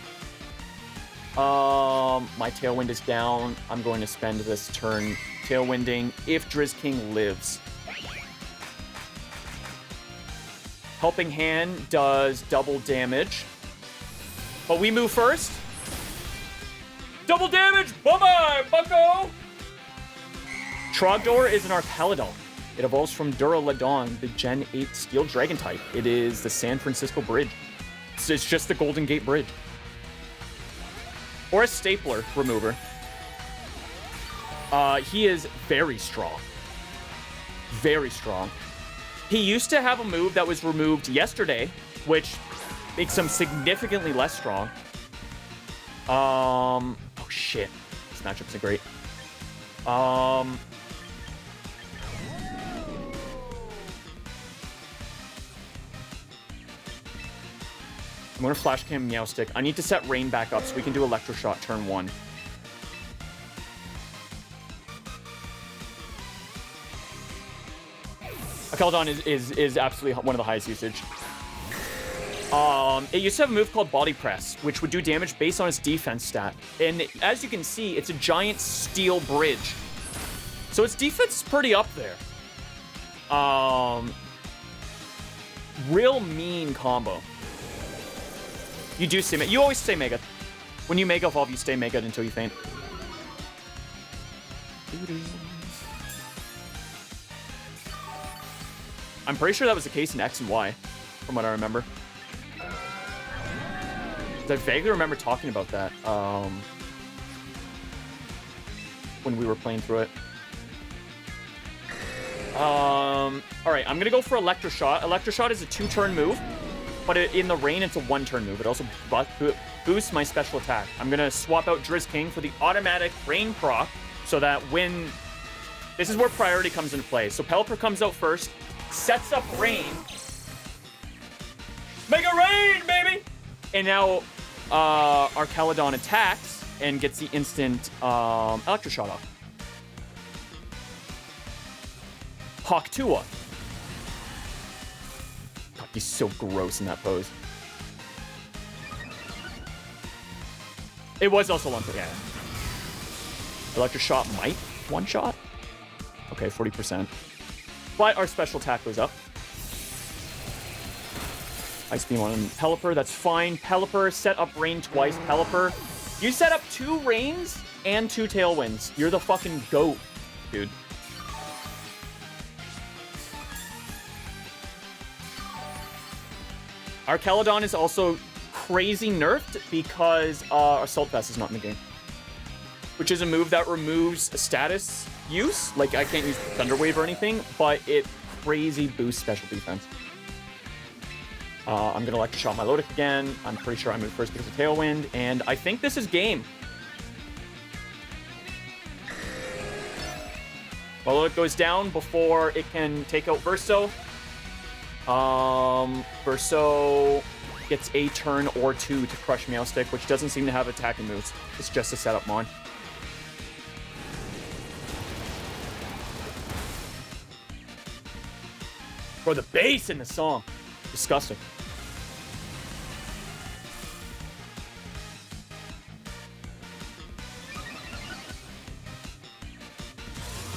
My Tailwind is down. I'm going to spend this turn Tailwinding if Drizzking lives. Helping Hand does double damage. But we move first. Double damage! Bye-bye, bucko! Trogdor is an Arpeladon. It evolves from Duraludon, the Gen 8 Steel Dragon type. It is the San Francisco Bridge. It's just the Golden Gate Bridge. Or a Stapler Remover. He is very strong. Very strong. He used to have a move that was removed yesterday, which makes him significantly less strong. Oh shit. This matchup isn't great. I'm going to Flash Cam Meowstic. I need to set Rain back up so we can do Electroshot turn 1. Keldon is absolutely one of the highest usage. It used to have a move called Body Press, which would do damage based on its defense stat. And as you can see, it's a giant steel bridge. So its defense is pretty up there. Real mean combo. You do stay Mega. You always stay Mega. When you Mega Evolve, you stay Mega until you faint. I'm pretty sure that was the case in X and Y, from what I remember. I vaguely remember talking about that when we were playing through it. All right, I'm gonna go for Electroshot. Electroshot is a 2-turn move, but in the rain, it's a 1-turn move. It also boosts my special attack. I'm gonna swap out Drizz King for the automatic rain proc, so that when this is where priority comes into play. So Pelipper comes out first, sets up rain. Mega rain, baby! And now our Caledon attacks and gets the instant Electroshot off. Hawktua. God, he's so gross in that pose. It was also one for, yeah. Electroshot might one-shot. Okay, 40%. But our special attack goes up. Ice Beam on Pelipper, that's fine. Pelipper, set up rain twice. Pelipper, you set up 2 rains and 2 tailwinds. You're the fucking GOAT, dude. Our Caledon is also crazy nerfed because Assault Vest is not in the game. Which is a move that removes status use. Like, I can't use Thunder Wave or anything, but it crazy boosts special defense. I'm going to Electroshot my Lodic again. I'm pretty sure I moved first because of Tailwind, and I think this is game. My Lodic goes down before it can take out Verso. Verso gets a turn or 2 to crush Meowstick, which doesn't seem to have attacking moves. It's just a setup mon. Bro, the bass in the song. Disgusting.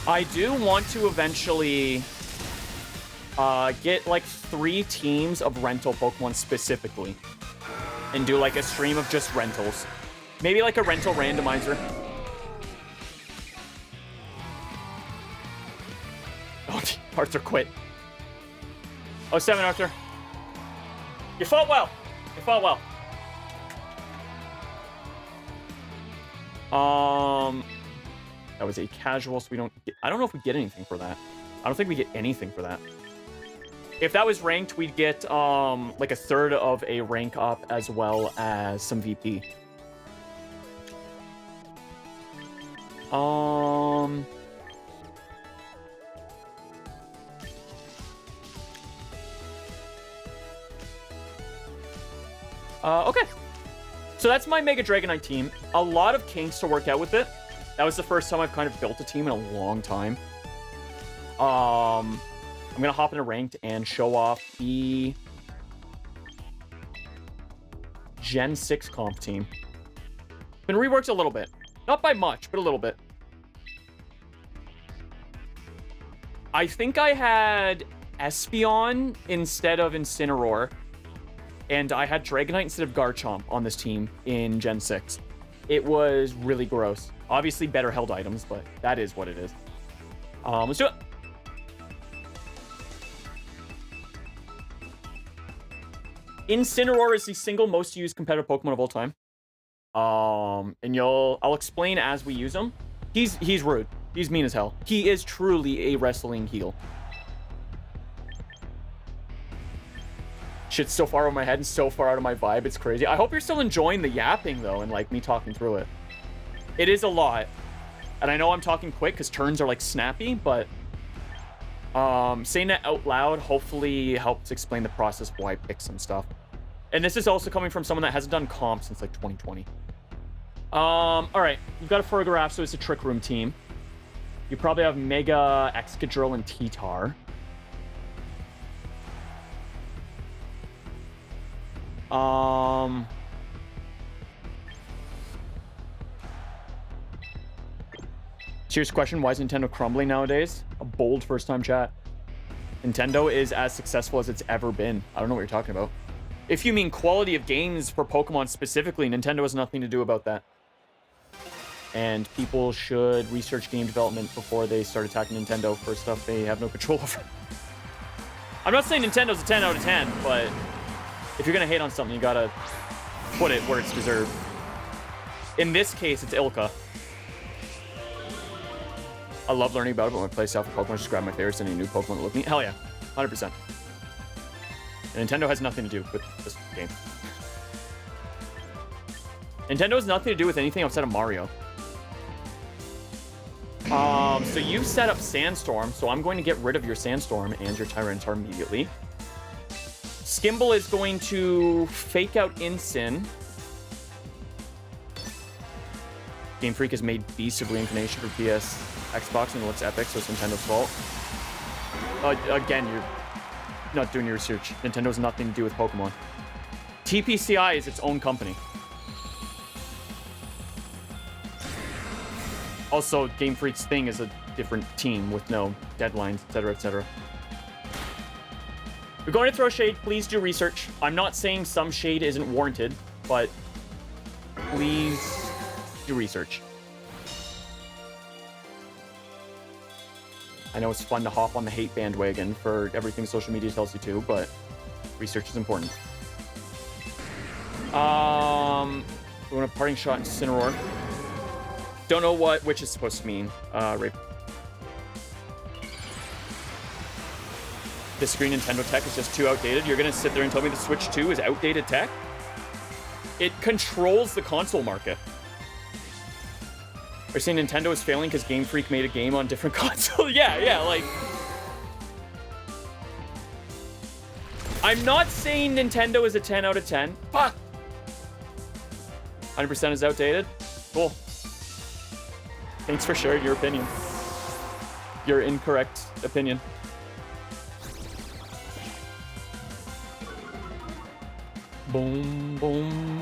I do want to eventually get like 3 teams of rental Pokemon specifically and do like a stream of just rentals. Maybe like a rental randomizer. Oh, Arthur quit. Oh, 7, Arthur. You fought well. You fought well. That was a casual, so we don't get, I don't know if we get anything for that. I don't think we get anything for that. If that was ranked, we'd get like a third of a rank up as well as some VP. Okay. So that's my Mega Dragonite team. A lot of kinks to work out with it. That was the first time I've kind of built a team in a long time. I'm going to hop into ranked and show off the Gen 6 comp team. Been reworked a little bit. Not by much, but a little bit. I think I had Espeon instead of Incineroar. And I had Dragonite instead of Garchomp on this team in Gen 6. It was really gross. Obviously better held items, but that is what it is. Let's do it. Incineroar is the single most used competitive Pokemon of all time. And I'll explain as we use him. He's rude. He's mean as hell. He is truly a wrestling heel. Shit's so far over my head and so far out of my vibe. It's crazy. I hope you're still enjoying the yapping, though, and, like, me talking through it. It is a lot. And I know I'm talking quick because turns are, like, snappy, but saying that out loud hopefully helps explain the process of why I pick some stuff. And this is also coming from someone that hasn't done comp since, like, 2020. All right. You've got a Fergaraf, so it's a Trick Room team. You probably have Mega, Excadrill, and T-Tar. Serious question, why is Nintendo crumbling nowadays? A bold first-time chat. Nintendo is as successful as it's ever been. I don't know what you're talking about. If you mean quality of games for Pokemon specifically, Nintendo has nothing to do about that. And people should research game development before they start attacking Nintendo for stuff they have no control over. I'm not saying Nintendo's a 10 out of 10, but if you're gonna hate on something, you gotta put it where it's deserved. In this case, it's Ilka. I love learning about it, but when I play South Pokemon, just grab my favorites and a new Pokemon that look me. Hell yeah, 100%. And Nintendo has nothing to do with this game. Nintendo has nothing to do with anything outside of Mario. So you set up Sandstorm, so I'm going to get rid of your Sandstorm and your Tyranitar immediately. Skimble is going to fake out Incin. Game Freak has made Beast of Reincarnation for PS, Xbox, and it looks epic, so it's Nintendo's fault. Again, you're not doing your research. Nintendo has nothing to do with Pokemon. TPCI is its own company. Also, Game Freak's thing is a different team with no deadlines, etc., etc. If you're going to throw shade, please do research. I'm not saying some shade isn't warranted, but please do research. I know it's fun to hop on the hate bandwagon for everything social media tells you to, but research is important. We want a parting shot in Incineroar. Don't know what which is supposed to mean. Right. Disagree, Nintendo tech is just too outdated. You're gonna sit there and tell me the Switch 2 is outdated tech? It controls the console market. Are you saying Nintendo is failing because Game Freak made a game on different consoles? Yeah, like... I'm not saying Nintendo is a 10 out of 10. Fuck! 100% is outdated? Cool. Thanks for sharing your opinion. Your incorrect opinion. Boom, boom.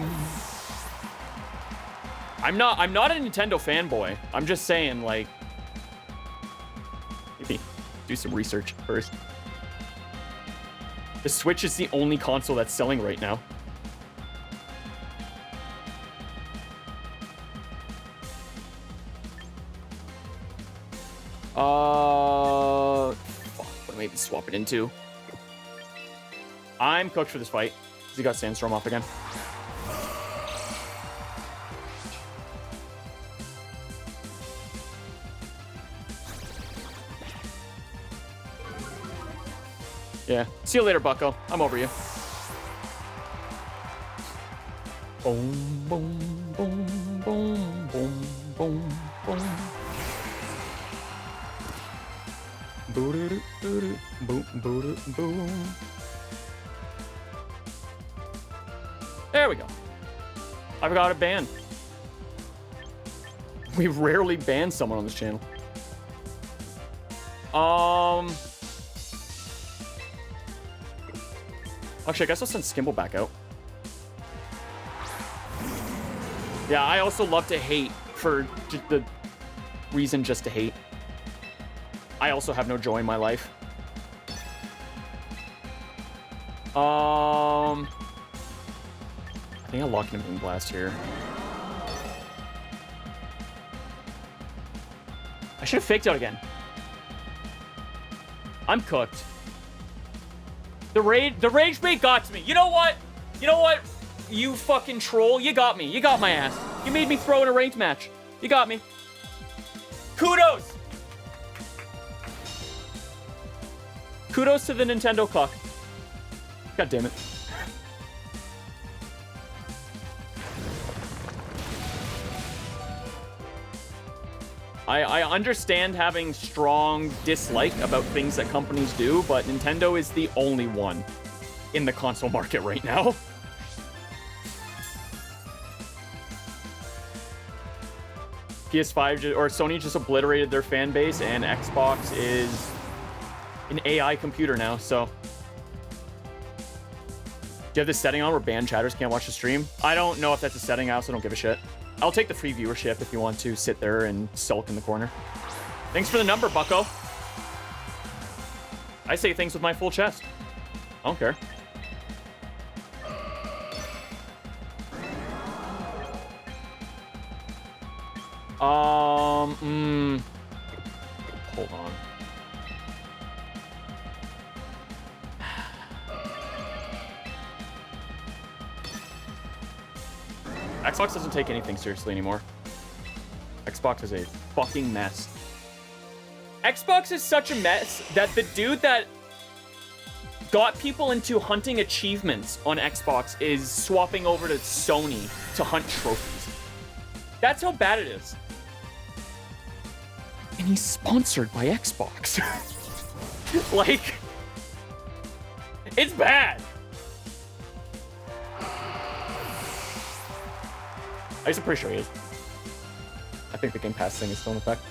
I'm not a Nintendo fanboy. I'm just saying, like, maybe do some research first. The Switch is the only console that's selling right now. Fuck, what am I even swapping into? I'm cooked for this fight. He got Sandstorm off again. Yeah. See you later, bucko. I'm over you. Boom, boom, boom, boom, boom, boom, boom. Boom, boom, boom. There we go. I've got a ban. We rarely ban someone on this channel. Actually, I guess I'll send Skimble back out. Yeah, I also love to hate for the reason just to hate. I also have no joy in my life. I think I'll lock in a Moonblast here. I should have faked out again. I'm cooked. The rage bait got to me. You know what? You know what? You fucking troll. You got me. You got my ass. You made me throw in a ranked match. You got me. Kudos. Kudos to the Nintendo clock. God damn it. I understand having strong dislike about things that companies do, but Nintendo is the only one in the console market right now. PS5 or Sony just obliterated their fan base, and Xbox is an AI computer now, so. Do you have this setting on where banned chatters can't watch the stream? I don't know if that's a setting. I also don't give a shit. I'll take the free viewership if you want to sit there and sulk in the corner. Thanks for the number, bucko. I say things with my full chest. I don't care. Hold on. Xbox doesn't take anything seriously anymore. Xbox is a fucking mess. Xbox is such a mess that the dude that got people into hunting achievements on Xbox is swapping over to Sony to hunt trophies. That's how bad it is. And he's sponsored by Xbox. Like, it's bad. I'm pretty sure he is. I think the Game Pass thing is still in effect.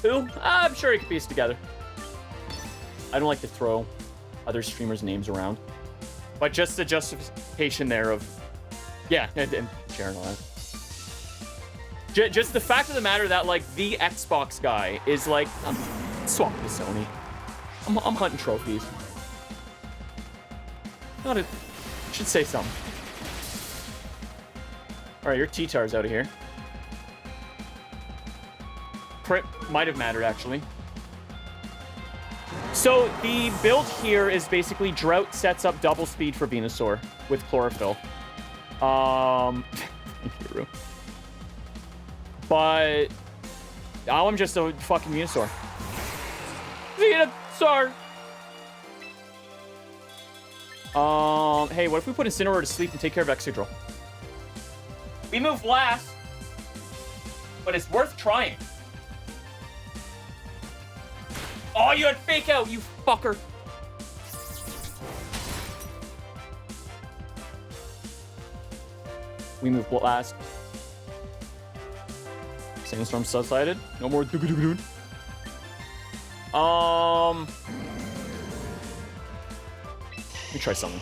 Who? I'm sure he could piece together. I don't like to throw other streamers' names around. But just the justification there of... Yeah, and sharing all that. Just the fact of the matter that, like, the Xbox guy is like, I'm swapping to Sony. I'm hunting trophies. Not a... Should say something. Alright, your T-Tar's out of here. Crit might have mattered, actually. So, the build here is basically Drought sets up double speed for Venusaur with Chlorophyll. Thank you, but now I'm just a fucking Venusaur. Venusaur! Hey, what if we put Incineroar to sleep and take care of Excadrill? We move last, but it's worth trying. Oh, you had Fake Out, you fucker. We move last. Sandstorm subsided. No more. Let me try something.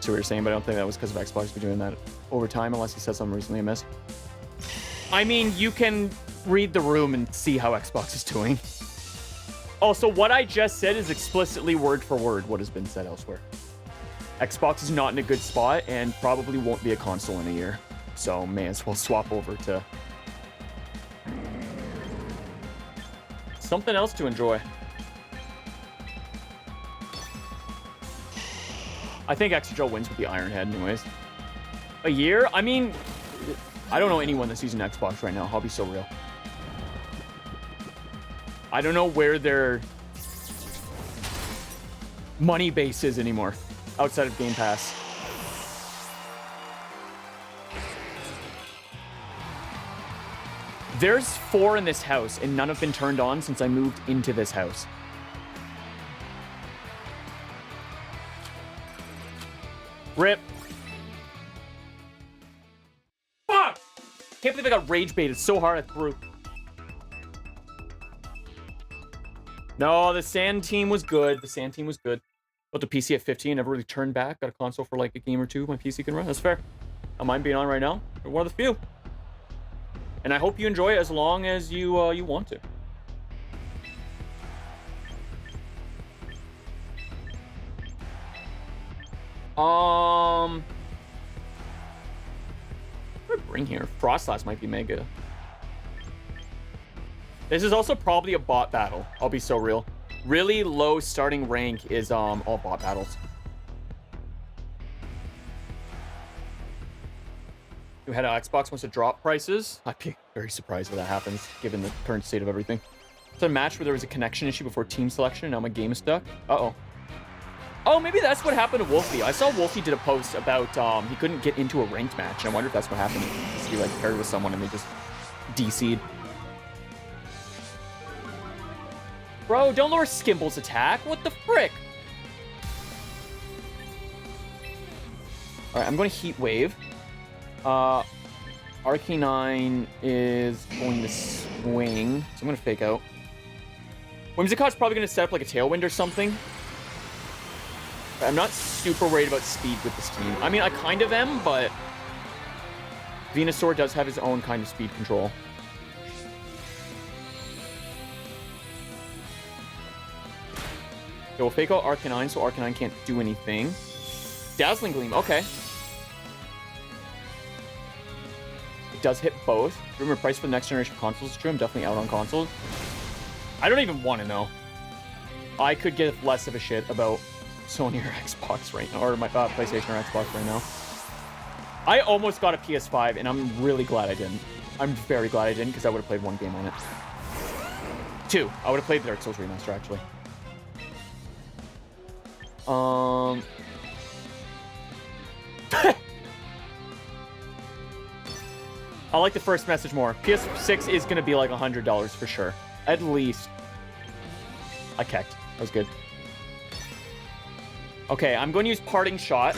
See what you're saying, but I don't think that was because of Xbox be doing that over time, unless he said something recently I missed. I mean, you can read the room and see how Xbox is doing. Also, what I just said is explicitly word for word what has been said elsewhere. Xbox is not in a good spot and probably won't be a console in a year. So may as well swap over to something else to enjoy. I think Excadrill wins with the Iron Head anyways. A year? I mean, I don't know anyone that's using Xbox right now. I'll be so real. I don't know where their money base is anymore outside of Game Pass. There's 4 in this house, and none have been turned on since I moved into this house. Rip. Fuck! Can't believe I got rage baited so hard I threw. No, the Sand team was good. The Sand team was good. Built a PC at 15, never really turned back. Got a console for like a game or two my PC can run. That's fair. I mind being on right now. You're one of the few. And I hope you enjoy it as long as you want to. What do I bring here? Frostlass might be mega. This is also probably a bot battle. I'll be so real. Really low starting rank is all bot battles. You had Xbox wants to drop prices. I'd be very surprised if that happens, given the current state of everything. It's a match where there was a connection issue before team selection. Now my game is stuck. Uh-oh. Oh, maybe that's what happened to Wolfie. I saw Wolfie did a post about he couldn't get into a ranked match. And I wonder if that's what happened. He like paired with someone and they just DC'd. Bro, don't lower Skimble's attack. What the frick? All right, I'm going to Heat Wave. Arcanine is going to swing, so I'm going to Fake Out. Whimsicott's probably going to set up like a Tailwind or something. I'm not super worried about speed with this team. I mean, I kind of am, but Venusaur does have his own kind of speed control. So we'll Fake Out Arcanine, so Arcanine can't do anything. Dazzling Gleam, okay. It does hit both. Remember, price for the next generation consoles is true. I'm definitely out on consoles. I don't even want to know. I could give less of a shit about Sony or Xbox right now, or my PlayStation or Xbox right now. I almost got a PS5, and I'm really glad I didn't. I'm very glad I didn't, because I would have played one game on it. 2. I would have played the Dark Souls Remaster, actually. I like the first message more. PS6 is going to be like $100 for sure. At least. I kecked. That was good. Okay, I'm going to use Parting Shot,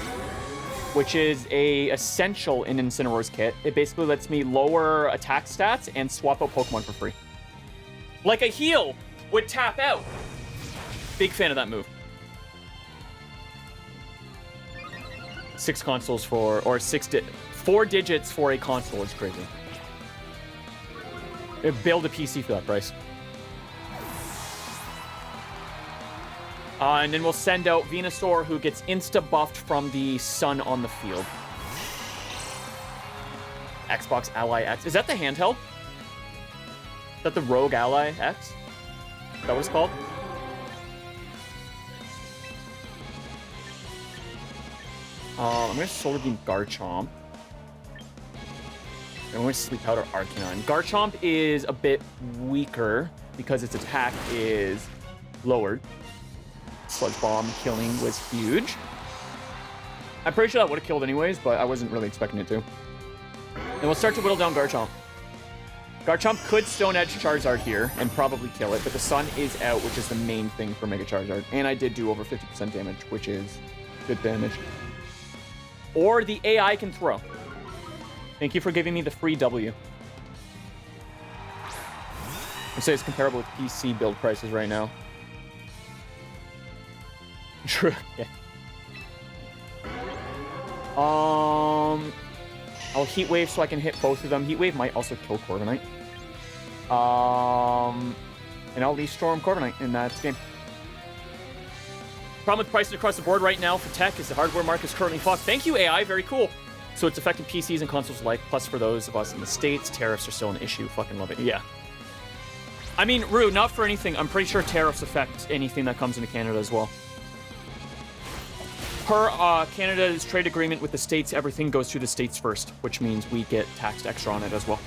which is a essential in Incineroar's kit. It basically lets me lower attack stats and swap out Pokemon for free. Like a heal would tap out. Big fan of that move. 6 consoles for, or 4 digits for a console is crazy. Build a PC for that price. And then we'll send out Venusaur, who gets insta-buffed from the sun on the field. Xbox Ally X. Is that the handheld? Is that the Rogue Ally X? Is that what it's called? I'm going to Solar Beam Garchomp. I'm going to Sleep Powder Arcanine. Garchomp is a bit weaker because its attack is lowered. Sludge Bomb killing was huge. I'm pretty sure that would have killed anyways, but I wasn't really expecting it to. And we'll start to whittle down Garchomp. Garchomp could Stone Edge Charizard here and probably kill it, but the sun is out, which is the main thing for Mega Charizard. And I did do over 50% damage, which is good damage. Or the AI can throw. Thank you for giving me the free W. I'd say it's comparable with PC build prices right now. True. Yeah. I'll Heat Wave so I can hit both of them. Heat Wave might also kill Corviknight. And I'll Leaf Storm Corviknight in that game. Problem with prices across the board right now for tech is the hardware market is currently fucked. Thank you, AI. Very cool. So it's affecting PCs and consoles alike. Plus, for those of us in the States, tariffs are still an issue. Fucking love it. Yeah. I mean, Rue, not for anything. I'm pretty sure tariffs affect anything that comes into Canada as well. Per Canada's trade agreement with the States, everything goes through the States first, which means we get taxed extra on it as well.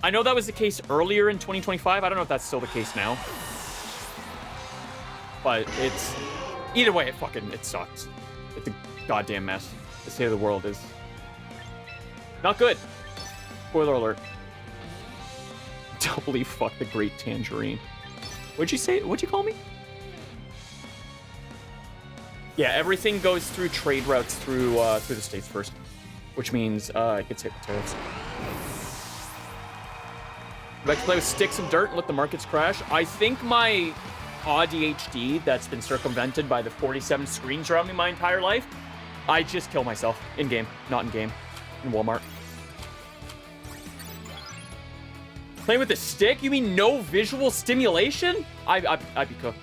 I know that was the case earlier in 2025. I don't know if that's still the case now. But it's... Either way, it sucks. It's a goddamn mess. The state of the world is... not good. Spoiler alert. Doubly fuck the Great Tangerine. What'd you say? What'd you call me? Yeah, everything goes through trade routes through the States first. Which means it gets hit with tariffs. I'd like to play with sticks and dirt and let the markets crash. I think my ADHD that's been circumvented by the 47 screens around me my entire life, I just kill myself in-game, not in-game, in Walmart. Playing with a stick? You mean no visual stimulation? I'd be cooked.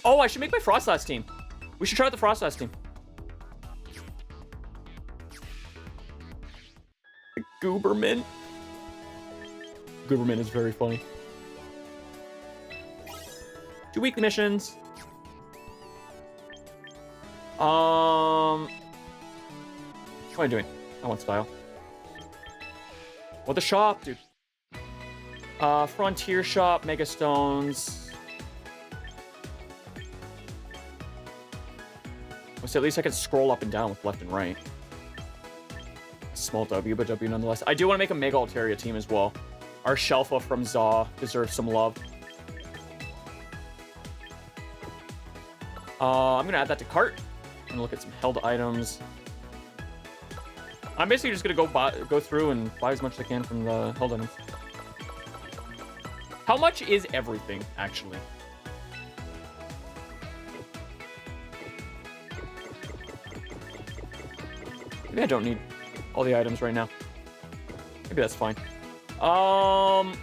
Oh, I should make my Frostlass team. We should try out the Frostlass team. The Gooberman. Gooberman is very funny. 2 weekly missions. What am I doing? I want style. What the shop, dude? Frontier shop, Mega Stones. So at least I can scroll up and down with left and right. Small W, but W nonetheless. I do want to make a Mega Altaria team as well. Our Shelfa from Zaw deserves some love. I'm going to add that to cart. I'm going to look at some held items. I'm basically just going to go through and buy as much as I can from the held items. How much is everything, actually? Maybe I don't need all the items right now. Maybe that's fine. God,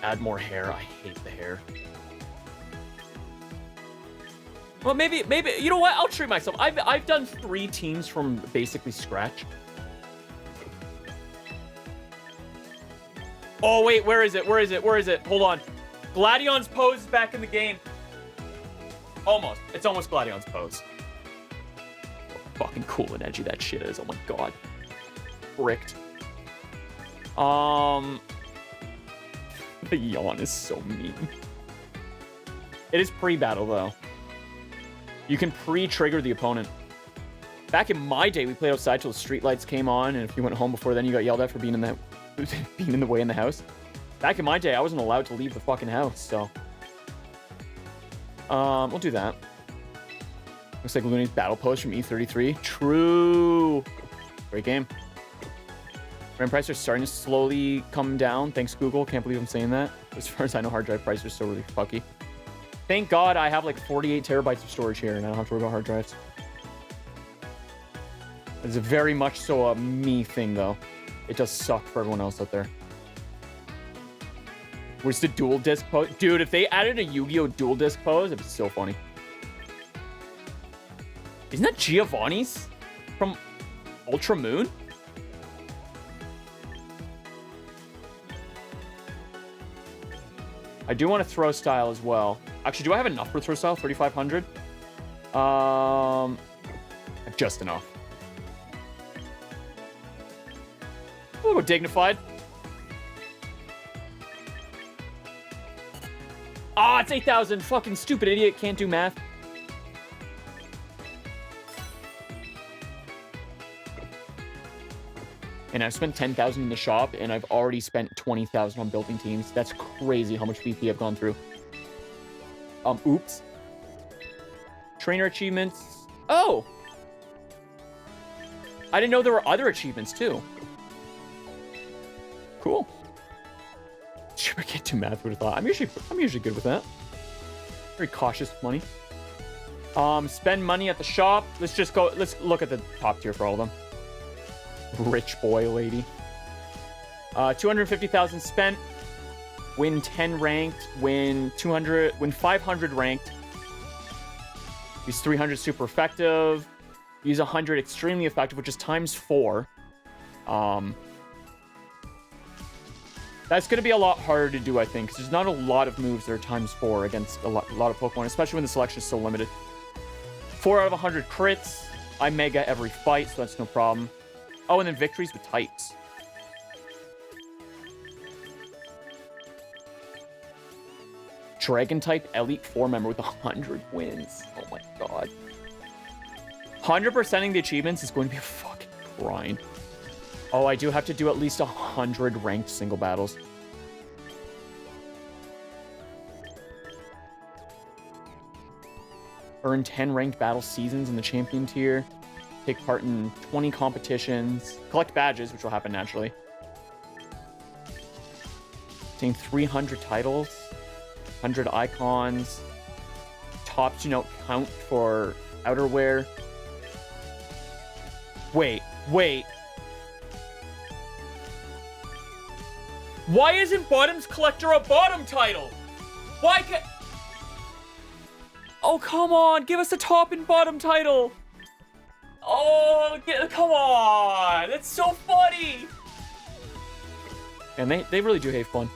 add more hair. I hate the hair. Well, maybe, you know what? I'll treat myself. I've done 3 teams from basically scratch. Oh, wait, where is it? Where is it? Where is it? Hold on. Gladion's pose is back in the game. Almost. It's almost Gladion's pose. How fucking cool and edgy that shit is. Oh my god. Bricked. The yawn is so mean. It is pre-battle, though. You can pre-trigger the opponent. Back in my day, we played outside till the streetlights came on, and if you went home before then, you got yelled at for being in the being in the way in the house. Back in my day, I wasn't allowed to leave the fucking house, so we'll do that. Looks like Looney's battle post from E33. True. Great game. RAM prices are starting to slowly come down. Thanks, Google. Can't believe I'm saying that. As far as I know, hard drive prices are still really fucky. Thank God I have like 48 terabytes of storage here, and I don't have to worry about hard drives. It's very much so a me thing, though. It does suck for everyone else out there. Where's the dual disc pose? Dude, if they added a Yu-Gi-Oh! Dual disc pose, it'd be so funny. Isn't that Giovanni's from Ultra Moon? I do want to throw style as well. Actually, do I have enough for throw style? 3,500? Just enough. We'll go dignified. Ah, it's 8,000. Fucking stupid idiot. Can't do math. And I've spent 10,000 in the shop, and I've already spent 20,000 on building teams. That's crazy how much VP I've gone through. Oops. Trainer achievements. Oh! I didn't know there were other achievements, too. Cool. Sure, I can't do math, would have thought. I'm usually good with that. Very cautious with money. Spend money at the shop. Let's look at the top tier for all of them. Rich boy lady. 250,000 spent. Win 10 ranked. Win 200. Win 500 ranked. Use 300 super effective. Use 100 extremely effective, which is times 4. That's going to be a lot harder to do, I think, because there's not a lot of moves that are times 4 against a lot of Pokemon, especially when the selection is so limited. 4 out of 100 crits. I mega every fight, so that's no problem. Oh, and then victories with types. Dragon type Elite 4 member with 100 wins. Oh my god. 100%ing the achievements is going to be a fucking grind. Oh, I do have to do at least 100 ranked single battles. Earn 10 ranked battle seasons in the champion tier. Take part in 20 competitions. Collect badges, which will happen naturally. Obtain 300 titles. 100 icons. Tops do not count for outerwear. Wait. Why isn't Bottom's Collector a bottom title? Why can't... Oh, come on. Give us a top and bottom title. Oh, come on. That's so funny. And they really do hate fun.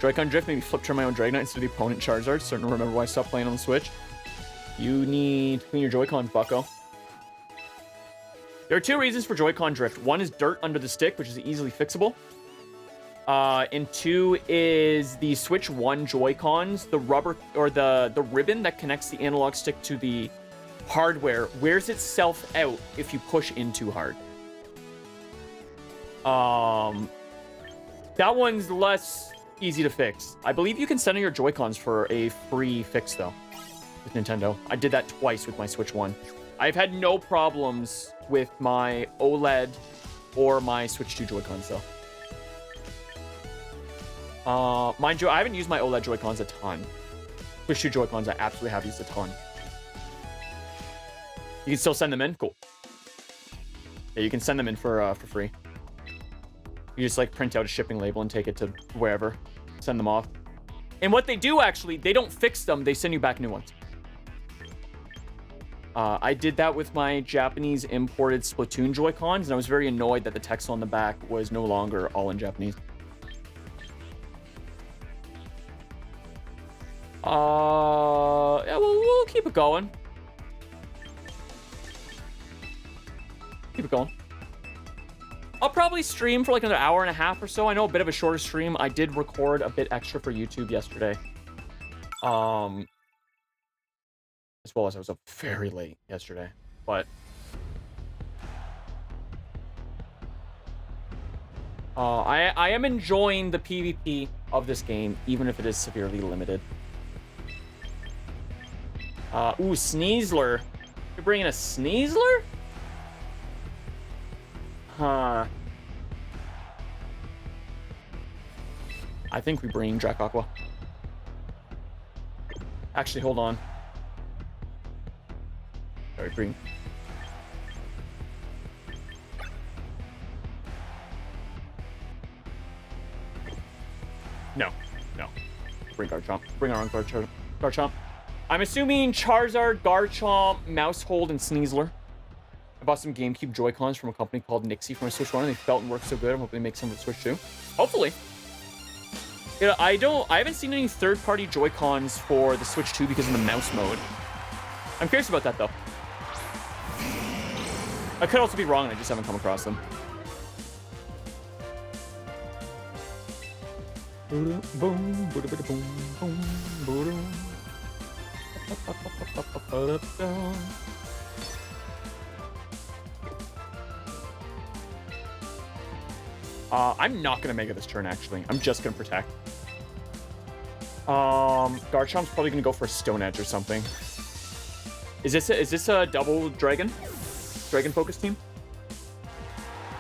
Joy-Con Drift made me flip turn my own Dragonite instead of the opponent Charizard. Starting to remember why I stopped playing on the Switch. You need to clean your Joy-Cons, bucko. There are 2 reasons for Joy-Con Drift. 1 is dirt under the stick, which is easily fixable. And 2 is the Switch 1 Joy-Cons. The rubber, or the ribbon that connects the analog stick to the hardware wears itself out if you push in too hard. That one's less easy to fix. I believe you can send in your Joy-Cons for a free fix, though, with Nintendo. I did that twice with my Switch 1. I've had no problems with my OLED or my Switch 2 Joy-Cons, though. Mind you, I haven't used my OLED Joy-Cons a ton. Switch 2 Joy-Cons I absolutely have used a ton. You can still send them in? Cool. Yeah, you can send them in for free. You just, like, print out a shipping label and take it to wherever. Send them off. And what they do, actually, they don't fix them. They send you back new ones. I did that with my Japanese imported Splatoon Joy-Cons, and I was very annoyed that the text on the back was no longer all in Japanese. Yeah, we'll keep it going. Keep it going. I'll probably stream for like another hour and a half or so. I know a bit of a shorter stream. I did record a bit extra for YouTube yesterday. As well as I was up very late yesterday. But I am enjoying the PvP of this game, even if it is severely limited. Ooh, Sneasler. You're bringing a Sneasler? Huh. I think we bring Dracaqua. Actually, hold on. Sorry, bring. No. Bring Garchomp. Bring our own Garchomp. I'm assuming Charizard, Garchomp, Mousehold, and Sneasler. I bought some GameCube Joy-Cons from a company called Nixie for my Switch 1, and they felt and worked so good. I'm hoping they make some of the Switch 2. Hopefully. Yeah, I haven't seen any third-party Joy-Cons for the Switch 2 because of the mouse mode. I'm curious about that, though. I could also be wrong, and I just haven't come across them. I'm not gonna Mega this turn, actually. I'm just gonna Protect. Garchomp's probably gonna go for a Stone Edge or something. Is this a double Dragon focus team?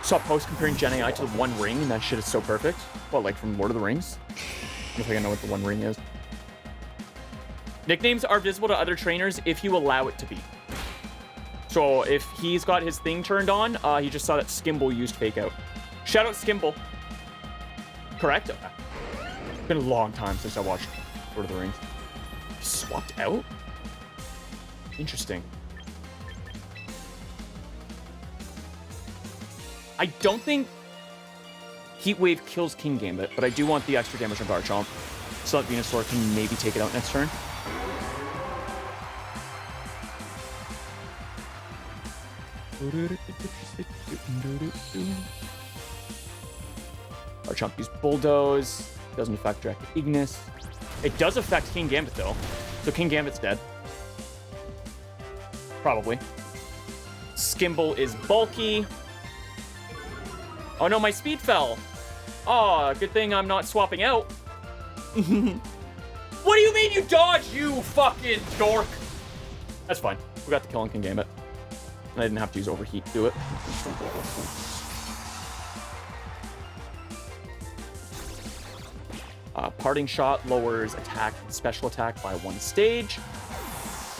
Saw a post comparing Gen AI to the One Ring, and that shit is so perfect. What, like from Lord of the Rings? I don't think I know what the One Ring is. Nicknames are visible to other trainers if you allow it to be. So if he's got his thing turned on, he just saw that Skimble used Fake Out. Shout out Skimble. Correct? Okay. It's been a long time since I watched Lord of the Rings. Swapped out? Interesting. I don't think Heat Wave kills King Gambit, but I do want the extra damage on Garchomp, so that Venusaur can maybe take it out next turn. Garchomp used Bulldoze. Doesn't affect Direct Ignis. It does affect King Gambit, though. So King Gambit's dead. Probably. Skimble is bulky. Oh no, my speed fell. Oh, good thing I'm not swapping out. What do you mean you dodged, you fucking dork? That's fine. We got the kill on King Gambit. And I didn't have to use Overheat to do it. Parting Shot lowers attack and special attack by 1 stage.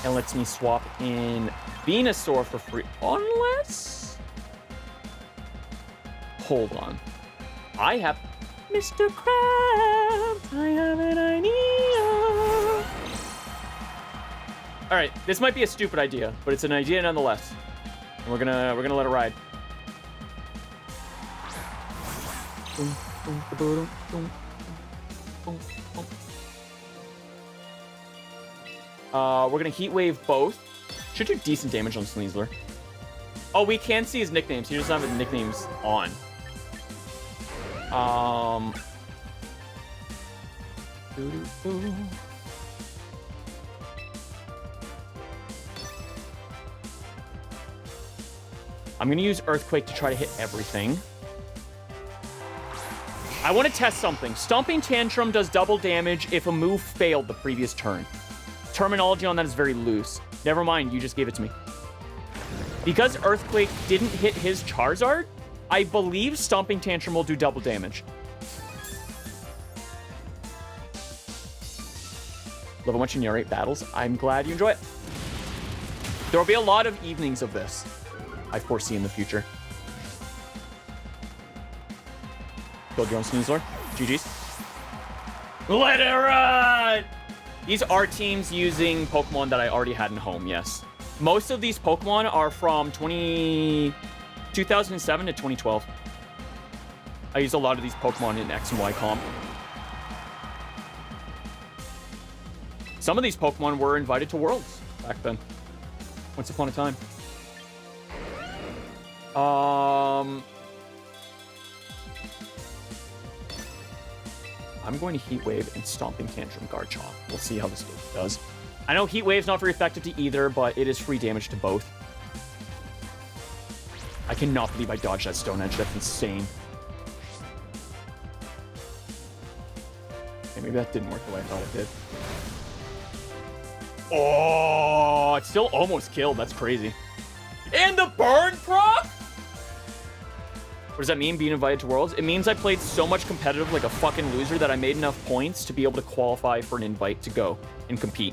And lets me swap in Venusaur for free. Unless... Hold on. I have... Mr. Krabs, I have an idea. Alright, this might be a stupid idea, but it's an idea nonetheless. And we're gonna let it ride. We're gonna Heat Wave both. Should do decent damage on Sneasler. Oh, we can see his nicknames. He doesn't have his nicknames on. I'm gonna use Earthquake to try to hit everything. I want to test something. Stomping Tantrum does double damage if a move failed the previous turn. Terminology on that is very loose. Never mind, you just gave it to me. Because Earthquake didn't hit his Charizard, I believe Stomping Tantrum will do double damage. Love how much you narrate battles. I'm glad you enjoy it. There will be a lot of evenings of this, I foresee in the future. Build your own Sneasler. GG's. Let it ride! These are teams using Pokemon that I already had in home, yes. Most of these Pokemon are from 2007 to 2012. I use a lot of these Pokemon in X and Y comp. Some of these Pokemon were invited to Worlds back then. Once upon a time. I'm going to Heat Wave and Stomping Tantrum Garchomp. We'll see how this does. I know Heat Wave's not very effective to either, but it is free damage to both. I cannot believe I dodged that Stone Edge. That's insane. Okay, maybe that didn't work the way I thought it did. Oh, it still almost killed. That's crazy. And the burn proc? What does that mean, being invited to Worlds? It means I played so much competitive like a fucking loser that I made enough points to be able to qualify for an invite to go and compete.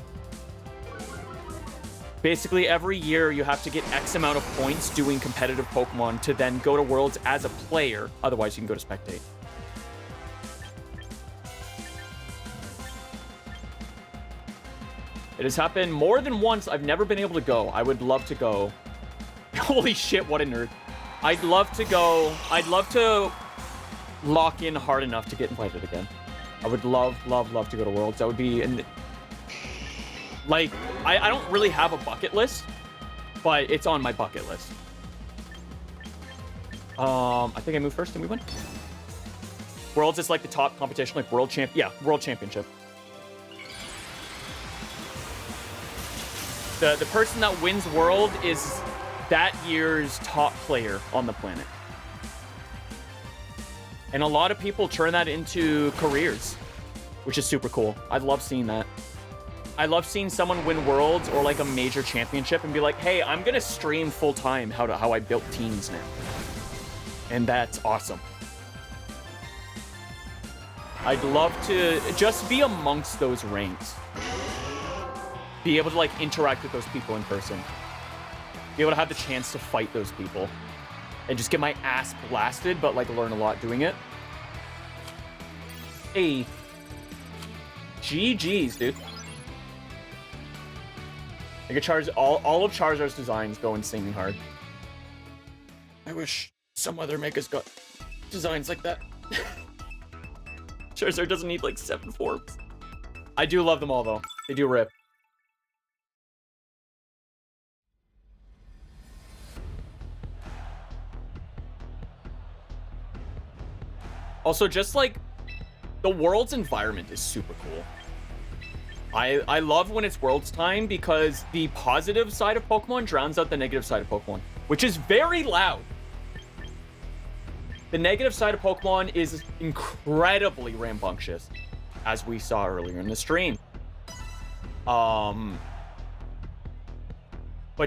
Basically, every year you have to get X amount of points doing competitive Pokemon to then go to Worlds as a player. Otherwise, you can go to Spectate. It has happened more than once. I've never been able to go. I would love to go. Holy shit, what a nerd. I'd love to go. I'd love to lock in hard enough to get invited again. I would love, love, love to go to Worlds. That would be... Like, I don't really have a bucket list, but it's on my bucket list. I think I moved first and we win. Worlds is like the top competition, like World Championship. The person that wins World is that year's top player on the planet. And a lot of people turn that into careers, which is super cool. I love seeing that. I love seeing someone win Worlds or like a major championship and be like, hey, I'm gonna stream full time how I built teams now. And that's awesome. I'd love to just be amongst those ranks. Be able to like interact with those people in person. Be able to have the chance to fight those people. And just get my ass blasted, but like learn a lot doing it. Hey. GG's, dude. I could charge all of Charizard's designs go insanely hard. I wish some other megas got designs like that. Charizard doesn't need like 7 forms. I do love them all though. They do rip. Also, just like the World's environment is super cool. I love when it's World's time because the positive side of Pokemon drowns out the negative side of Pokemon, which is very loud. The negative side of Pokemon is incredibly rambunctious, as we saw earlier in the stream. But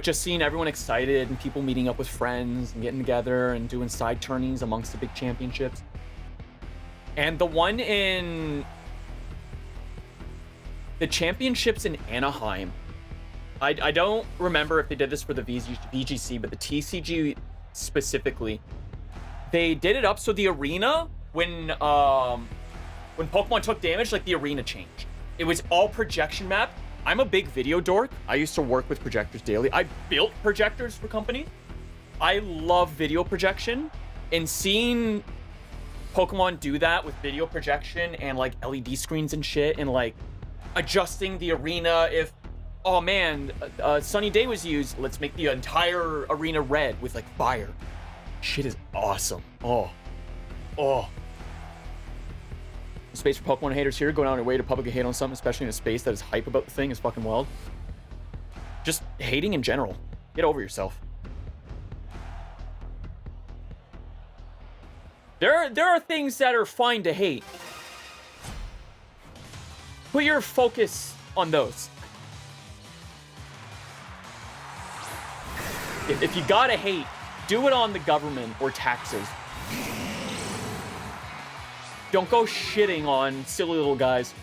just seeing everyone excited and people meeting up with friends and getting together and doing side turnings amongst the big championships. And the one in... The championships in Anaheim. I don't remember if they did this for the VGC, but the TCG specifically. They did it up so the arena, when Pokemon took damage, like the arena changed. It was all projection map. I'm a big video dork. I used to work with projectors daily. I built projectors for companies. I love video projection. And seeing Pokemon do that with video projection and like LED screens and shit and like adjusting the arena if, oh man, a sunny day was used, let's make the entire arena red with like fire. Shit is awesome. Oh. Space for Pokemon haters here. Going out of your way to publicly hate on something, especially in a space that is hype about the thing, is fucking wild. Just hating in general. Get over yourself. There are things that are fine to hate. Put your focus on those. If you gotta hate, do it on the government or taxes. Don't go shitting on silly little guys.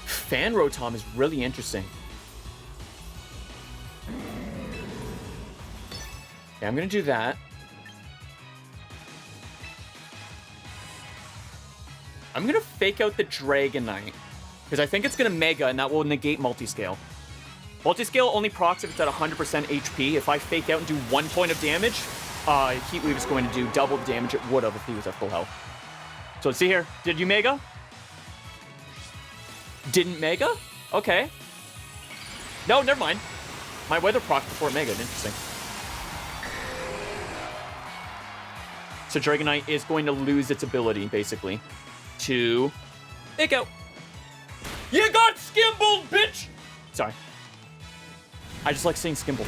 Fan Rotom is really interesting. Okay, I'm gonna do that. I'm going to fake out the Dragonite. Because I think it's going to Mega, and that will negate Multiscale. Multiscale only procs if it's at 100% HP. If I fake out and do 1 point of damage, Heat Wave is going to do double the damage it would have if he was at full health. So let's see here. Did you Mega? Didn't Mega? Okay. No, never mind. My weather proc before Mega. Interesting. So Dragonite is going to lose its ability, basically, to fake out. You got skimbled, bitch! Sorry. I just like saying skimbled.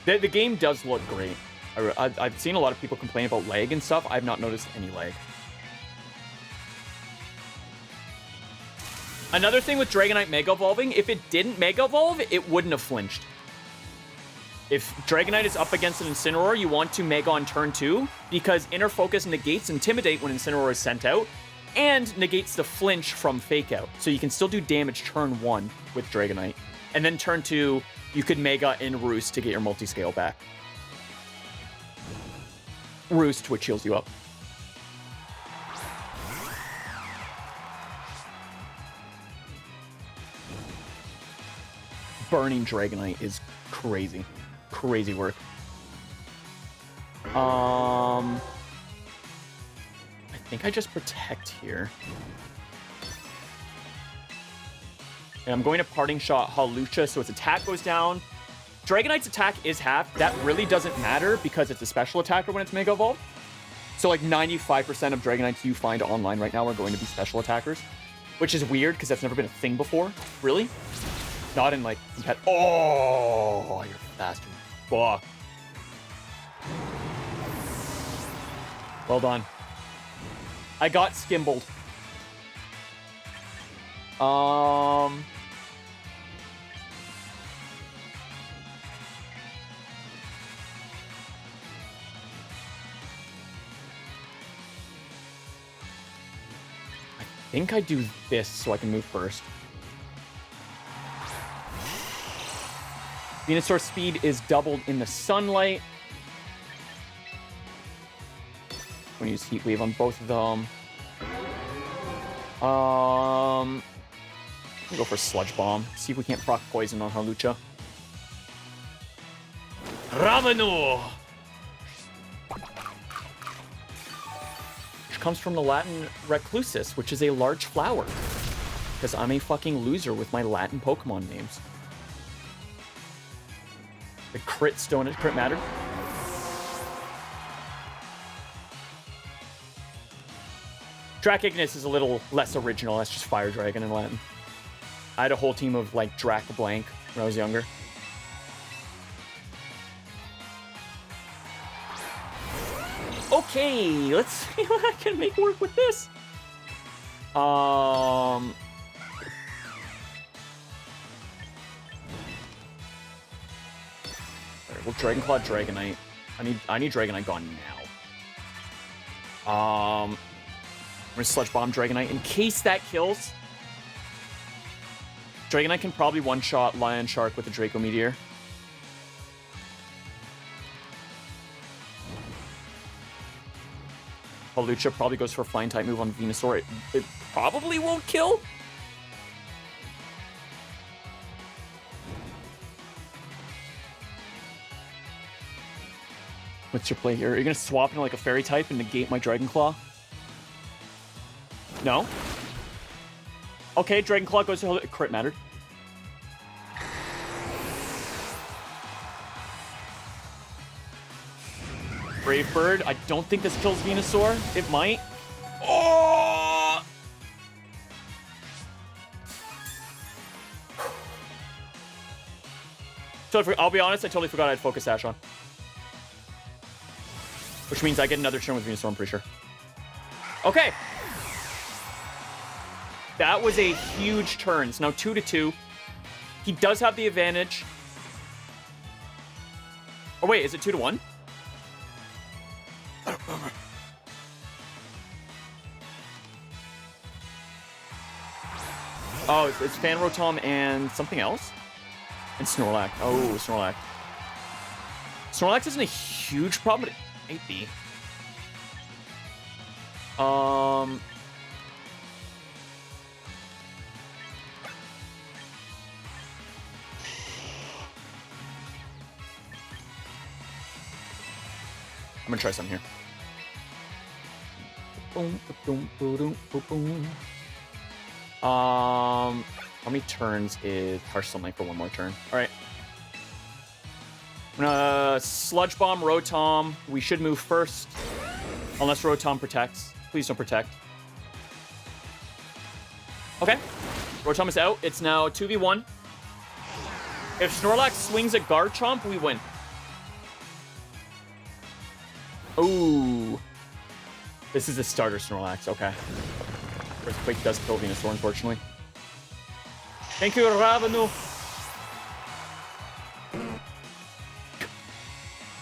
The game does look great. I've seen a lot of people complain about lag and stuff. I've not noticed any lag. Another thing with Dragonite Mega Evolving, if it didn't Mega Evolve, it wouldn't have flinched. If Dragonite is up against an Incineroar, you want to Mega on turn 2, because Inner Focus negates Intimidate when Incineroar is sent out, and negates the flinch from Fake Out. So you can still do damage turn 1 with Dragonite. And then turn 2, you could Mega in Roost to get your Multiscale back. Roost, which heals you up. Burning Dragonite is crazy. Crazy work. I think I just protect here. And I'm going to Parting Shot Hawlucha, so its attack goes down. Dragonite's attack is half. That really doesn't matter because it's a special attacker when it's Mega Evolved. So like 95% of Dragonites you find online right now are going to be special attackers, which is weird because that's never been a thing before. Really? Not in like Oh, you're faster. Fuck. Well done. I got skimbled. I think I do this so I can move first. Venusaur speed is doubled in the sunlight. I'm gonna use Heat Wave on both of them. I'm gonna go for Sludge Bomb. See if we can't proc Poison on Hawlucha. Ravenu! Which comes from the Latin Reclusus, which is a large flower. Because I'm a fucking loser with my Latin Pokemon names. The crit stone, crit matter. Drac Ignis is a little less original. That's just Fire Dragon in Latin. I had a whole team of like Drac Blank when I was younger. Okay, let's see what I can make work with this. Well, Dragon Claw, Dragonite. I need Dragonite gone now. I'm gonna Sludge Bomb Dragonite in case that kills. Dragonite can probably one-shot Lion Shark with a Draco Meteor. Hawlucha probably goes for a Flying type move on Venusaur. It probably won't kill. What's your play here? Are you going to swap into like a Fairy type and negate my Dragon Claw? No? Okay, Dragon Claw goes to crit mattered. Brave Bird. I don't think this kills Venusaur. It might. Oh! I'll be honest, I totally forgot I had Focus Sash on. Which means I get another turn with Venusaur, I'm pretty sure. Okay. That was a huge turn. It's now 2-2. He does have the advantage. Oh, wait, is it 2-1? Oh, it's Fan Rotom and something else? And Snorlax. Oh, Snorlax. Snorlax isn't a huge problem, but it might be. Um... I'm gonna try something here. How many turns is Harsh Sunlight for one more turn? All right. I'm gonna Sludge Bomb Rotom. We should move first. Unless Rotom protects. Please don't protect. Okay. Rotom is out. It's now 2v1. If Snorlax swings at Garchomp, we win. Ooh. This is a starter Snorlax. Okay. Earthquake does kill Venusaur, unfortunately. Thank you, Ravenu.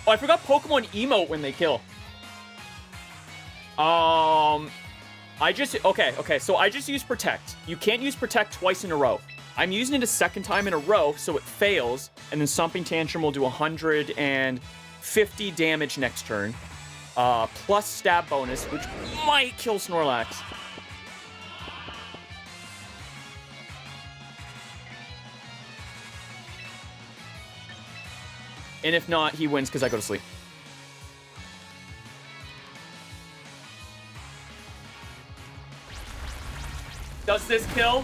Oh, I forgot Pokemon emote when they kill. Okay, so I just use Protect. You can't use Protect twice in a row. I'm using it a second time in a row, so it fails, and then Stomping Tantrum will do 150 damage next turn. Plus stab bonus, which might kill Snorlax. And if not, he wins because I go to sleep. Does this kill?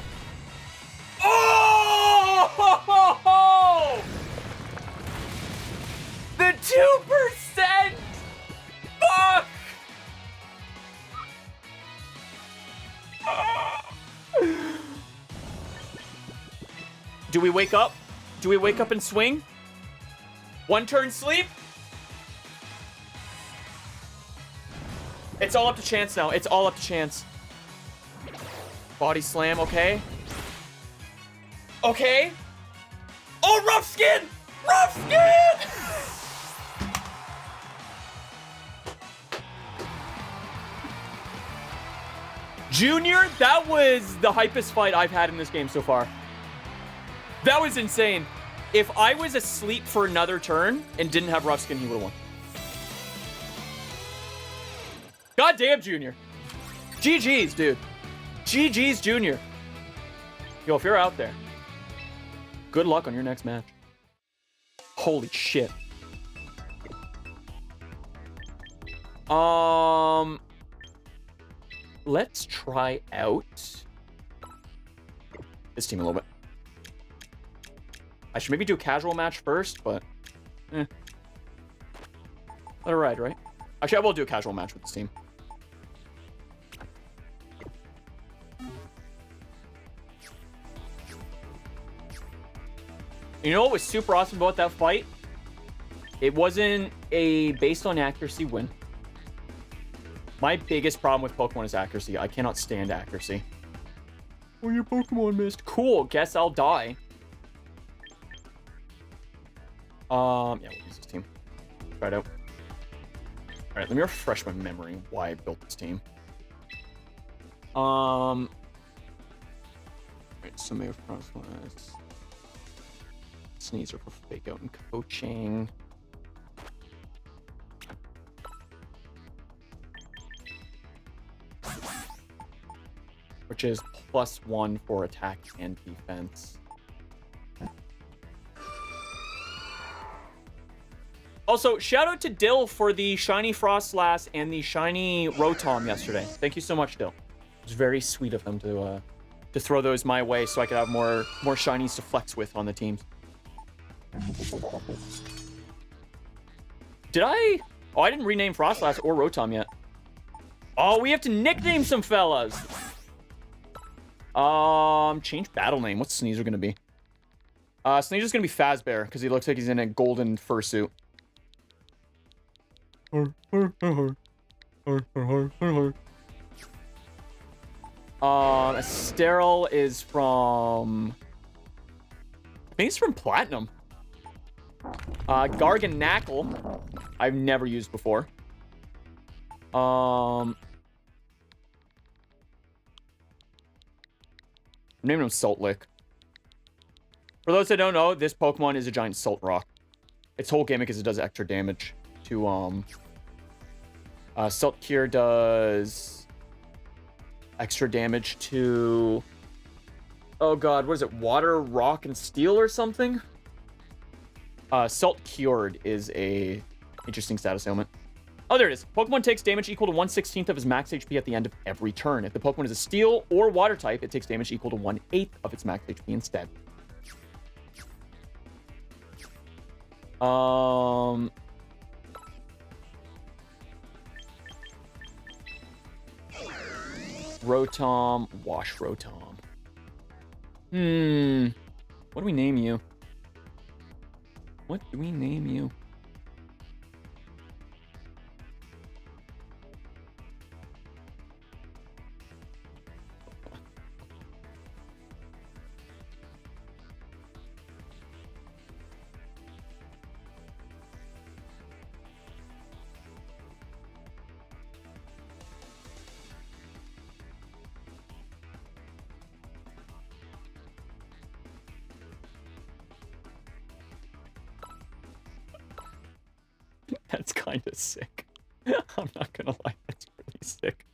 Oh! The 2%! Fuck! Do we wake up? Do we wake up and swing? One turn sleep? It's all up to chance now. It's all up to chance. Body slam, okay. Okay. Oh, rough skin! Rough skin! Junior, that was the hypest fight I've had in this game so far. That was insane. If I was asleep for another turn and didn't have rough skin, he would have won. God damn, Junior. GG's, dude. GG's, Junior. Yo, if you're out there, good luck on your next match. Holy shit. Let's try out this team a little bit. I should maybe do a casual match first, but let it ride, right? Actually, I will do a casual match with this team. You know what was super awesome about that fight? It wasn't a based on accuracy win. My biggest problem with Pokemon is accuracy. I cannot stand accuracy. Oh, your Pokemon missed. Cool. Guess I'll die. Yeah, we'll use this team. Try it out. All right, let me refresh my memory why I built this team. Right, some of process. Sneezer for fake out and coaching. Which is +1 for attack and defense. Also, shout out to Dill for the shiny Frostlass and the shiny Rotom yesterday. Thank you so much, Dill. It was very sweet of him to throw those my way so I could have more shinies to flex with on the teams. Did I? Oh, I didn't rename Frostlass or Rotom yet. Oh, we have to nickname some fellas. Change battle name. What's Sneezer gonna be? Sneezer's gonna be Fazbear because he looks like he's in a golden fursuit. Sterile is from... I think it's from Platinum. Garganackle. I've never used before. I'm naming him Salt Lick. For those that don't know, this Pokemon is a giant salt rock. Its whole gimmick is it does extra damage to, Salt Cure does extra damage to... Oh god, what is it? Water, rock, and steel or something? Salt Cured is a interesting status ailment. Oh, there it is. Pokemon takes damage equal to 1/16 of his max HP at the end of every turn. If the Pokemon is a steel or water type, it takes damage equal to 1/8 of its max HP instead. Rotom, Wash Rotom. What do we name you? What do we name you? That's kind of sick. I'm not gonna lie, that's really sick.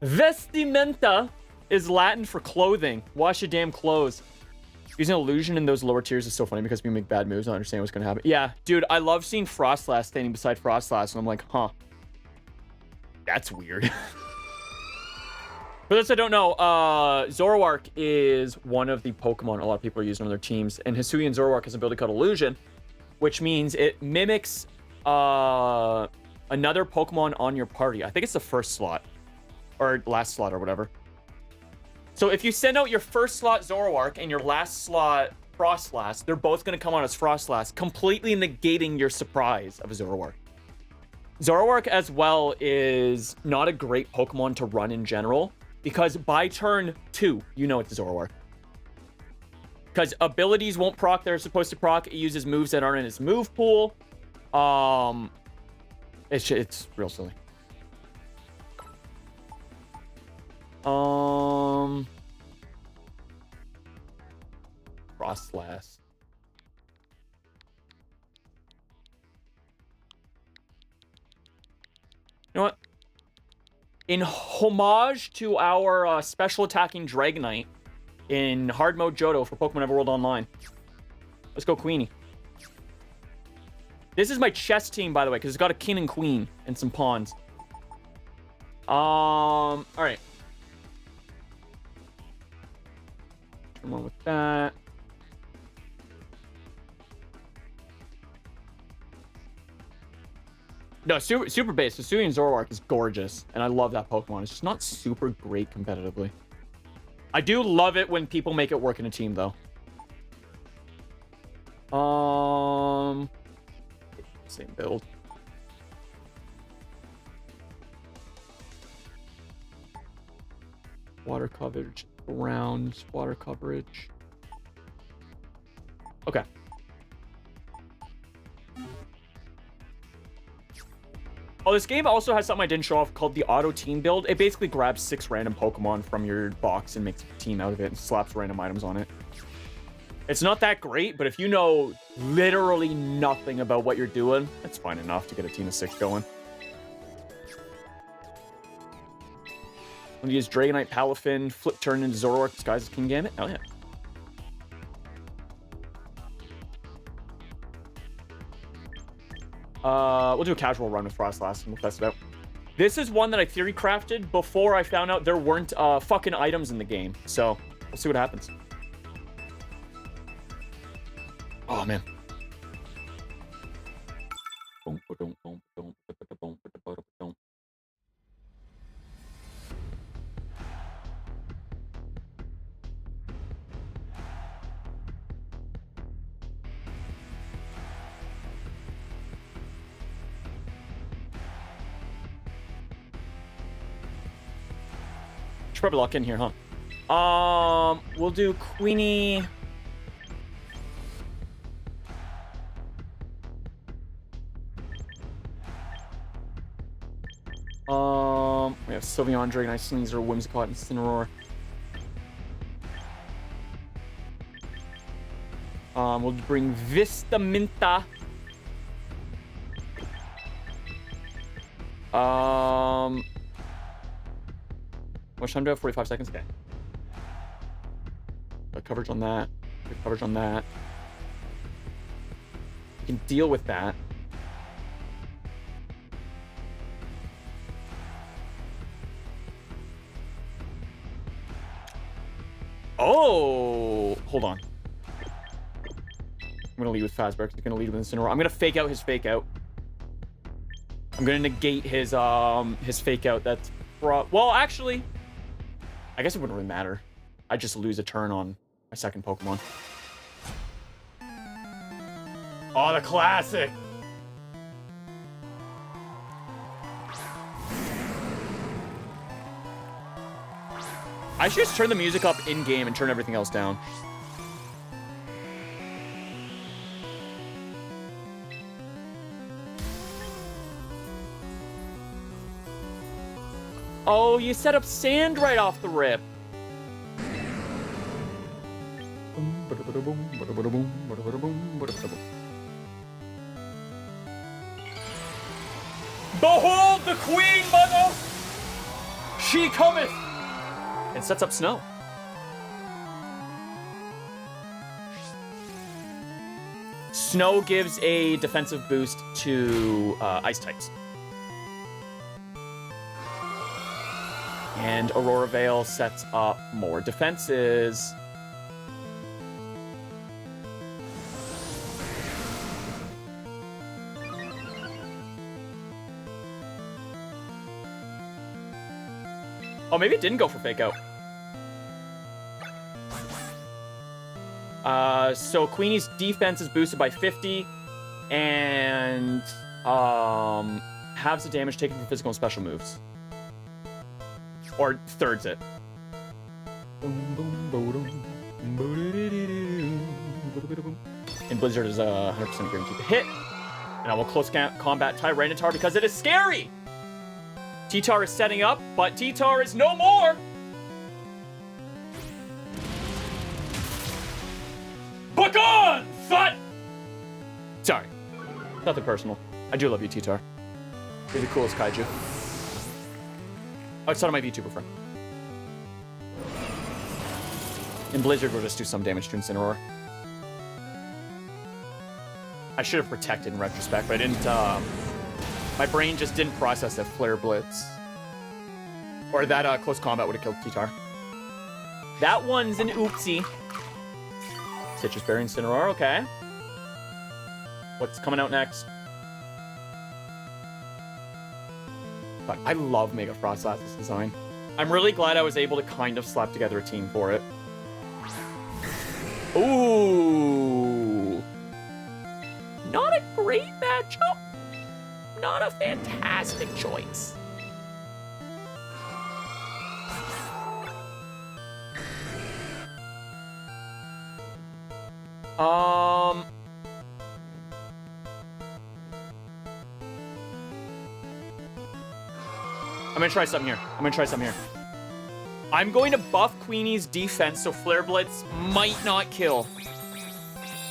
Vestimenta is Latin for clothing. Wash your damn clothes. Using illusion in those lower tiers is so funny because we make bad moves. I don't understand what's gonna happen. Yeah, dude, I love seeing Frostlass standing beside Frostlass, and I'm like, huh. That's weird. For those that don't know, Zoroark is one of the Pokemon a lot of people are using on their teams, and Hisuian Zoroark has an ability called Illusion, which means it mimics another Pokemon on your party. I think it's the first slot, or last slot, or whatever. So if you send out your first slot Zoroark and your last slot Frostlass, they're both going to come on as Frostlass, completely negating your surprise of a Zoroark. Zoroark as well is not a great Pokemon to run in general, because by turn 2, you know it's a Zoroark. Because abilities won't proc they're supposed to proc. It uses moves that aren't in its move pool. It's real silly. Frostlass. You know what? In homage to our special attacking Dragonite in hard mode Johto for Pokemon Everworld Online, let's go Queenie. This is my chess team, by the way, because it's got a king and queen and some pawns. All right. Come on with that. No, super base. Hisuian Zoroark is gorgeous, and I love that Pokemon. It's just not super great competitively. I do love it when people make it work in a team, though. Same build. Water coverage, rounds, water coverage. Okay. Oh, this game also has something I didn't show off called the auto team build. It basically grabs 6 random Pokemon from your box and makes a team out of it and slaps random items on it. It's not that great, but if you know literally nothing about what you're doing, that's fine enough to get a team of 6 going. I'm gonna use Dragonite, Palafin, flip turn into Zoroark, disguise as Kingambit. Oh yeah. We'll do a casual run with Frostlass and we'll test it out. This is one that I theory crafted before I found out there weren't fucking items in the game. So we'll see what happens. Oh man. Should probably lock in here, huh? We'll do Queenie. We have Sylveon, Dragonite, Sneasel, Whimsicott, and Cineroar. We'll bring Vistaminta. Much time do I have? 45 seconds? Okay. Got coverage on that. Good coverage on that. We can deal with that. Oh! Hold on. I'm gonna lead with Fazbear because he's gonna lead with Incineroar. I'm gonna fake out his fake out. I'm gonna negate his fake out. That's well, actually, I guess it wouldn't really matter. I just lose a turn on my second Pokemon. Oh, the classic. I should just turn the music up in game and turn everything else down. Oh, you set up sand right off the rip. Behold the queen, mother! She cometh! And sets up snow. Snow gives a defensive boost to ice types. And Aurora Veil sets up more defenses. Oh, maybe it didn't go for fake out. So Queenie's defense is boosted by 50, and halves the damage taken from physical and special moves. Or thirds it. And Blizzard is 100% guaranteed to hit. And I will close combat Tyranitar because it is scary! T-Tar is setting up, but T-Tar is no more! Begone, thought! Sorry. Nothing personal. I do love you, T-Tar. You're the coolest kaiju. Outside of my VTuber friend. And Blizzard will just do some damage to Incineroar. I should have protected in retrospect, but I didn't, my brain just didn't process that Flare Blitz. Or that close combat would have killed T-Tar. That one's an oopsie. Citrus Berry Incineroar, okay. What's coming out next? But I love Mega Frost Lattice design. I'm really glad I was able to kind of slap together a team for it. Ooh. Not a great matchup. Not a fantastic choice. I'm gonna try something here. I'm going to buff Queenie's defense so Flare Blitz might not kill.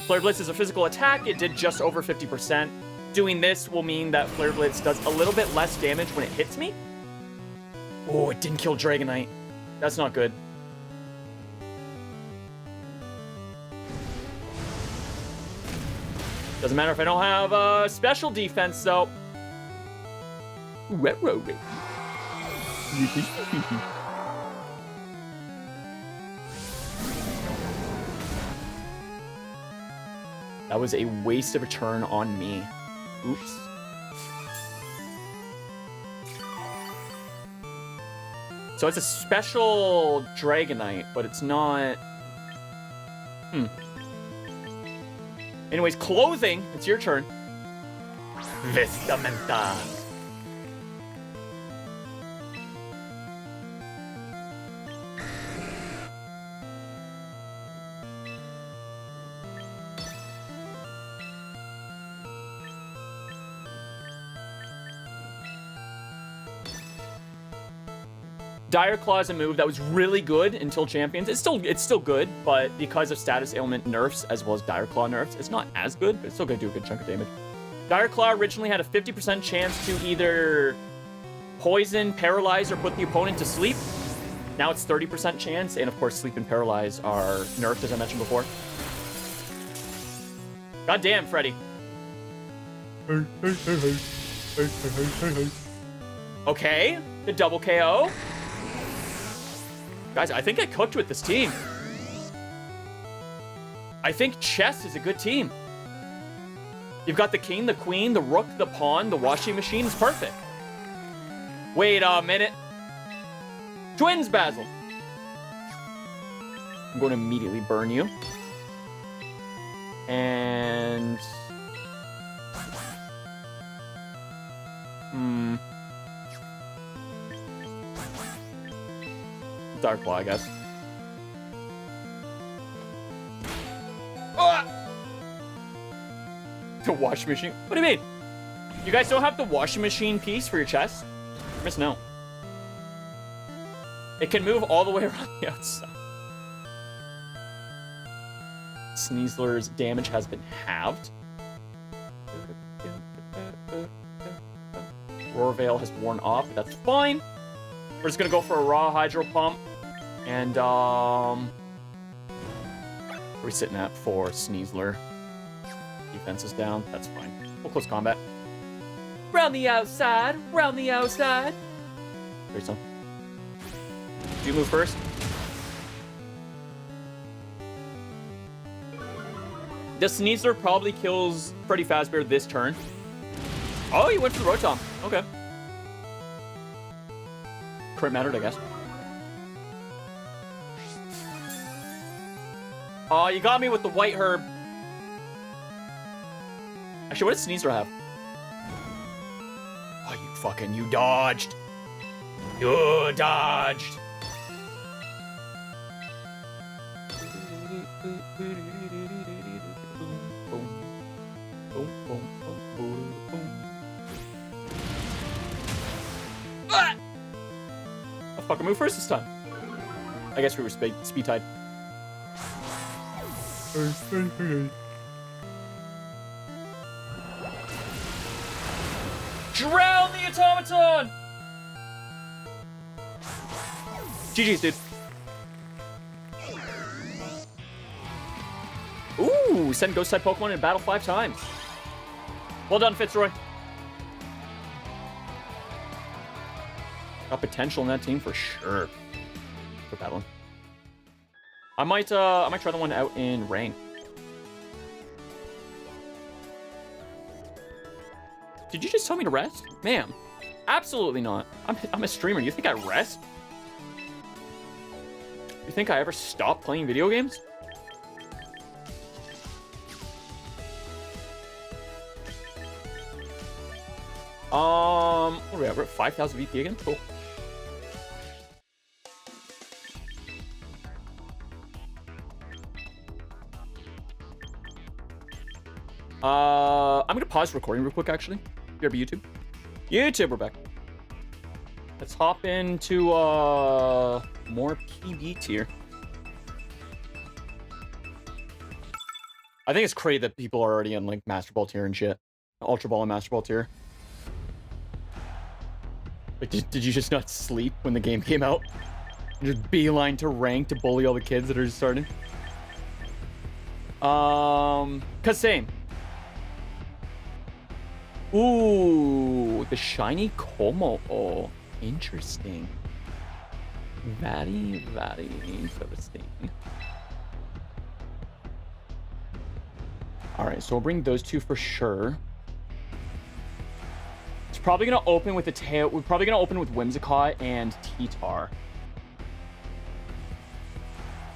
Flare Blitz is a physical attack. It did just over 50%. Doing this will mean that Flare Blitz does a little bit less damage when it hits me. Oh, it didn't kill Dragonite. That's not good. Doesn't matter if I don't have special defense, though. That was a waste of a turn on me. Oops. So it's a special Dragonite, but it's not... Anyways, clothing. It's your turn. Vestamenta. Dire Claw is a move that was really good until Champions. It's still good, but because of status ailment nerfs as well as Dire Claw nerfs, it's not as good, but it's still gonna do a good chunk of damage. Dire Claw originally had a 50% chance to either poison, paralyze, or put the opponent to sleep. Now it's 30% chance, and of course, sleep and paralyze are nerfed, as I mentioned before. God damn, Freddy. Okay, the double KO. Guys, I think I cooked with this team. I think chess is a good team. You've got the king, the queen, the rook, the pawn, the washing machine. It's perfect. Wait a minute. Twins, Basil. I'm going to immediately burn you. And... Dark Claw, I guess. Ah! The washing machine? What do you mean? You guys don't have the washing machine piece for your chest? You're missing out. It can move all the way around the outside. Sneasler's damage has been halved. Roar Veil has worn off, but that's fine. We're just gonna go for a raw Hydro Pump. And, what are we sitting at for Sneasler? Defense is down, that's fine. We'll close combat. Round the outside, round the outside. Great son. Do you move first? The Sneasler probably kills Freddy Fazbear this turn. Oh, you went for the Rotom. Okay. Crit mattered, I guess. Oh, you got me with the white herb. Actually, what does Sneasler have? Oh, you dodged. You dodged. Ah! I'll fucking move first this time. I guess we were speed tied. Drown the automaton! GG's, dude. Ooh, send ghost type Pokemon in battle 5 times. Well done, Fitzroy. Got potential in that team for sure. For battling. I might try the one out in rain. Did you just tell me to rest? Ma'am. Absolutely not. I'm a streamer. You think I rest? You think I ever stop playing video games? What are we at? We're at 5,000 VP again? Cool. I'm gonna pause recording real quick, actually. BRB YouTube. YouTube, we're back. Let's hop into, more PB tier. I think it's crazy that people are already in, like, Master Ball tier and shit. Ultra Ball and Master Ball tier. Like, did you just not sleep when the game came out? Just beeline to rank to bully all the kids that are just starting? Cause same. Ooh, the shiny Como. Oh, interesting. Very, very interesting. Alright, so we'll bring those two for sure. It's probably gonna open with the tail. We're probably gonna open with Whimsicott and T-Tar.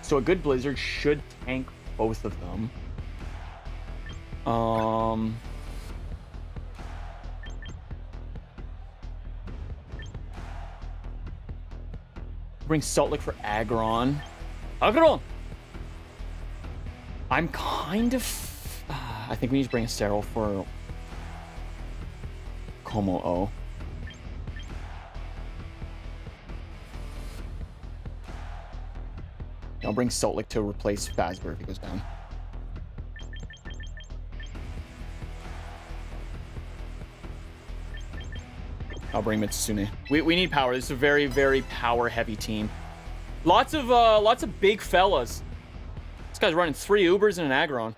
So a good Blizzard should tank both of them. Bring Salt Lick for Aggron. Aggron! I'm kind of... I think we need to bring a Sterile for Como-O. bring Soltlick to replace Fazbear if he goes down. I'll bring Mitsune. We need power. This is a very, very power-heavy team. Lots of big fellas. This guy's running 3 Ubers and an Aggron.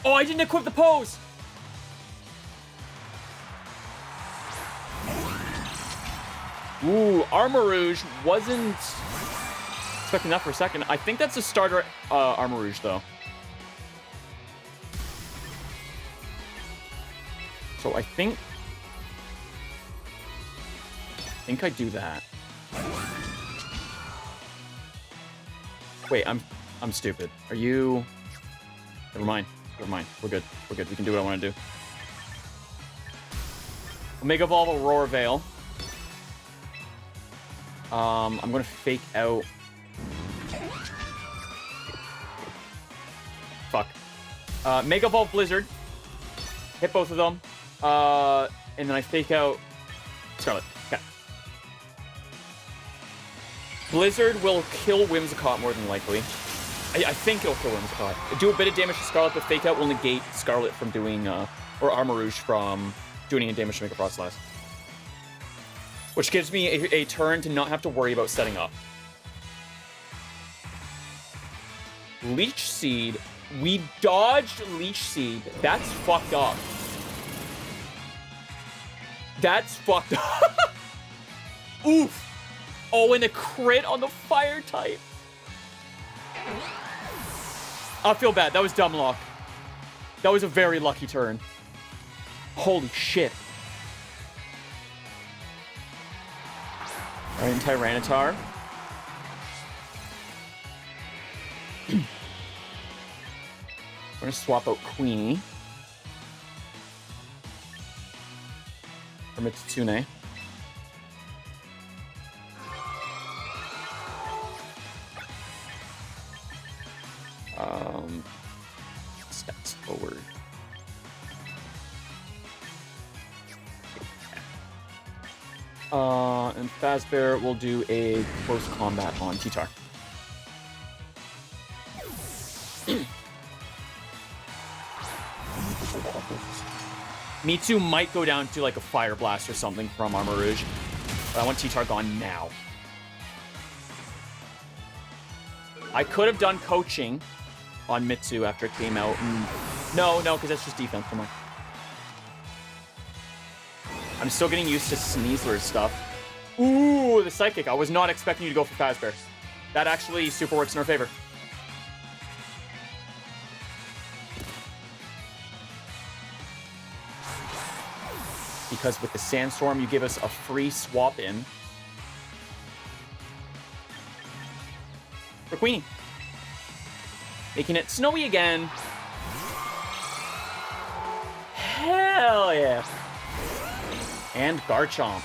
Oh, I didn't equip the pose! Ooh, Armarouge wasn't expecting that for a second. I think that's a starter Armarouge, though. So I think I do that. Wait, I'm stupid. Are you? Never mind. Never mind. We're good. We're good. We can do what I want to do. Omega Evolve Aurora Veil. I'm gonna fake out. Fuck. Mega Evolve Blizzard. Hit both of them. And then I fake out Scarlet. Okay. Blizzard will kill Whimsicott more than likely. I think it'll kill Whimsicott. Do a bit of damage to Scarlet, but fake out will negate Scarlet from doing, or Armarouge from doing any damage to Mega Frostlass. Which gives me a turn to not have to worry about setting up. Leech Seed. We dodged Leech Seed. That's fucked up. That's fucked up. Oof. Oh, and a crit on the fire type. I feel bad. That was dumb luck. That was a very lucky turn. Holy shit. Alright, Tyranitar. We're gonna swap out Queenie. For Mitsune. Steps forward. And Fazbear will do a close combat on T-Tar. Mitsu might go down to like a Fire Blast or something from Armarouge, but I want T-Tar gone now. I could have done coaching on Mitsu after it came out. No, because that's just defense. Come on. I'm still getting used to Sneasler's stuff. Ooh, the Psychic. I was not expecting you to go for Fazbear. That actually super works in our favor. Because with the Sandstorm, you give us a free swap in. For Queenie. Making it snowy again. Hell yeah. And Garchomp.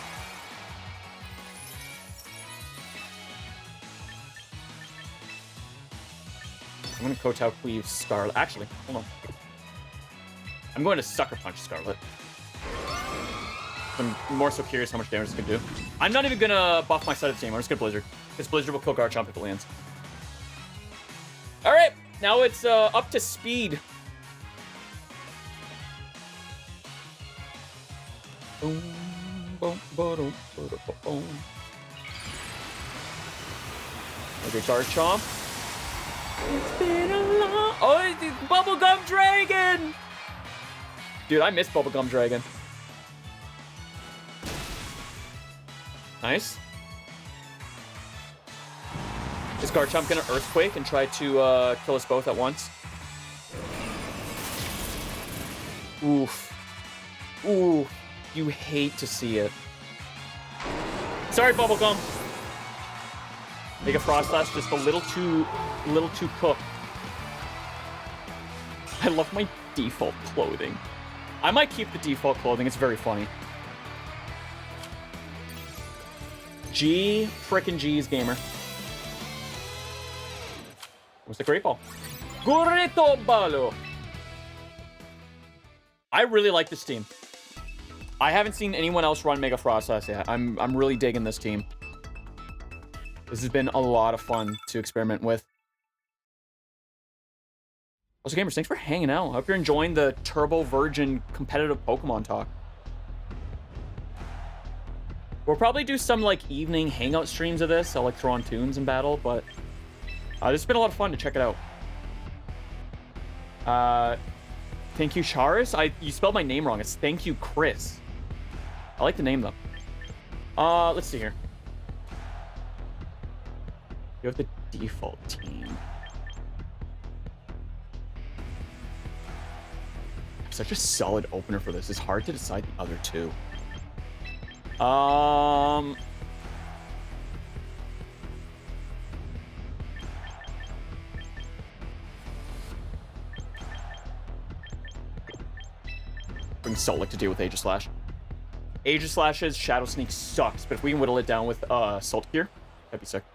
I'm going to Kotao Cleave Scarlet. Actually, hold on. I'm going to Sucker Punch Scarlet. I'm more so curious how much damage this can do. I'm not even going to buff my side of the team. I'm just going to Blizzard. Because Blizzard will kill Garchomp if it lands. Alright, now it's up to speed. Boom, boom, boom, boom, boom. Okay, Garchomp. It's been a long... Oh, it's Bubblegum Dragon! Dude, I miss Bubblegum Dragon. Nice. Is Garchomp gonna Earthquake and try to kill us both at once? Oof. Ooh. You hate to see it. Sorry, Bubblegum. Mega Frostlass just a little too cooked. I love my default clothing. I might keep the default clothing. It's very funny. G frickin' G's, gamer. What's the Great Ball? Gorito Balo. I really like this team. I haven't seen anyone else run Mega Frostlass yet. I'm really digging this team. This has been a lot of fun to experiment with. Also, gamers, thanks for hanging out. I hope you're enjoying the Turbo Virgin competitive Pokemon talk. We'll probably do some, like, evening hangout streams of this. I'll, like, throw on tunes and battle, but this has been a lot of fun to check it out. Thank you, Charis. You spelled my name wrong. It's thank you, Chris. I like the name, though. Let's see here. You have the default team. I'm such a solid opener for this. It's hard to decide the other two. Bring Sollic to deal with Aegislash. Aegislash's Shadow Sneak sucks, but if we can whittle it down with Salt Gear, that'd be sick.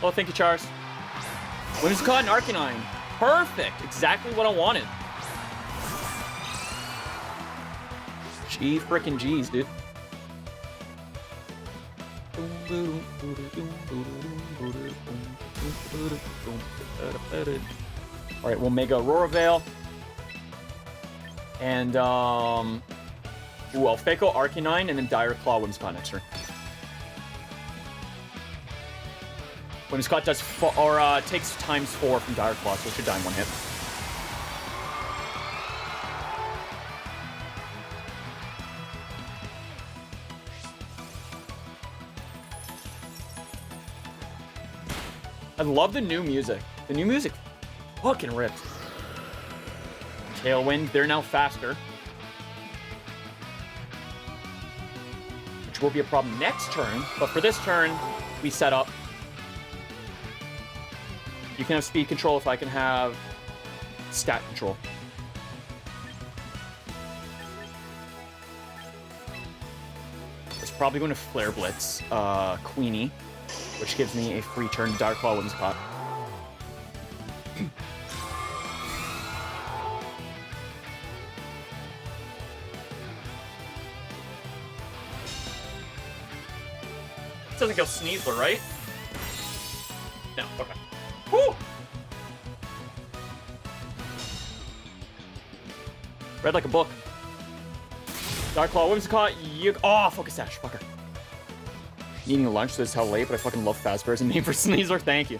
Oh, thank you, Chars. Whimsicott and Arcanine. Perfect. Exactly what I wanted. Gee frickin' G's, dude. Alright, we'll Mega Aurora Veil. And, I'll Fako Arcanine and then Dire Claw Whimsicott next turn. Whimsicott does takes ×4 from Dire Claw, so it should die in one hit. I love the new music. The new music fucking rips. Tailwind, they're now faster. Which will be a problem next turn, but for this turn, we set up. You can have speed control if I can have stat control. It's probably going to Flare Blitz Queenie, which gives me a free turn to Dire Claw Whimsicott. This doesn't go Sneasler, right? No, okay. Woo! Read like a book. Dark Claw, Whimsicott, oh, Focus Sash, fucker. Eating lunch, so this is how late, but I fucking love Fazbear as a name for Sneasler, thank you.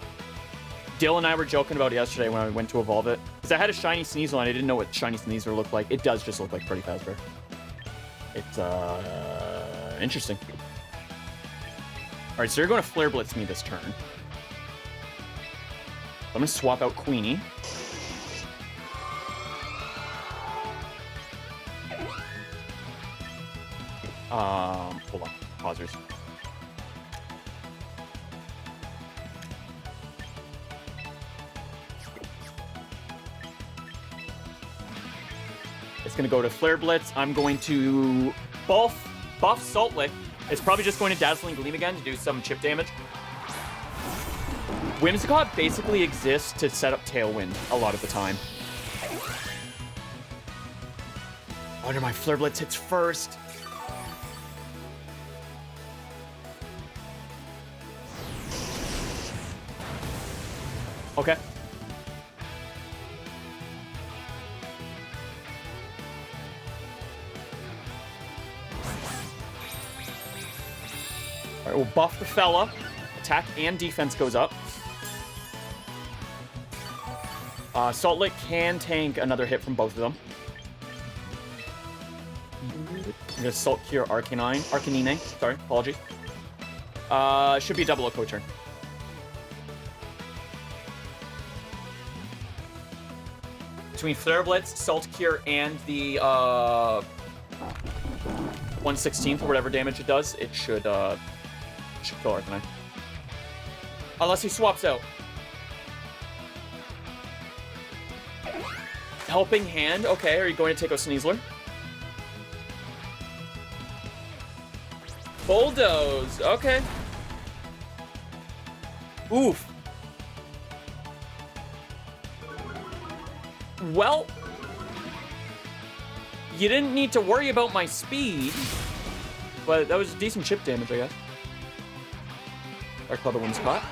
Dill and I were joking about it yesterday when I went to evolve it. Because I had a shiny Sneasler and I didn't know what shiny Sneasler looked like. It does just look like pretty Fazbear. It's, interesting. Alright, so you're going to Flare Blitz me this turn. I'm gonna swap out Queenie. Hold on. Pausers. It's gonna go to Flare Blitz. I'm going to buff Salt Lick. It's probably just going to Dazzling Gleam again to do some chip damage. Whimsicott basically exists to set up Tailwind a lot of the time. I wonder my Flare Blitz hits first. Okay. Alright, we'll buff the fella. Attack and defense goes up. Salt Lick can tank another hit from both of them. I'm gonna Salt Cure Arcanine. Sorry, apologies. Should be a double Oko turn. Between Flare Blitz, Salt Cure, and the 1/16 or whatever damage it does, it should kill Arcanine. Unless he swaps out. Helping Hand. Okay, are you going to take a Sneasler? Bulldoze. Okay. Oof. Well, You didn't need to worry about my speed, but that was decent chip damage, I guess. Dark Cloud Wind's caught.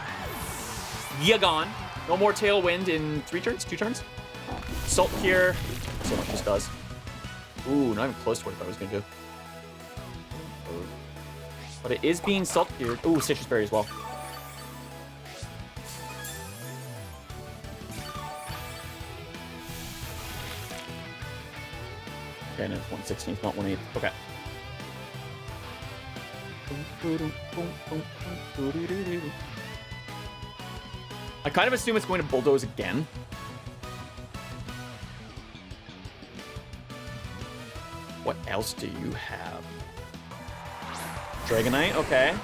Ya gone. No more Tailwind in 3 turns? 2 turns? Salt here. So much this does. Ooh, not even close to what I thought I was going to do. But it is being Salt Cured. Ooh, Citrus Berry as well. Okay, no, it's 1/16, it's not 1/8. Okay. I kind of assume it's going to Bulldoze again. What else do you have? Dragonite, okay.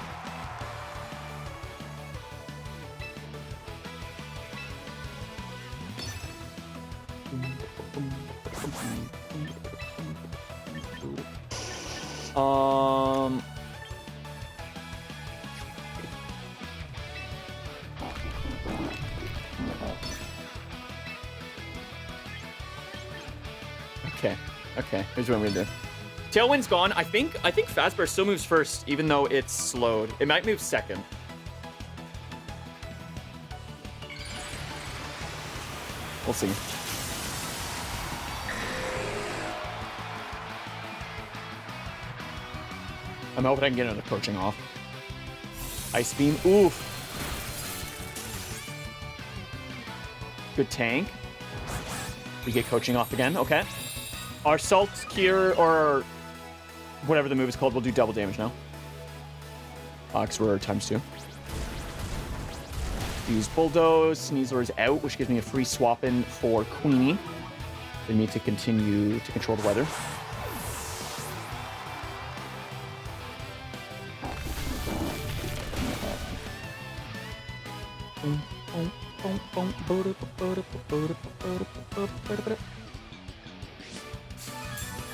Okay. Here's what I'm gonna do. Tailwind's gone. I think Fazbear still moves first, even though it's slowed. It might move second. We'll see. I'm hoping I can get another coaching off. Ice Beam. Oof. Good tank. We get coaching off again. Okay. Our Salt Cure, or whatever the move is called, will do double damage now. Because we're ×2. Use Bulldoze. Sneaselor's out, which gives me a free swap in for Queenie. They need to continue to control the weather.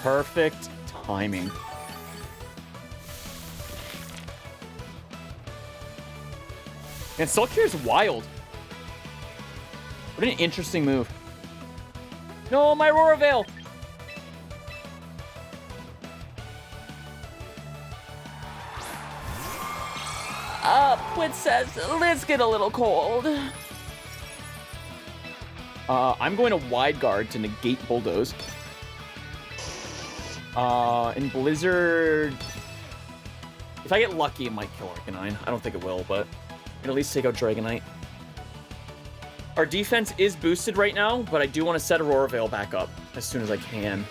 Perfect timing. And Salt Cure is wild. What an interesting move. No, my Aurora Veil. Princess, let's get a little cold. I'm going to Wide Guard to negate Bulldoze. In Blizzard, if I get lucky, it might kill Arcanine. I don't think it will, but I can at least take out Dragonite. Our defense is boosted right now, but I do want to set Aurora Veil back up as soon as I can.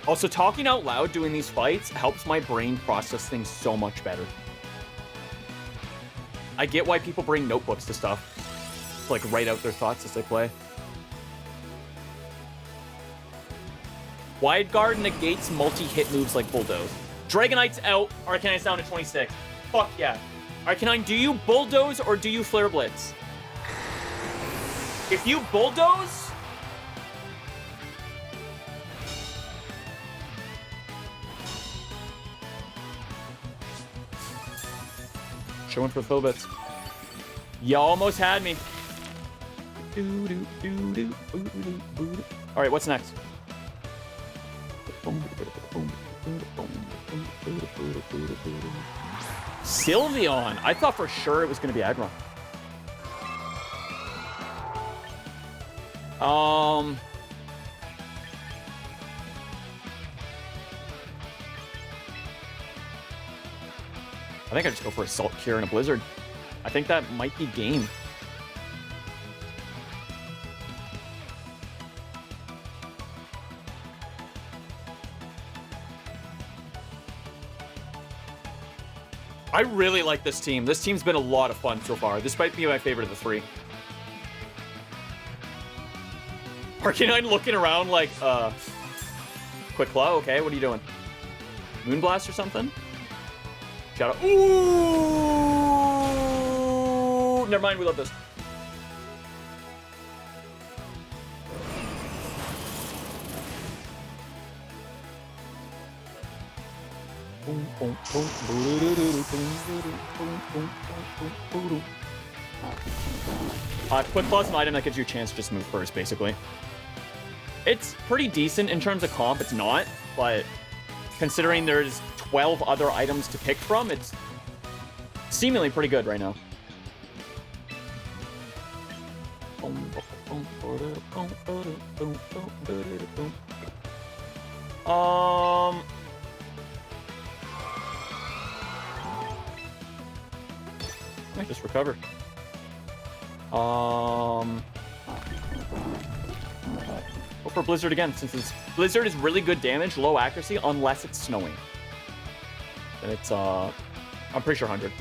Also, talking out loud doing these fights helps my brain process things so much better. I get why people bring notebooks to stuff. To, like, write out their thoughts as they play. Wide Guard negates multi-hit moves like Bulldoze. Dragonite's out. Arcanine's down to 26. Fuck yeah. Arcanine, do you Bulldoze or do you Flare Blitz? If you Bulldoze... Showing for the bits. You almost had me. All right, what's next? Sylveon. I thought for sure it was going to be Aggron. I think I just go for a Salt Cure and a Blizzard. I think that might be game. I really like this team. This team's been a lot of fun so far. This might be my favorite of the three. Arcanine looking around like, Quick Claw, okay, what are you doing? Moonblast or something? Got a... Ooh! Never mind, we love this. Quick Claw's an item that gives you a chance to just move first, basically. It's pretty decent in terms of comp. It's not, but considering there's 12 other items to pick from, it's seemingly pretty good right now. I just recovered. Go for Blizzard again, since Blizzard is really good damage, low accuracy, unless it's snowing. And it's, I'm pretty sure 100.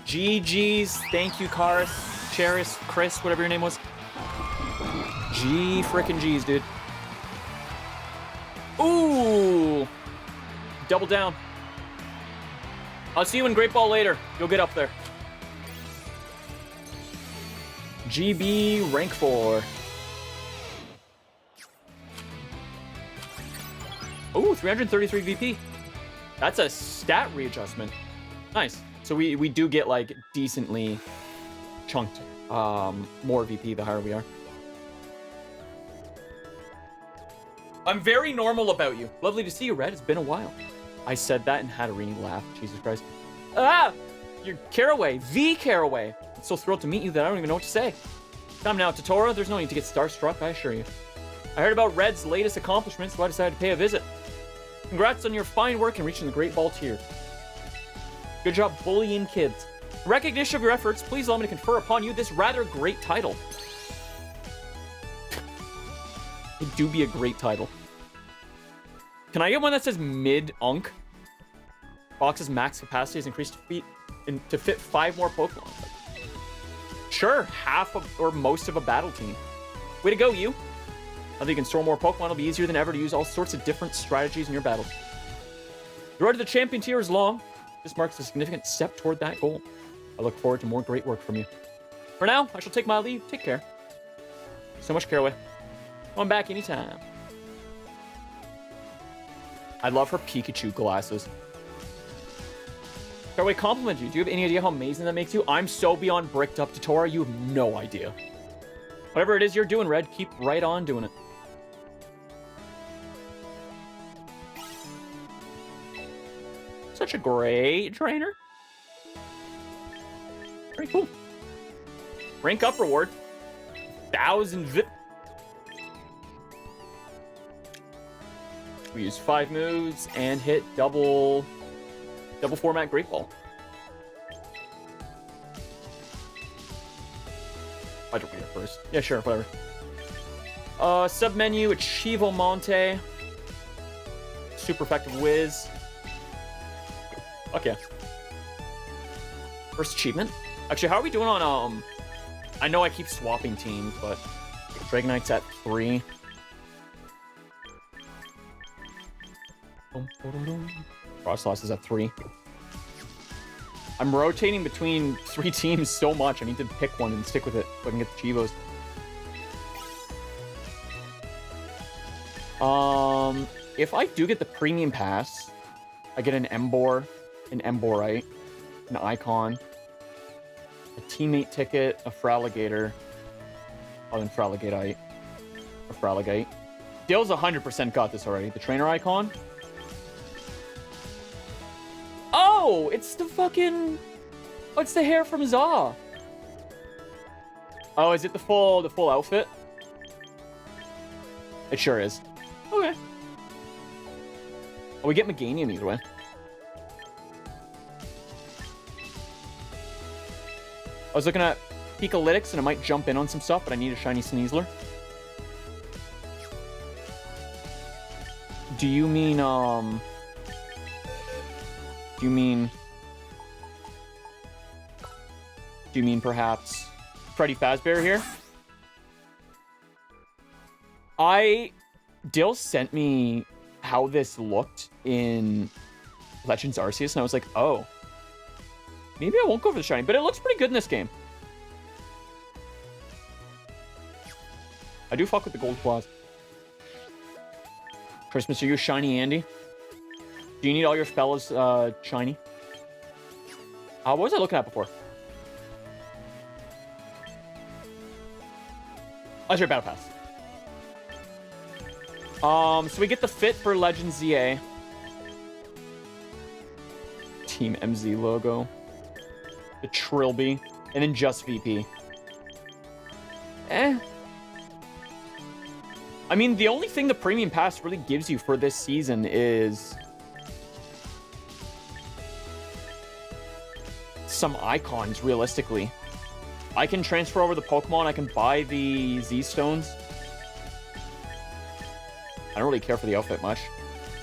GG's, thank you, Karis, Cheris, Chris, whatever your name was. G frickin' G's, dude. Ooh! Double down. I'll see you in Great Ball later. You'll get up there. GB rank 4. Ooh, 333 VP. That's a stat readjustment. Nice. So we do get, like, decently chunked more VP the higher we are. I'm very normal about you. Lovely to see you, Red. It's been a while. I said that and had a Rini laugh. Jesus Christ. Ah! You're Caraway. The Caraway. I'm so thrilled to meet you that I don't even know what to say. Come now, Totoro. There's no need to get starstruck, I assure you. I heard about Red's latest accomplishments, so I decided to pay a visit. Congrats on your fine work in reaching the Great Ball tier. Good job bullying kids. In recognition of your efforts, please allow me to confer upon you this rather great title. It do be a great title. Can I get one that says mid-unk? Box's max capacity is increased to fit 5 more Pokemon. Sure, half of, or most of a battle team. Way to go, you. Now that you can store more Pokemon, it'll be easier than ever to use all sorts of different strategies in your battles. The road to the champion tier is long. This marks a significant step toward that goal. I look forward to more great work from you. For now, I shall take my leave. Take care. So much, Caraway. Come back anytime. I love her Pikachu glasses. Caraway, compliment you. Do you have any idea how amazing that makes you? I'm so beyond bricked up, Totoro. You have no idea. Whatever it is you're doing, Red, keep right on doing it. Such a great trainer. Very cool. Rank up reward. 1,000 VIP. We use 5 moves and hit double format Great Ball. I don't read it first. Yeah, sure, whatever. Submenu, Achieve Monte. Super effective whiz. Fuck yeah. First achievement. Actually, how are we doing on, I know I keep swapping teams, but Dragonite's at 3. Frostlass is at 3. I'm rotating between 3 teams so much. I need to pick one and stick with it so I can get the Chivos. If I do get the premium pass, I get an Embor, an Emborite, an Icon, a teammate ticket, a Fraligator, oh, then Fraligatite, a Fraligate. Dale's 100% got this already. The trainer icon. Oh, it's the fucking... Oh, it's the hair from Zaw. Oh, is it the full outfit? It sure is. Okay. Oh, we get Meganium either way. I was looking at Pikalytics and I might jump in on some stuff, but I need a shiny Sneasler. Do you mean, perhaps Freddy Fazbear here? Dill sent me how this looked in Legends Arceus, and I was like, oh. Maybe I won't go for the shiny, but it looks pretty good in this game. I do fuck with the gold claws. Christmas, are you shiny Andy? Do you need all your fellas shiny? What was I looking at before? Oh, your battle pass. So we get the fit for Legend ZA. Team MZ logo. The Trilby. And then just VP. I mean, the only thing the Premium Pass really gives you for this season is some icons, realistically. I can transfer over the Pokemon. I can buy the Z-Stones. I don't really care for the outfit much.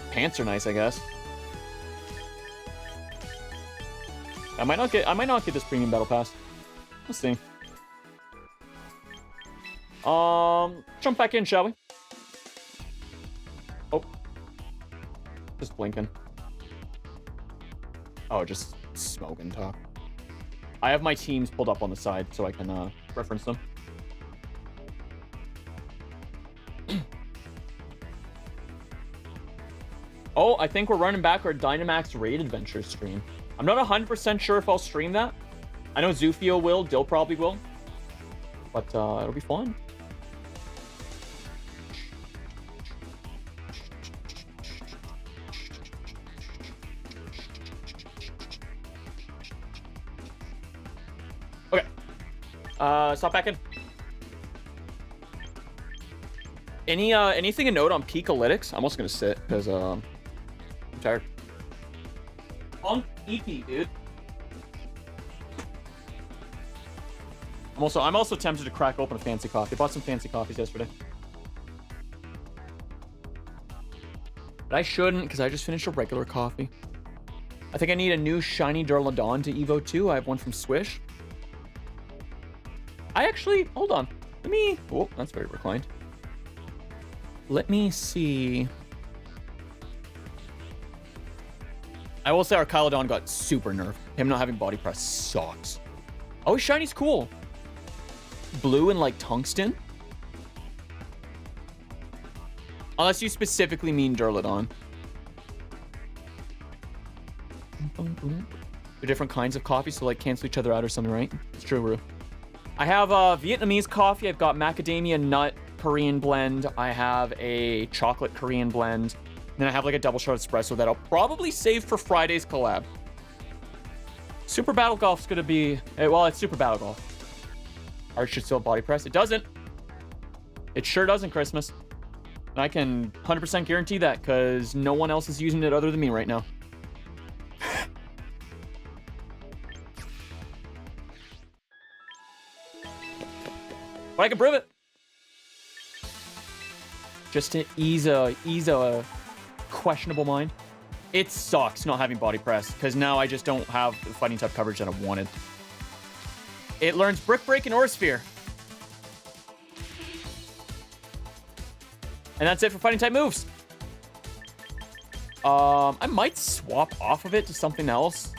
Pants are nice, I guess. I might not get this Premium Battle Pass. Let's see. Jump back in, shall we? Oh. Just blinking. Oh, just smoking talk. I have my teams pulled up on the side so I can reference them. Oh, I think we're running back our Dynamax Raid Adventure stream. I'm not 100% sure if I'll stream that. I know Zufio will, Dill probably will. But it'll be fun. Okay. Stop back in. Anything to note on Peakalytics? I'm also gonna sit because I'm tired. On EP, dude. I'm also tempted to crack open a fancy coffee. I bought some fancy coffees yesterday. But I shouldn't because I just finished a regular coffee. I think I need a new shiny Durlodon to Evo 2. I have one from Swish. I actually, hold on. Oh, that's very reclined. Let me see. I will say our Kylodon got super nerfed. Him not having body press sucks. Oh, his shiny's cool. Blue and like tungsten. Unless you specifically mean Durlodon. They're different kinds of coffee, so like cancel each other out or something, right? It's true, Rue. I have Vietnamese coffee. I've got macadamia nut Korean blend. I have a chocolate Korean blend. And then I have like a double shot espresso that I'll probably save for Friday's collab. Super Battle Golf's gonna be, well, it's Super Battle Golf. Art should still have body press. It doesn't. It sure doesn't, Christmas. And I can 100% guarantee that because no one else is using it other than me right now. But I can prove it. Just to ease a questionable mind. It sucks not having body press because now I just don't have the fighting type coverage that I wanted. It learns Brick Break and Aura Sphere. And that's it for fighting type moves. I might swap off of it to something else.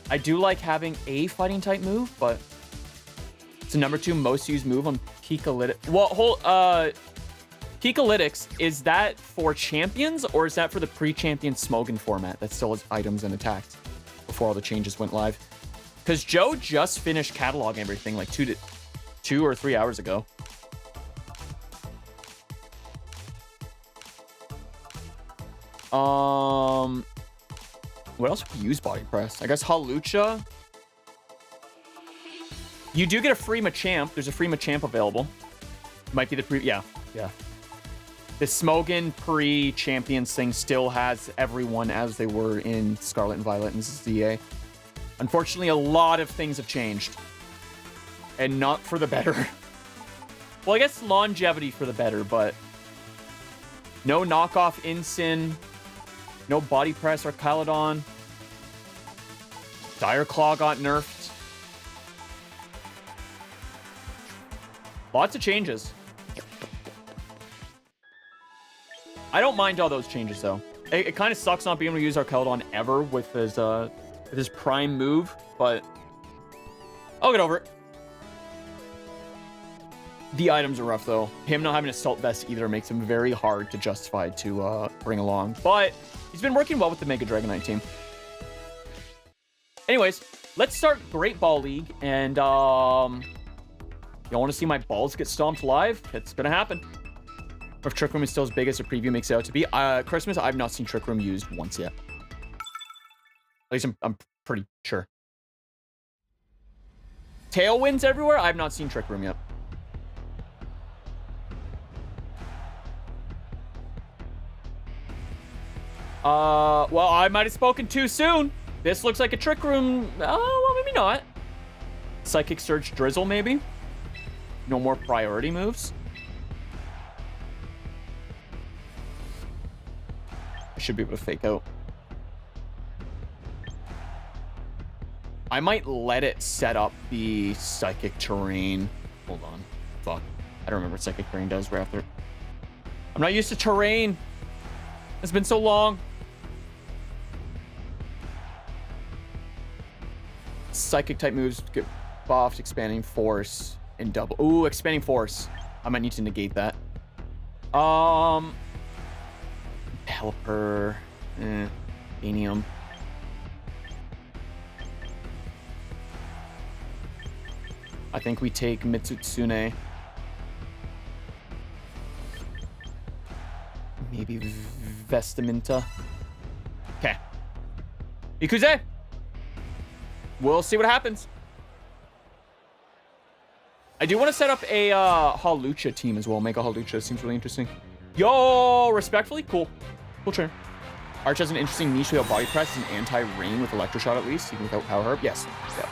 I do like having a fighting type move, but it's the #2 most used move on Peakalytics. Well, Peakalytics, is that for champions or is that for the pre-champion Smogon format that still has items and attacks before all the changes went live? Because Joe just finished cataloging everything like 2 or 3 hours ago. What else would we use body press? I guess Halucha. You do get a free Machamp. There's a free Machamp available. Might be the yeah. The Smogon pre-champions thing still has everyone as they were in Scarlet and Violet and ZA. Unfortunately, a lot of things have changed. And not for the better. Well, I guess longevity for the better, but no knockoff Incin, no body press or Kylodon. Dire Claw got nerfed. Lots of changes. I don't mind all those changes, though. It kind of sucks not being able to use our Kylodon ever with his prime move, but I'll get over it. The items are rough, though. Him not having Assault Vest either makes him very hard to justify to bring along. But he's been working well with the Mega Dragonite team. Anyways, let's start Great Ball League. And y'all want to see my balls get stomped live? It's going to happen. If Trick Room is still as big as the preview makes it out to be. Christmas, I've not seen Trick Room used once yet. At least I'm pretty sure. Tailwinds everywhere? I've not seen Trick Room yet. Well, I might have spoken too soon. This looks like a Trick Room. Oh, well, maybe not. Psychic Surge Drizzle, maybe? No more priority moves? I should be able to fake out. I might let it set up the Psychic Terrain. Hold on. Fuck. I don't remember what Psychic Terrain does right after. I'm not used to terrain. It's been so long. Psychic type moves get buffed, Expanding Force, and double. Ooh, Expanding Force. I might need to negate that. Pelipper. Vanium. I think we take Mitsutsune. Maybe Vestaminta. Okay. Ikuze! We'll see what happens. I do want to set up a Hawlucha team as well. Make a Hawlucha. Seems really interesting. Yo! Respectfully? Cool. Cool trainer. Arch has an interesting niche without body press and anti-rain with Electroshock at least, even without Power Herb. Yes. Yeah.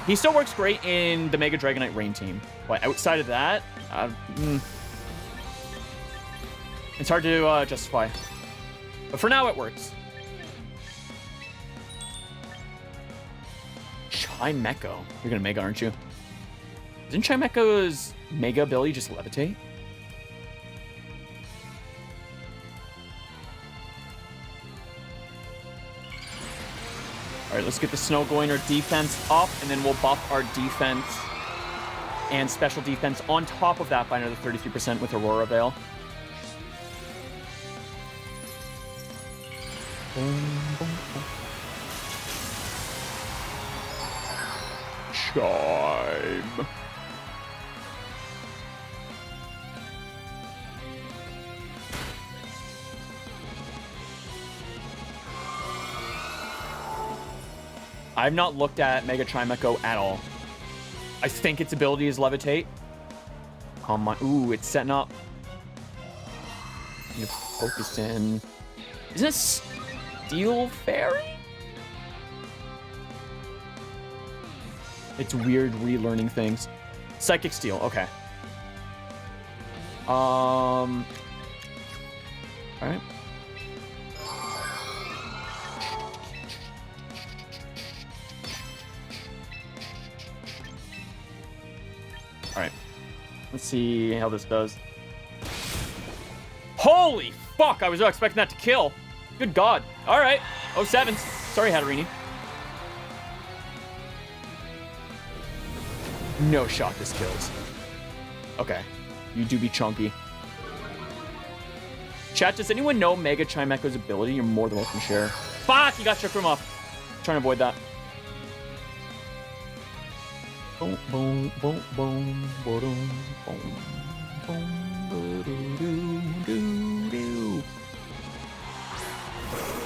He still works great in the Mega Dragonite Rain team. But outside of that, it's hard to justify. But for now, it works. Chimecho. You're gonna Mega, aren't you? Didn't Chimecho's Mega ability just levitate? All right, let's get the snow going. Our defense up, and then we'll buff our defense and special defense on top of that by another 33% with Aurora Veil. Chime. I've not looked at Mega Chimecho at all. I think its ability is Levitate. Come on. Ooh, it's setting up. Need to focus in. Isn't it Steel Fairy? It's weird relearning things. Psychic Steel, okay. All right. All right. Let's see how this does. Holy fuck! I was not expecting that to kill. Good God. All right. 07s. Sorry, Hatterini. No shot this kills. Okay. You do be chunky. Chat, does anyone know Mega Chimecho's ability? You're more than welcome to share. Fuck! You got Trick Room off. Trying to avoid that. Boom, boom, boom, boom, boom, boom, boom, boom, doo, doo.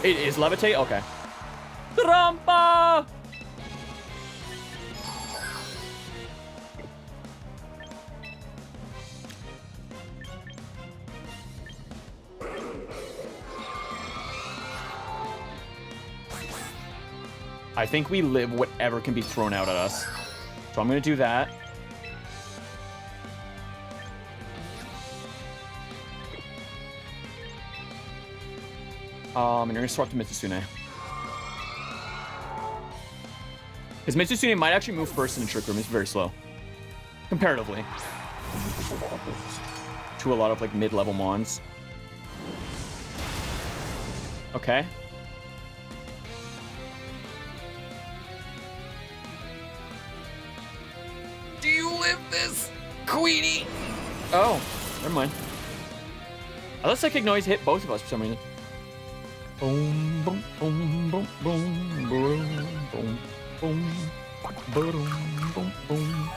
It is Levitate? Okay. Trampa! I think we live whatever can be thrown out at us. So I'm going to do that. And you're going to swap to Mitsusune. Because Mitsusune might actually move first in the Trick Room. It's very slow. Comparatively. To a lot of, like, mid-level mons. Okay. Do you live this, Queenie? Oh, never mind. I thought psychic noise hit both of us for some reason. Boom, boom, boom, boom, boom, boom, boom, boom, boom, boom, boom.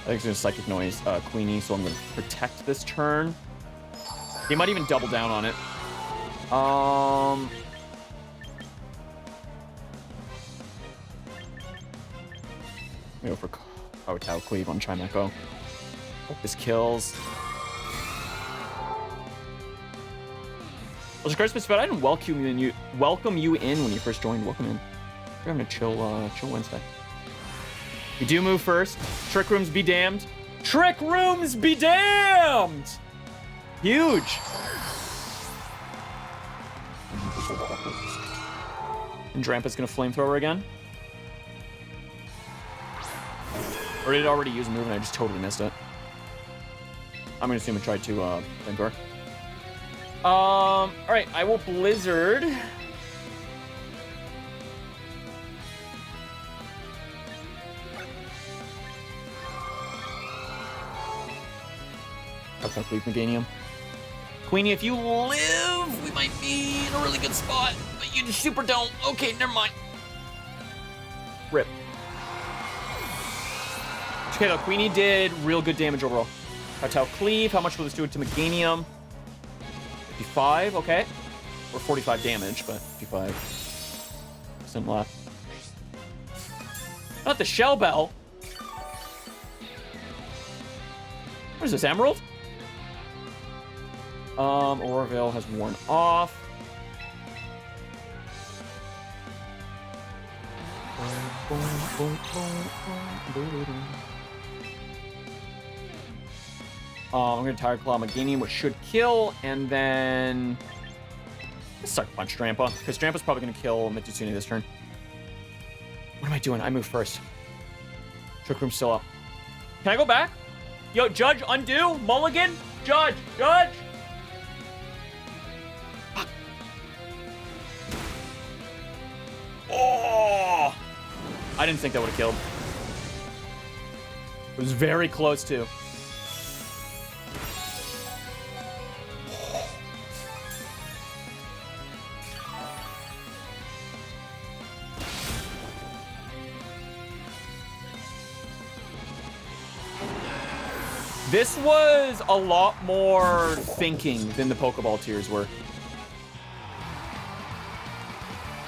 I think it's gonna psychic noise Queenie, so I'm gonna protect this turn. He might even double down on it. Go for Kowtow Cleave on Chimecho. Hope this kills. Well, Christmas, but I didn't welcome you in when you first joined. Welcome in. We're having a chill Wednesday. We do move first. Trick Rooms be damned. Trick Rooms be damned! Huge. And Drampa's gonna Flamethrower again. Or did it already use a move and I just totally missed it? I'm gonna assume it tried to Flamethrower. Alright, I will Blizzard. That's not Leaf Meganium. Queenie, if you live, we might be in a really good spot. But you super don't. Okay, never mind. Rip. Okay, though, Queenie did real good damage overall. Kowtow Cleave, how much will this do it to Meganium? 55, okay. Or 45 damage, but 55. Some left. Not the Shell Bell. What is this, Emerald? Aurora has worn off. I'm gonna Tire Claw Meganium, which should kill, and then let's Sucker Punch Drampa, because Drampa's probably gonna kill Mitsune this turn. What am I doing? I move first. Trick Room's still up. Can I go back? Yo, Judge, undo, mulligan, Judge. Oh! I didn't think that would have killed. It was very close, too. This was a lot more thinking than the Pokeball tiers were.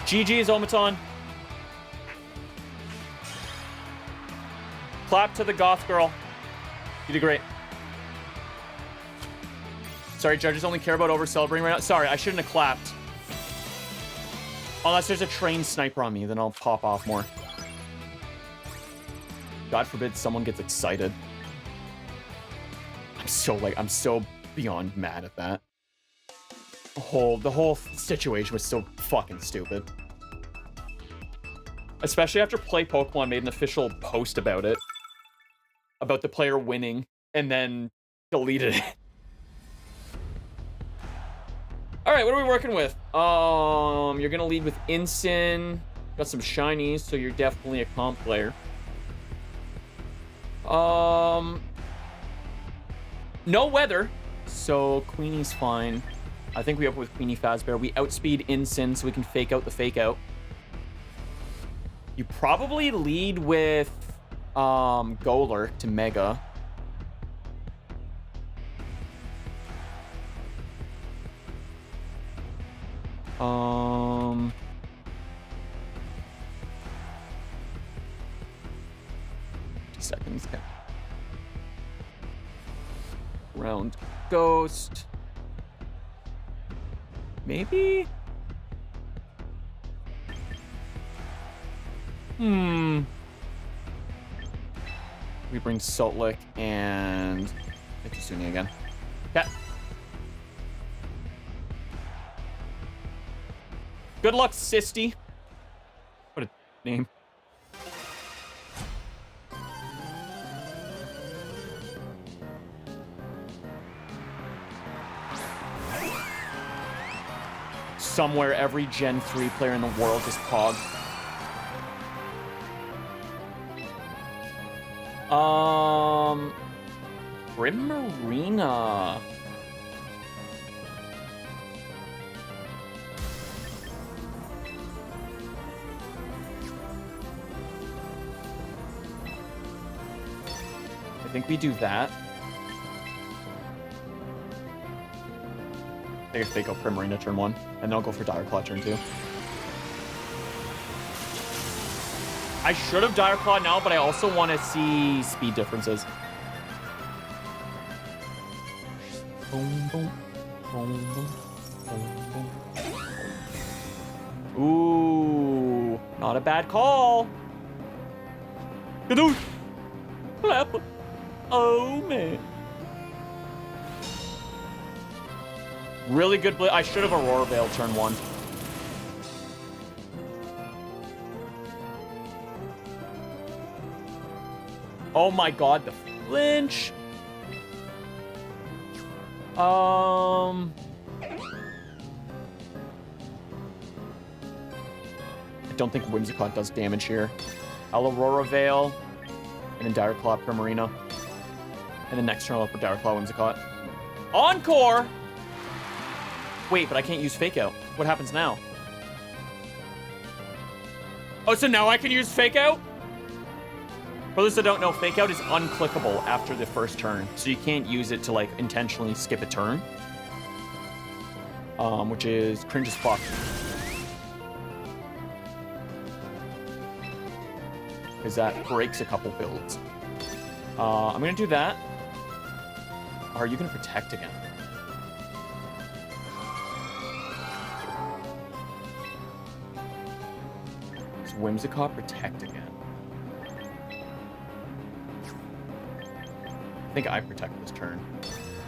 GG's, Omaton. Clap to the goth girl. You did great. Sorry, judges only care about over-celebrating right now. Sorry, I shouldn't have clapped. Unless there's a trained sniper on me, then I'll pop off more. God forbid someone gets excited. I'm so beyond mad at that. The whole situation was so fucking stupid. Especially after Play Pokemon made an official post about it. About the player winning, and then deleted it. Alright, what are we working with? You're gonna lead with Incin. Got some shinies, so you're definitely a comp player. No weather, so Queenie's fine. I think we open with Queenie Fazbear. We outspeed Incin so we can fake out the fake out. You probably lead with Golurk to Mega. Seconds. Okay. Round Ghost. Maybe? We bring Salt Lick and Mitsune again. Okay. Good luck, Sisty. What a name. somewhere every Gen 3 player in the world is Pog. Primarina. I think we do that. I think if they go Primarina turn 1, and they'll go for Dire Claw turn 2. I should have Dire Claw now, but I also want to see speed differences. Boom, boom, boom, boom, boom, boom. Ooh, not a bad call. Gadoosh. What happened? Oh, man. Really good. I should have Aurora Veil turn 1. Oh my god, the flinch. I don't think Whimsicott does damage here. I'll Aurora Veil, and then Dire Claw Primarina. And then next turn I'll put Dire Claw Whimsicott. Encore! Wait, but I can't use Fake Out. What happens now? Oh, so now I can use Fake Out? For those that don't know, Fake Out is unclickable after the first turn. So you can't use it to, like, intentionally skip a turn. Which is cringe as fuck. Because that breaks a couple builds. I'm gonna do that. Or are you gonna protect again? Does Whimsicott protect again? I think I protect this turn.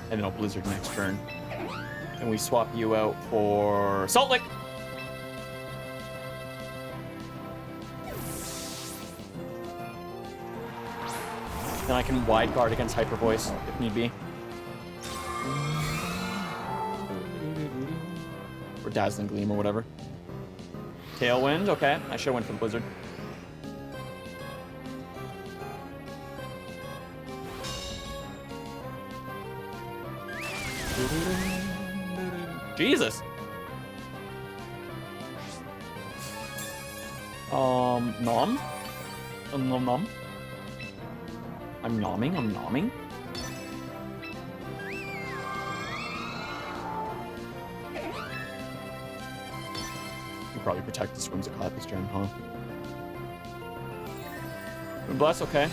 And then I'll Blizzard next turn. And we swap you out for Salt Lick! Then I can wide guard against Hyper Voice if need be. Or Dazzling Gleam or whatever. Tailwind, okay. I should have went for the Blizzard. Jesus. Nom? Nom nom? I'm nomming, I'm nomming. You probably protect this Whimsicott this turn, huh? Bless, okay.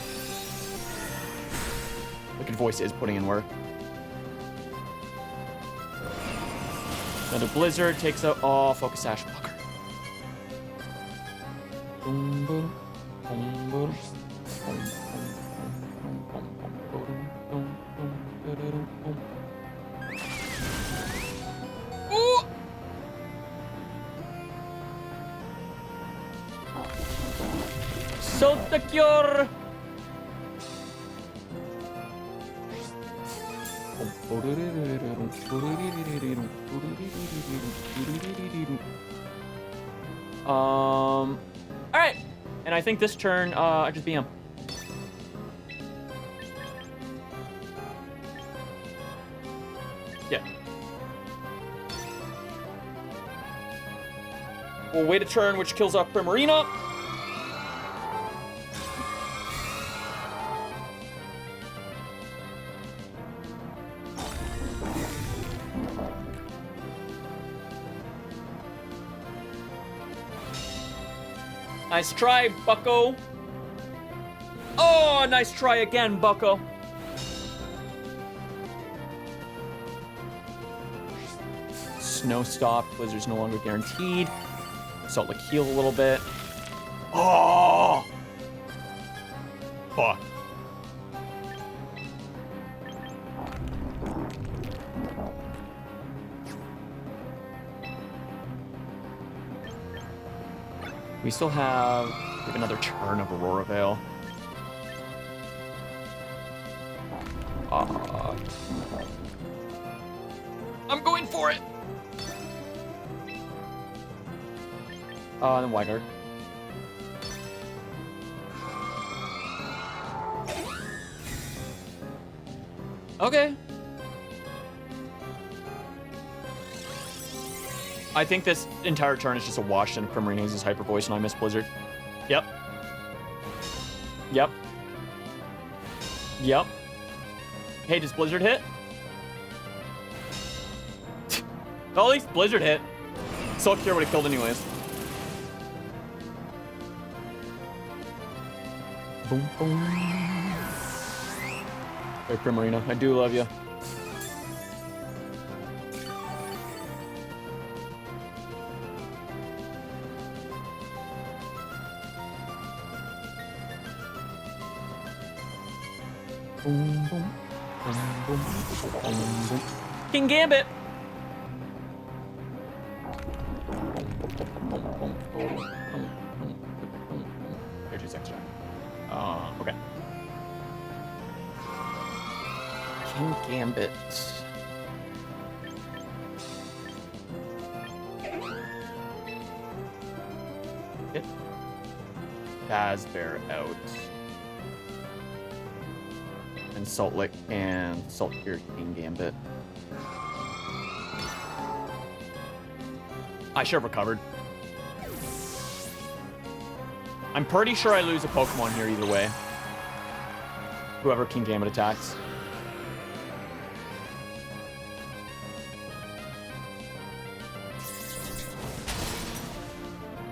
Wicked Voice is putting in work. Another Blizzard takes out. Oh, Focus Sash. Fucker. Boom, boom, boom, boom. Ooh! So secure. All right, and I think this turn, I just BM. Yeah. We'll wait a turn, which kills off Primarina. Nice try, bucko. Oh, nice try again, bucko. Snow stop. Blizzard's no longer guaranteed. Salt Lick heal a little bit. Oh! Fuck. We still have another turn of Aurora Veil. I'm going for it. Then Wygard. Okay. I think this entire turn is just a wash and Primarina uses Hyper Voice and I miss Blizzard. Yep. Yep. Yep. Hey, does Blizzard hit? Oh, at least Blizzard hit. Soul Cure would have killed anyways. Boom, boom. Hey, Primarina, I do love you. Boom, boom, boom, boom, boom, boom. King Gambit. There's just extra. Okay. King Gambit. Get Fazbear out. And Salt Lick and Salt Cure King Gambit. I should have recovered. I'm pretty sure I lose a Pokemon here either way. Whoever King Gambit attacks.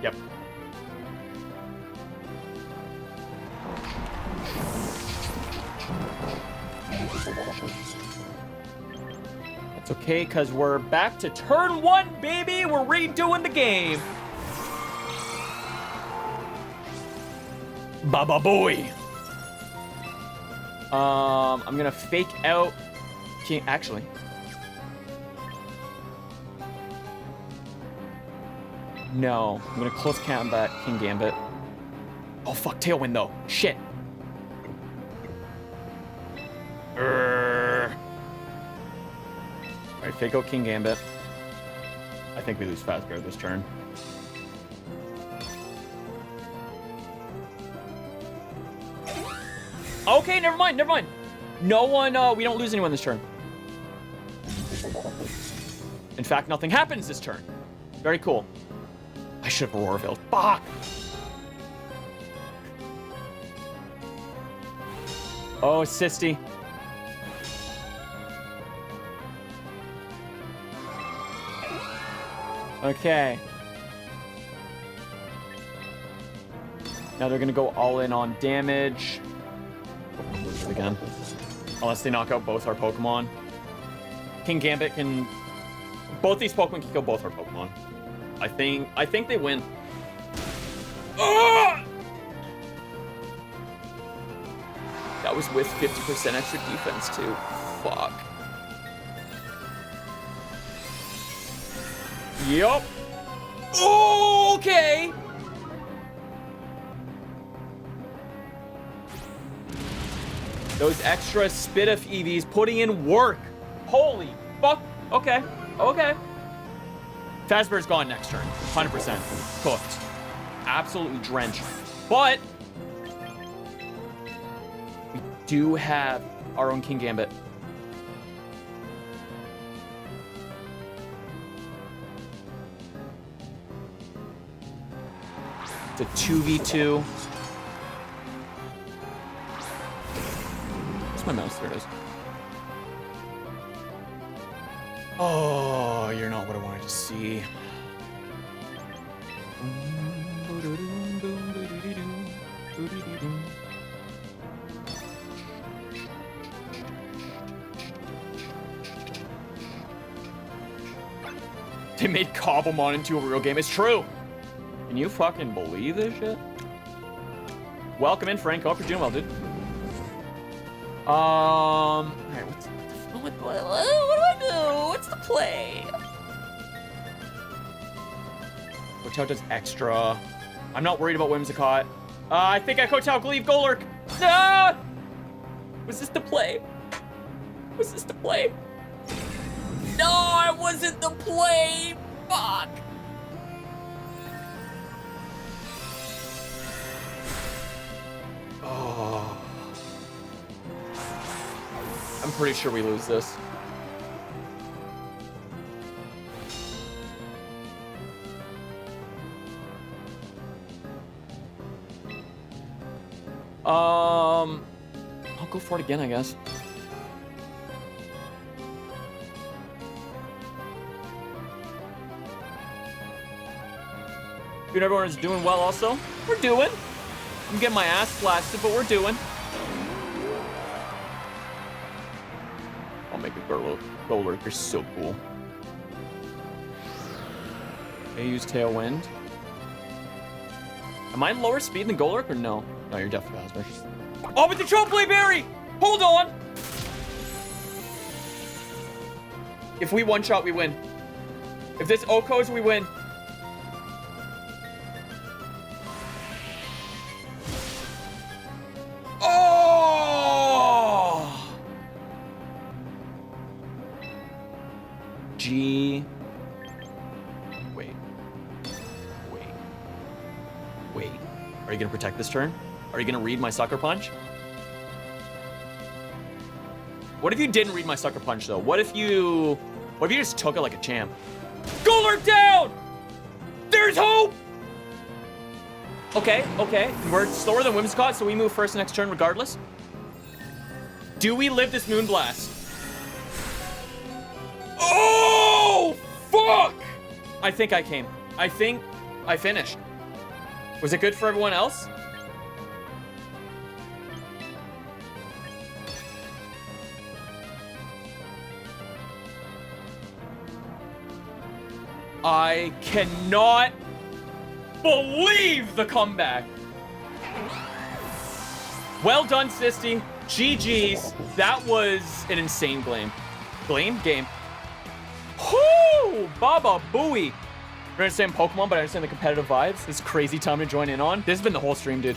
Yep. That's okay, because we're back to turn 1, baby! We're redoing the game! Baba boy! I'm gonna fake out King... Actually. No. I'm gonna close combat King Gambit. Oh, fuck. Tailwind, though. Shit. Alright, fake out King Gambit. I think we lose Fazbear this turn. Okay, never mind, never mind. No one, we don't lose anyone this turn. In fact, nothing happens this turn. Very cool. I should have Aurora Veiled. Fuck! Oh, Sisty. Okay. Now they're gonna go all in on damage. Again. Unless they knock out both our Pokemon. King Gambit can... Both these Pokemon can kill both our Pokemon. I think they win. Ah! That was with 50% extra defense too. Fuck. Yup. Okay. Those extra Spit-If EVs putting in work. Holy fuck. Okay. Okay. Fazbear's gone next turn. 100%. Cooked. Absolutely drenched. But we do have our own King Gambit. It's a 2v2. Where's my mouse? There it is. Oh, you're not what I wanted to see. They made Cobblemon into a real game. It's true. Can you fucking believe this shit? Welcome in, Frank. Hope you're doing well, dude. Alright, what do I do? What's the play? Kotal does extra. I'm not worried about Whimsicott. I think I Kotal Gleave Golurk. Ah! Was this the play? Was this the play? No, it wasn't the play. Fuck. I'm pretty sure we lose this. I'll go for it again, I guess. Dude, everyone is doing well also. We're doing. I'm getting my ass blasted, but we're doing. I'll make a Golurk. You're so cool. Okay, use Tailwind. Am I lower speed than Golurk or no? No, you're definitely faster. Oh, but the Trollblade Berry! Hold on! If we one-shot, we win. If this Okos, we win. Oh! G. Wait. Are you gonna protect this turn? Are you gonna read my Sucker Punch? What if you didn't read my Sucker Punch though? What if you just took it like a champ? Golurk down! There's hope! Okay. We're slower than Whimsicott, so we move first next turn regardless. Do we live this Moonblast? Oh, fuck! I think I came. I think I finished. Was it good for everyone else? I cannot believe the comeback. Well done, Sisty. GG's. That was an insane game. Game? Whoo! Baba Booey. I understand Pokemon, but I understand the competitive vibes. This is a crazy time to join in on. This has been the whole stream, dude.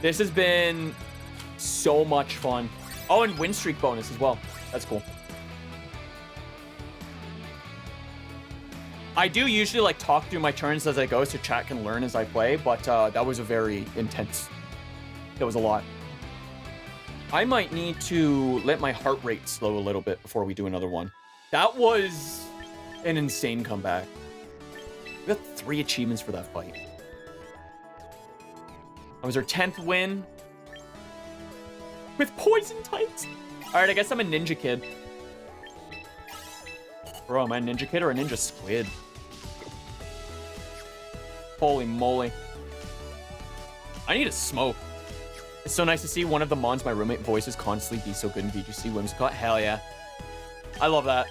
This has been so much fun. Oh, and win streak bonus as well. That's cool. I do usually like talk through my turns as I go so chat can learn as I play, but that was a very intense. That was a lot. I might need to let my heart rate slow a little bit before we do another one. That was an insane comeback. We got 3 achievements for that fight. That was our 10th win. With poison types. Alright, I guess I'm a ninja kid. Bro, am I a ninja kid or a ninja squid? Holy moly. I need a smoke. It's so nice to see one of the mons my roommate voices constantly be so good in VGC Whimsicott. Hell yeah. I love that.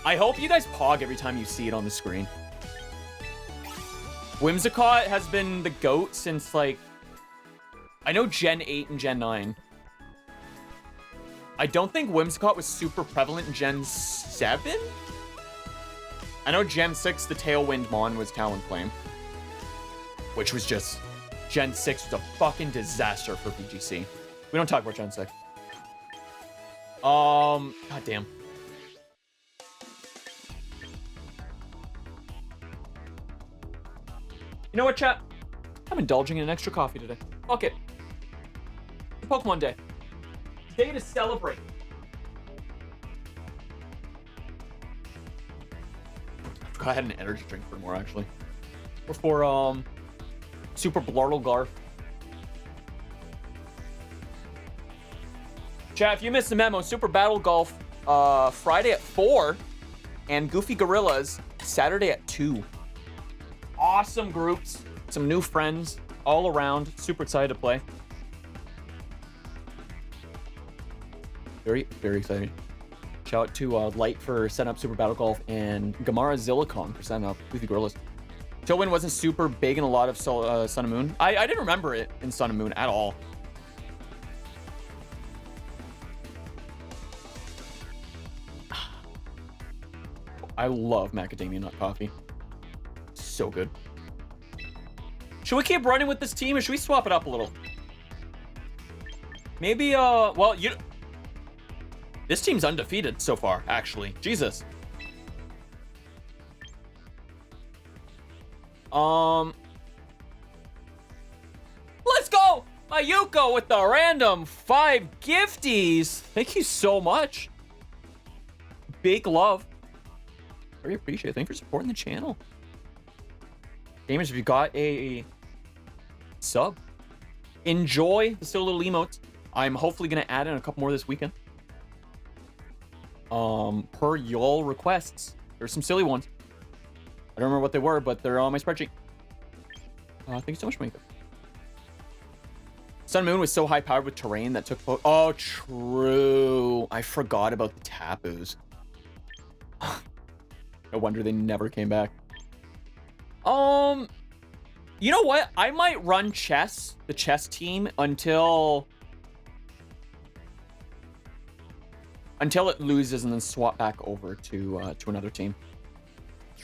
I hope you guys pog every time you see it on the screen. Whimsicott has been the GOAT since, like, I know Gen 8 and Gen 9. I don't think Whimsicott was super prevalent in Gen 7? I know Gen 6, the Tailwind Mon was Talonflame. Which was just... Gen 6 was a fucking disaster for VGC. We don't talk about Gen 6. God damn. You know what, chat? I'm indulging in an extra coffee today. Fuck it. It's Pokemon Day. Day to celebrate. I forgot I had an energy drink for more, actually. Or for, Super Blartle Garf. Chat, if you missed the memo, Super Battle Golf, Friday at 4, and Goofy Gorillas, Saturday at 2. Awesome groups, some new friends all around. Super excited to play. Very, very excited. Shout out to Light for setting up Super Battle Golf and Gamara Zillicon for setting up Goofy Gorillas. Tailwind wasn't super big in a lot of Sun and Moon. I didn't remember it in Sun and Moon at all. I love macadamia nut coffee. So good. Should we keep running with this team or should we swap it up a little? Maybe, well, this team's undefeated so far, actually. Jesus. Let's go! Ayuko with the random 5 gifties. Thank you so much. Big love. Very appreciated. Thank you for supporting the channel. Gamers, if you got a sub, enjoy the still little emotes. I'm hopefully going to add in a couple more this weekend. Per y'all requests. There's some silly ones. I don't remember what they were, but they're on my spreadsheet. Thank you so much, Mika. Sun Moon was so high powered with terrain that took... Oh, true. I forgot about the Tapus. No wonder they never came back. You know what? I might run chess, the chess team, until it loses and then swap back over to another team.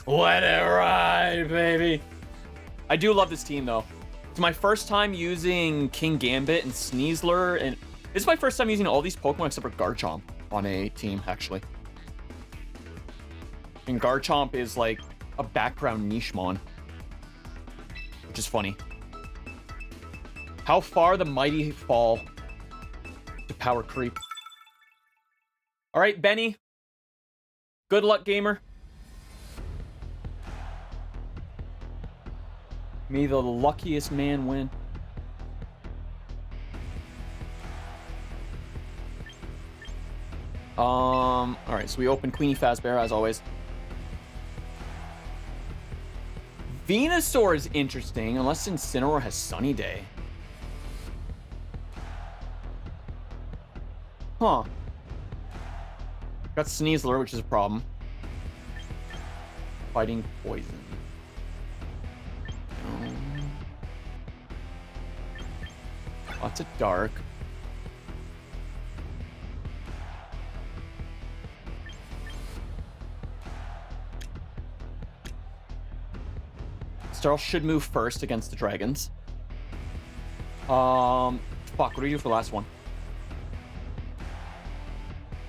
Let it ride, baby. I do love this team, though. It's my first time using King Gambit and Sneasler, and this is my first time using all these Pokemon except for Garchomp on a team, actually. And Garchomp is like a background Nichemon, which is funny. How far the mighty fall to power creep. All right, Benny. Good luck, gamer. May the luckiest man win. All right, so we open Queenie Fazbear as always. Venusaur is interesting, unless Incineroar has Sunny Day. Huh. Got Sneasler, which is a problem. Fighting poison. Lots of dark. Starl should move first against the dragons. Fuck, what do we do for the last one?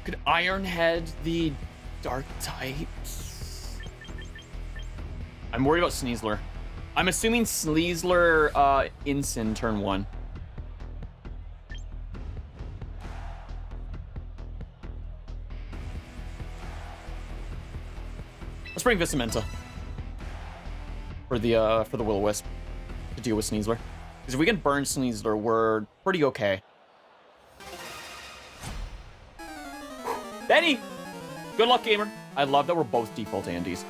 Could Ironhead the dark types? I'm worried about Sneasler. I'm assuming Sneasler, Incin turn 1. Let's bring Vissamenta for the Will-O-Wisp to deal with Sneasler. Because if we can burn Sneasler, we're pretty okay. Benny! Good luck, gamer. I love that we're both default Andes.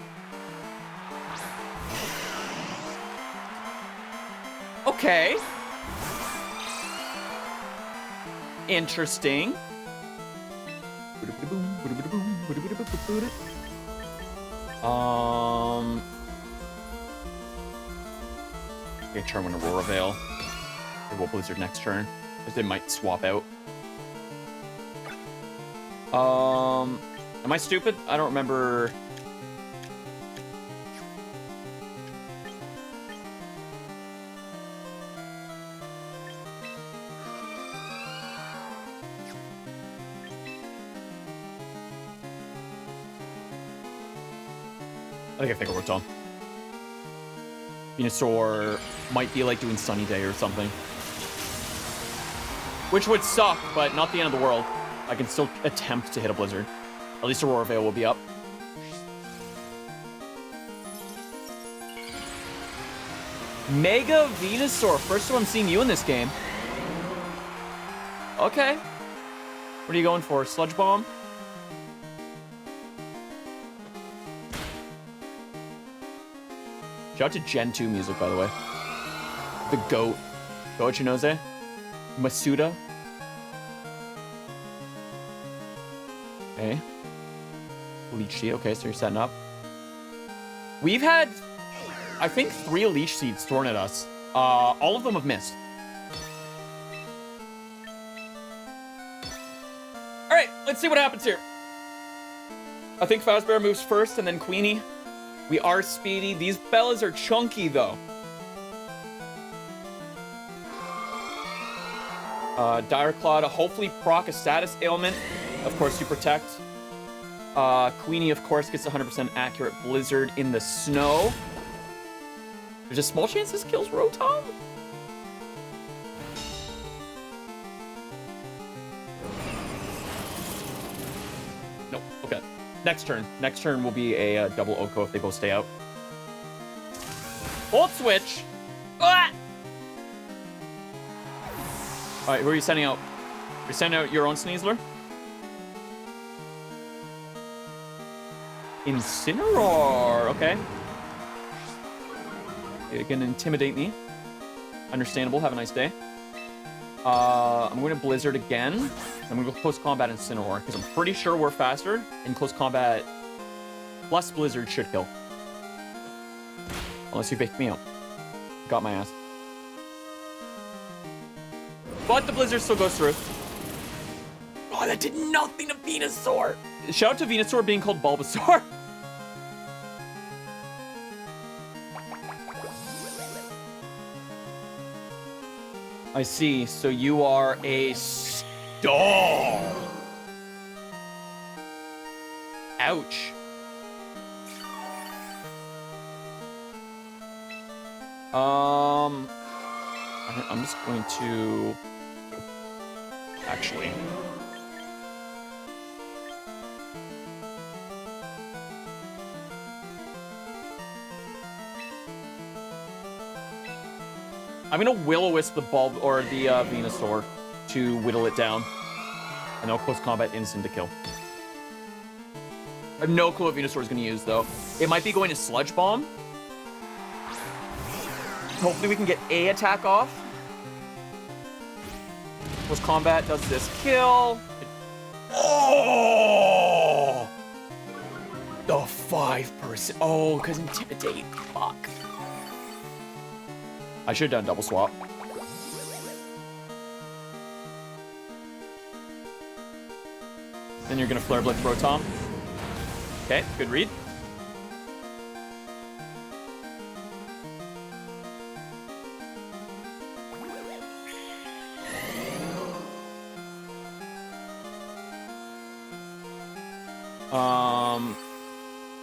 Okay. Interesting. Okay, Charmin Aurora Veil. They will Blizzard next turn. Because they might swap out. Am I stupid? I don't remember. I think it worked on. Venusaur might be like doing Sunny Day or something. Which would suck, but not the end of the world. I can still attempt to hit a Blizzard. At least Aurora Veil will be up. Mega Venusaur. First time I'm seeing you in this game. Okay. What are you going for? Sludge Bomb? Shout out to Gen 2 music, by the way. The GOAT. Goat Chinose. Masuda. Okay. Leech Seed. Okay, so you're setting up. We've had, I think, 3 Leech Seeds thrown at us. All of them have missed. All right, let's see what happens here. I think Fazbear moves first, and then Queenie. We are speedy. These Bellas are chunky, though. Dire Claw to hopefully proc a status ailment. Of course, you protect. Queenie, of course, gets 100% accurate Blizzard in the snow. There's a small chance this kills Rotom. Nope. Okay. Next turn. Next turn will be a double Oko if they both stay out. Ult switch. Ah! All right, who are you sending out? You're sending out your own Sneasler? Incineroar. Okay. It can intimidate me. Understandable. Have a nice day. I'm going to Blizzard again. I'm going to go close combat Incineroar because I'm pretty sure we're faster. And close combat plus Blizzard should kill. Unless you faked me out. Got my ass. But the Blizzard still goes through. Oh, that did nothing to Venusaur. Shout out to Venusaur being called Bulbasaur. I see. So you are a star. Ouch. I'm just going to actually. I'm gonna Will-O-Wisp the bulb or the Venusaur to whittle it down. And I'll close combat instant to kill. I have no clue what Venusaur is gonna use though. It might be going to Sludge Bomb. Hopefully we can get a attack off. Close combat does this kill. Oh! The 5%. Oh, because intimidate. Fuck. I should have done double swap. Then you're gonna Flare Blitz Rotom. Okay, good read.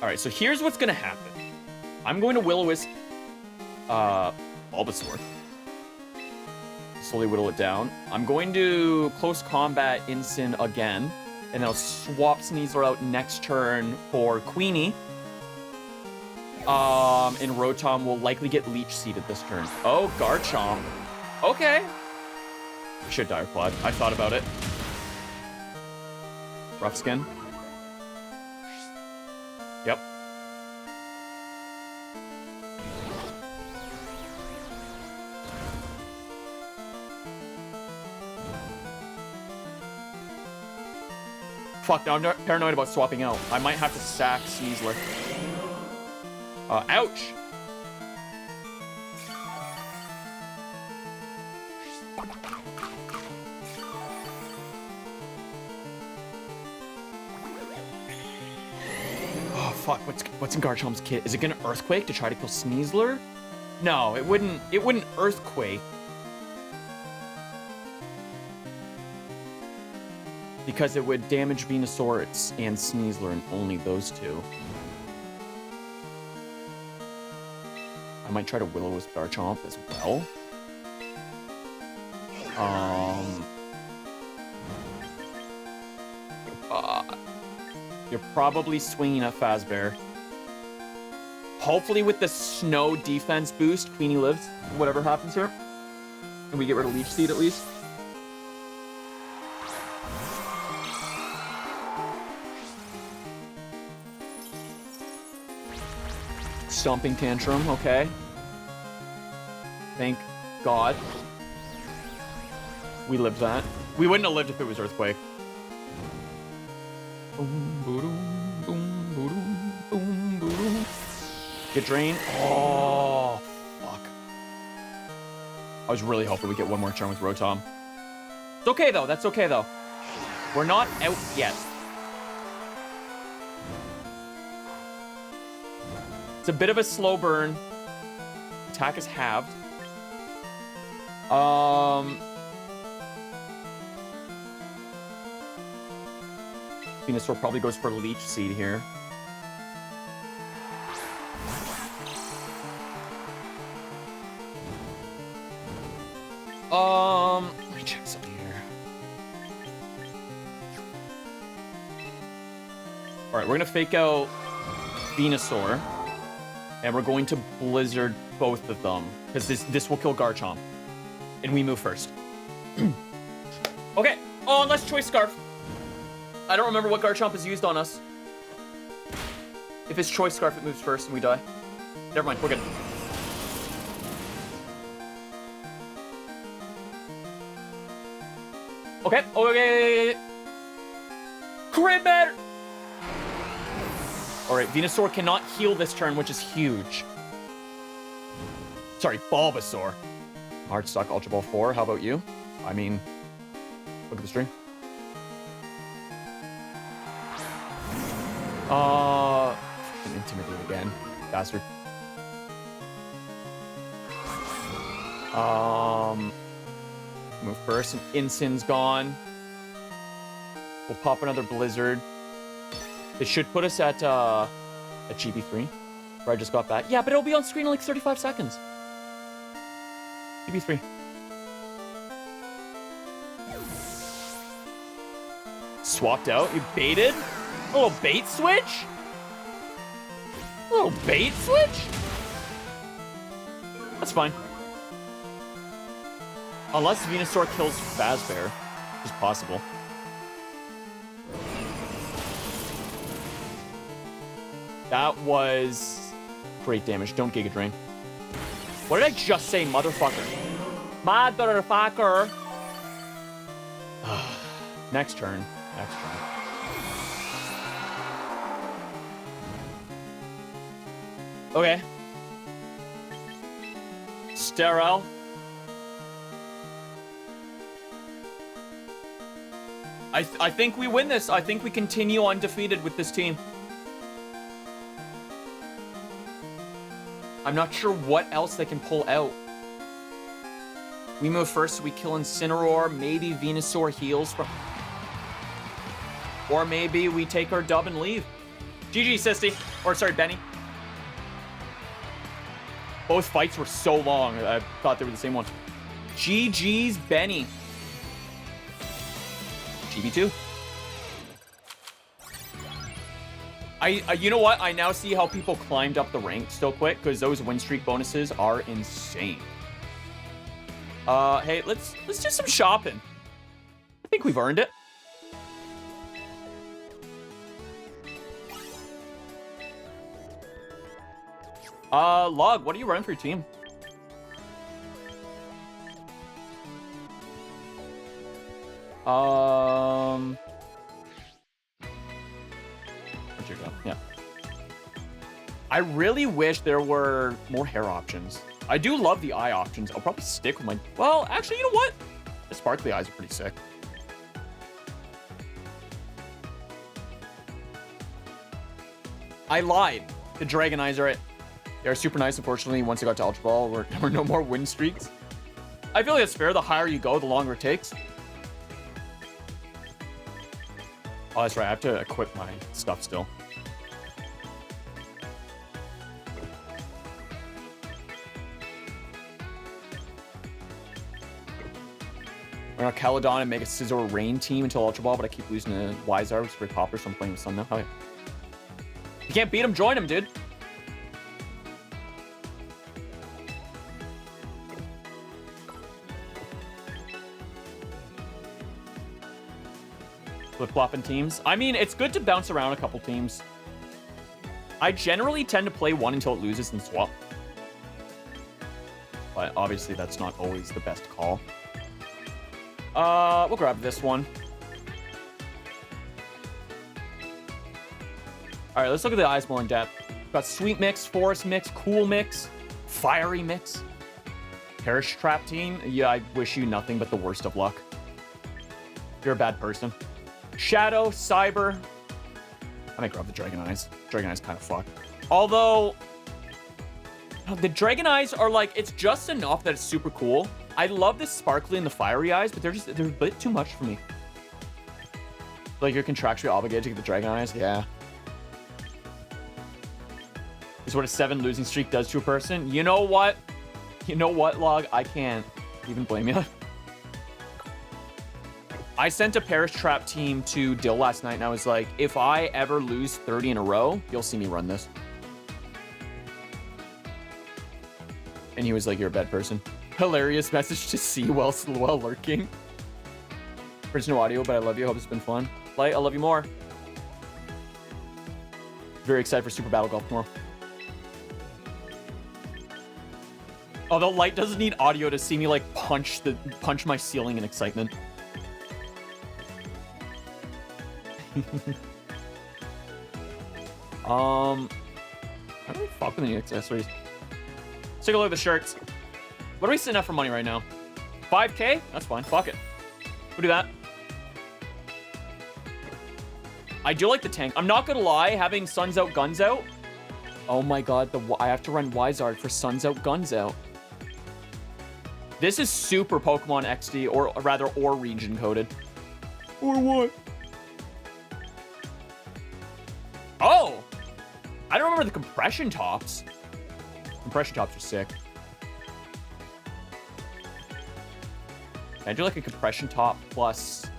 All right, so here's what's gonna happen. I'm going to Will-O-Wisp Bulbasaur. Slowly whittle it down. I'm going to close combat Incin again, and I'll swap Sneasler out next turn for Queenie. And Rotom will likely get Leech Seeded this turn. Oh, Garchomp. Okay. I should Dire Claw. I thought about it. Rough Skin. Yep. Fuck, now I'm paranoid about swapping out. I might have to sack Sneasler. Ouch! Oh, fuck, what's in Garchomp's kit? Is it gonna Earthquake to try to kill Sneasler? No, it wouldn't Earthquake. Because it would damage Venusaur and Sneasler and only those two. I might try to Will-O-Wisp Garchomp as well. You're probably swinging at Fazbear. Hopefully with the snow defense boost, Queenie lives. Whatever happens here. And we get rid of Leech Seed at least. Stomping Tantrum, okay. Thank God. We lived that. We wouldn't have lived if it was Earthquake. Get Drain. Oh, fuck. I was really hoping we get one more turn with Rotom. It's okay, though. That's okay, though. We're not out yet. It's a bit of a slow burn. Attack is halved. Venusaur probably goes for Leech Seed here. Let me check something here. All right, we're going to fake out Venusaur. And we're going to Blizzard both of them. Because this will kill Garchomp. And we move first. Okay. Oh, unless Choice Scarf. I don't remember what Garchomp is used on us. If it's Choice Scarf, it moves first and we die. Never mind, we're good. Okay, okay. Crit better. All right, Venusaur cannot heal this turn, which is huge. Sorry, Bulbasaur. Hard Stock Ultra Ball 4, how about you? I mean, look at the string. Intimidate again, bastard. Move first, and Insin's gone. We'll pop another Blizzard. It should put us at GB3, where I just got back. Yeah, but it'll be on screen in like 35 seconds. GB3. Swapped out? You baited? A little bait switch? A little bait switch? That's fine. Unless Venusaur kills Fazbear, which is possible. That was great damage. Don't Giga Drain. What did I just say, motherfucker? Motherfucker. Next turn. Next turn. Okay. Sterile. I think we win this. I think we continue undefeated with this team. I'm not sure what else they can pull out. We move first, so we kill Incineroar. Maybe Venusaur heals from... Or maybe we take our dub and leave. GG, Sisty. Or, sorry, Benny. Both fights were so long, I thought they were the same one. GG's, Benny. GB2. You know what? I now see how people climbed up the rank so quick, because those win streak bonuses are insane. Hey, let's do some shopping. I think we've earned it. Log, what are you running for your team? Where'd you go? Yeah. I really wish there were more hair options. I do love the eye options. I'll probably stick with my... Well, actually, you know what? The sparkly eyes are pretty sick. I lied. The dragon eyes are it. They're super nice. Unfortunately, once I got to Ultra Ball, there were no more win streaks. I feel like that's fair. The higher you go, the longer it takes. Oh, that's right. I have to equip my stuff still. We're gonna Caledon and make a Scizor Rain team until Ultra Ball, but I keep losing to Wizard, which is pretty popular, so I'm playing with Sun now. Oh, yeah. You can't beat him, join him, dude. Flip-flopping teams. I mean, it's good to bounce around a couple teams. I generally tend to play one until it loses and swap. But obviously, that's not always the best call. We'll grab this one. All right, let's look at the eyes more in depth. We've got Sweet Mix, Forest Mix, Cool Mix, Fiery Mix. Perish Trap team. Yeah, I wish you nothing but the worst of luck. You're a bad person. Shadow, Cyber. I might grab the Dragon Eyes. Dragon Eyes kind of fuck. Although, the Dragon Eyes are like, it's just enough that it's super cool. I love the sparkly and the fiery eyes, but they're a bit too much for me. Like, you're contractually obligated to get the Dragon Eyes? Yeah. This is what a 7 losing streak does to a person. You know what? You know what, Log? I can't even blame you. I sent a Perish Trap team to Dill last night, and I was like, if I ever lose 30 in a row, you'll see me run this. And he was like, you're a bad person. Hilarious message to see while lurking. There's no audio, but I love you. Hope it's been fun. Light, I love you more. Very excited for Super Battle Golf tomorrow. Although Light doesn't need audio to see me like punch my ceiling in excitement. I don't really fuck with any accessories. Let's take a look at the shirts. What are we sitting at for money right now? 5K? That's fine. Fuck it. We'll do that. I do like the tank. I'm not gonna lie, having Suns Out, Guns Out. Oh my god, I have to run Wizard for Suns Out, Guns Out. This is super Pokemon XD, or rather, or region coded. Or what? Oh! I don't remember the compression tops. Compression tops are sick. Can I do like a compression top plus...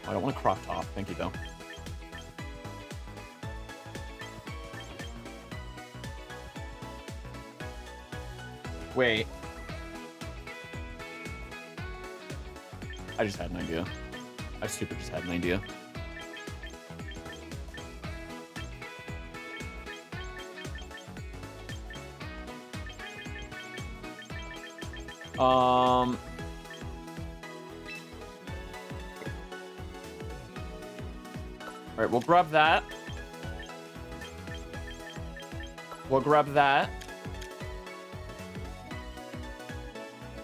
Oh, I don't want a crop top. Thank you, though. Wait. I just had an idea. I super just had an idea. All right, we'll grab that. We'll grab that.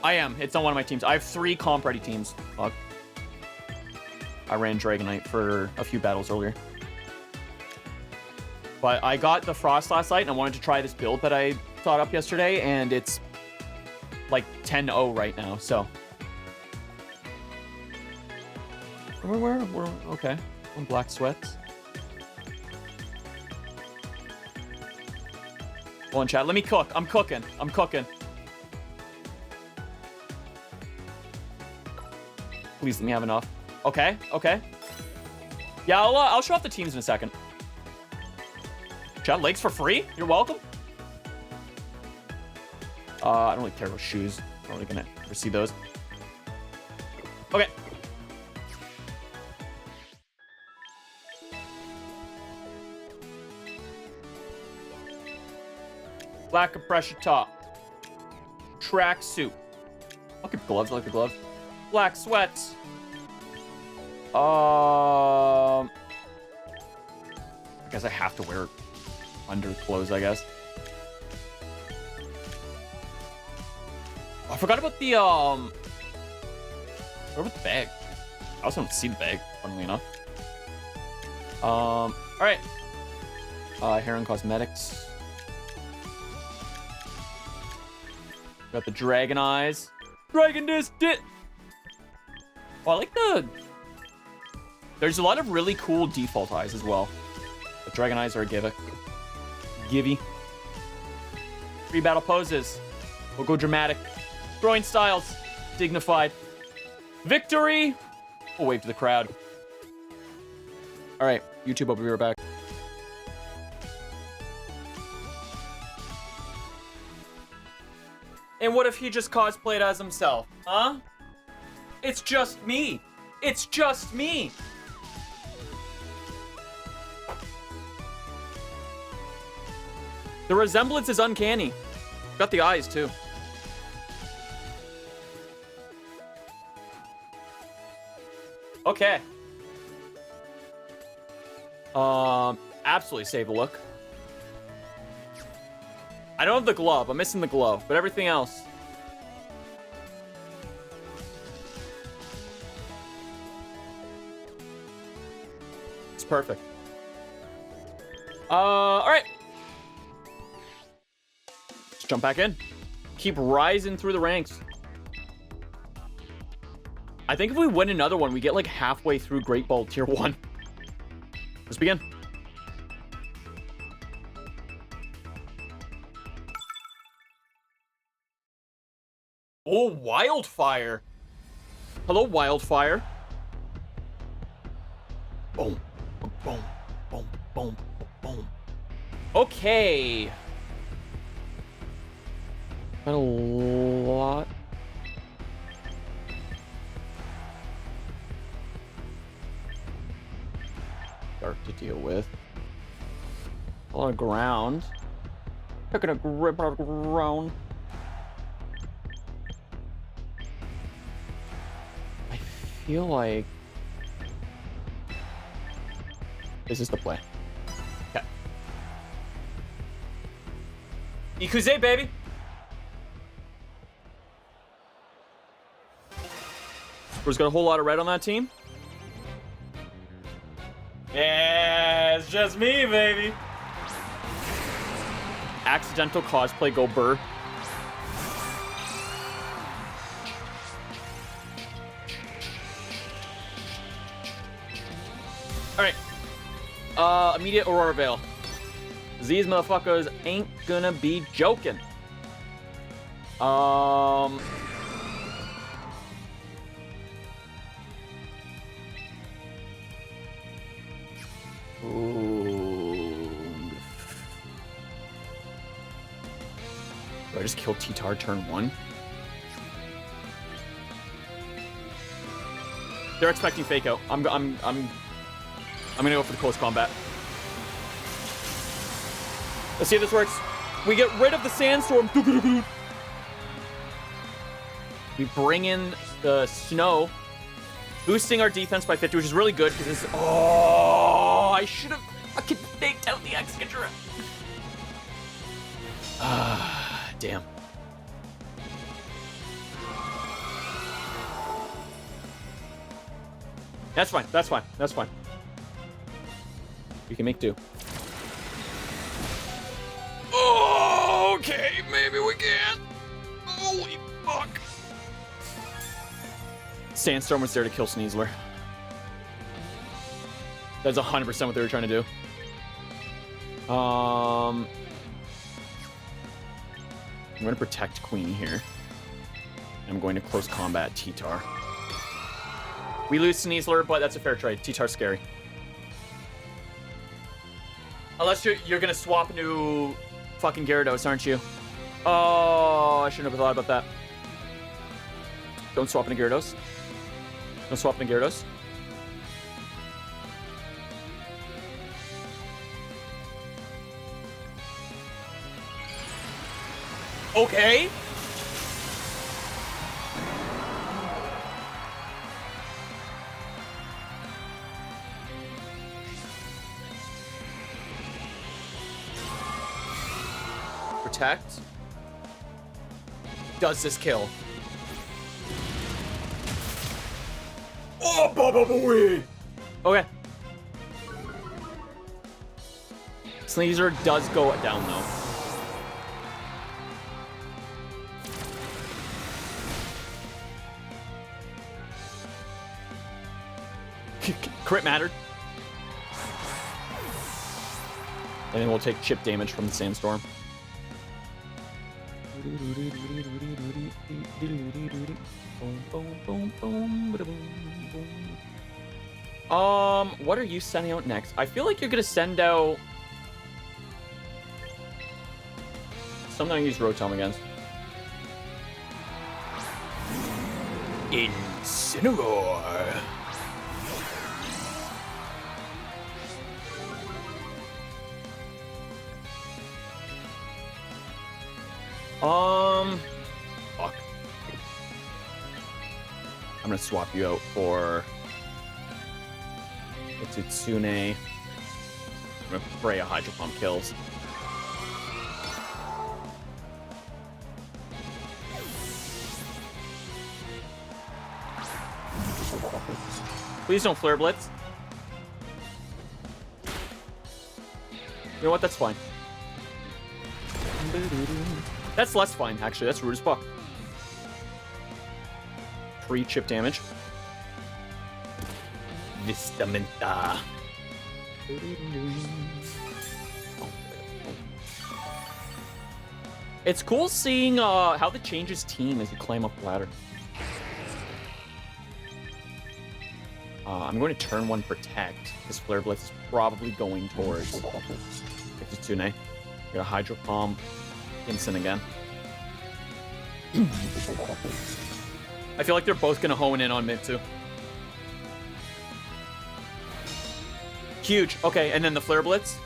I am. It's on one of my teams. I have 3 comp-ready teams. Fuck. I ran Dragonite for a few battles earlier. But I got the Frost last night, and I wanted to try this build that I thought up yesterday, and it's like 10-0 right now, so. We're okay. On black sweats. Hold on, chat. Let me cook. I'm cooking. I'm cooking. Please let me have enough. Okay, okay. Yeah, I'll show off the teams in a second. Chat, legs for free? You're welcome. I don't really care about shoes. I'm not really gonna ever see those. Okay. Black compression top. Track suit. I'll keep gloves. I like the gloves. Black sweats. I guess I have to wear underclothes, I guess. Oh, I forgot about the what about the bag? I also don't see the bag, funnily enough. All right. Hair and cosmetics. Got the dragon eyes. Dragon disc dit. Oh, I like the... There's a lot of really cool default eyes as well. The dragon eyes are a givey. 3 battle poses. We'll go dramatic. Throwing styles. Dignified. Victory. We'll wave to the crowd. All right, YouTube, I'll be right back. And what if he just cosplayed as himself, huh? It's just me. It's just me. The resemblance is uncanny. Got the eyes, too. Okay. Absolutely save a look. I don't have the glove. I'm missing the glove, but everything else. It's perfect. All right. Let's jump back in. Keep rising through the ranks. I think if we win another one, we get like halfway through Great Ball Tier 1. Let's begin. Oh, Wildfire. Hello, Wildfire. Boom. Boom. Boom. Boom. Boom. Okay. Got a lot. Dark to deal with. A lot of ground. Taking a grip out of ground. I feel like this is the play. Okay. Ikuze, baby. Who's got a whole lot of red on that team? Yeah, it's just me, baby. Accidental cosplay, go burr. Alright. Immediate Aurora Veil. These motherfuckers ain't gonna be joking. Ooh. Do I just kill T-Tar turn 1? They're expecting fake out. I'm gonna go for the close combat. Let's see if this works. We get rid of the sandstorm. We bring in the snow, boosting our defense by 50, which is really good because this. Oh, I should have fucking faked out the Excadrill. Ah, damn. That's fine. That's fine. That's fine. We can make do. Okay, maybe we can. Holy fuck. Sandstorm was there to kill Sneasler. That's 100% what they were trying to do. I'm going to protect Queen here. I'm going to close combat T-Tar. We lose Sneasler, but that's a fair trade. T-Tar's scary. Unless you're going to swap into fucking Gyarados, aren't you? Oh, I shouldn't have thought about that. Don't swap into Gyarados. Don't swap into Gyarados. Okay. Protect. Does this kill? Oh, Baba Boy! Okay. Sneasler does go down though. Crit mattered. And then we'll take chip damage from the sandstorm. What are you sending out next? I feel like you're gonna send out something I use Rotom against. Incineroar. Fuck. I'm gonna swap you out for a Tsune. I'm gonna spray a Hydro Pump kills. Please don't Flare Blitz. You know what? That's fine. That's less fine, actually. That's rude as fuck. Free chip damage. Vistamenta. It's cool seeing how the changes team as you climb up the ladder. I'm going to turn 1 Protect, because Flare Blitz is probably going towards Kitsune. Got a Hydro Pump, Instant again. I feel like they're both going to hone in on mid too. Huge. Okay, and then the Flare Blitz.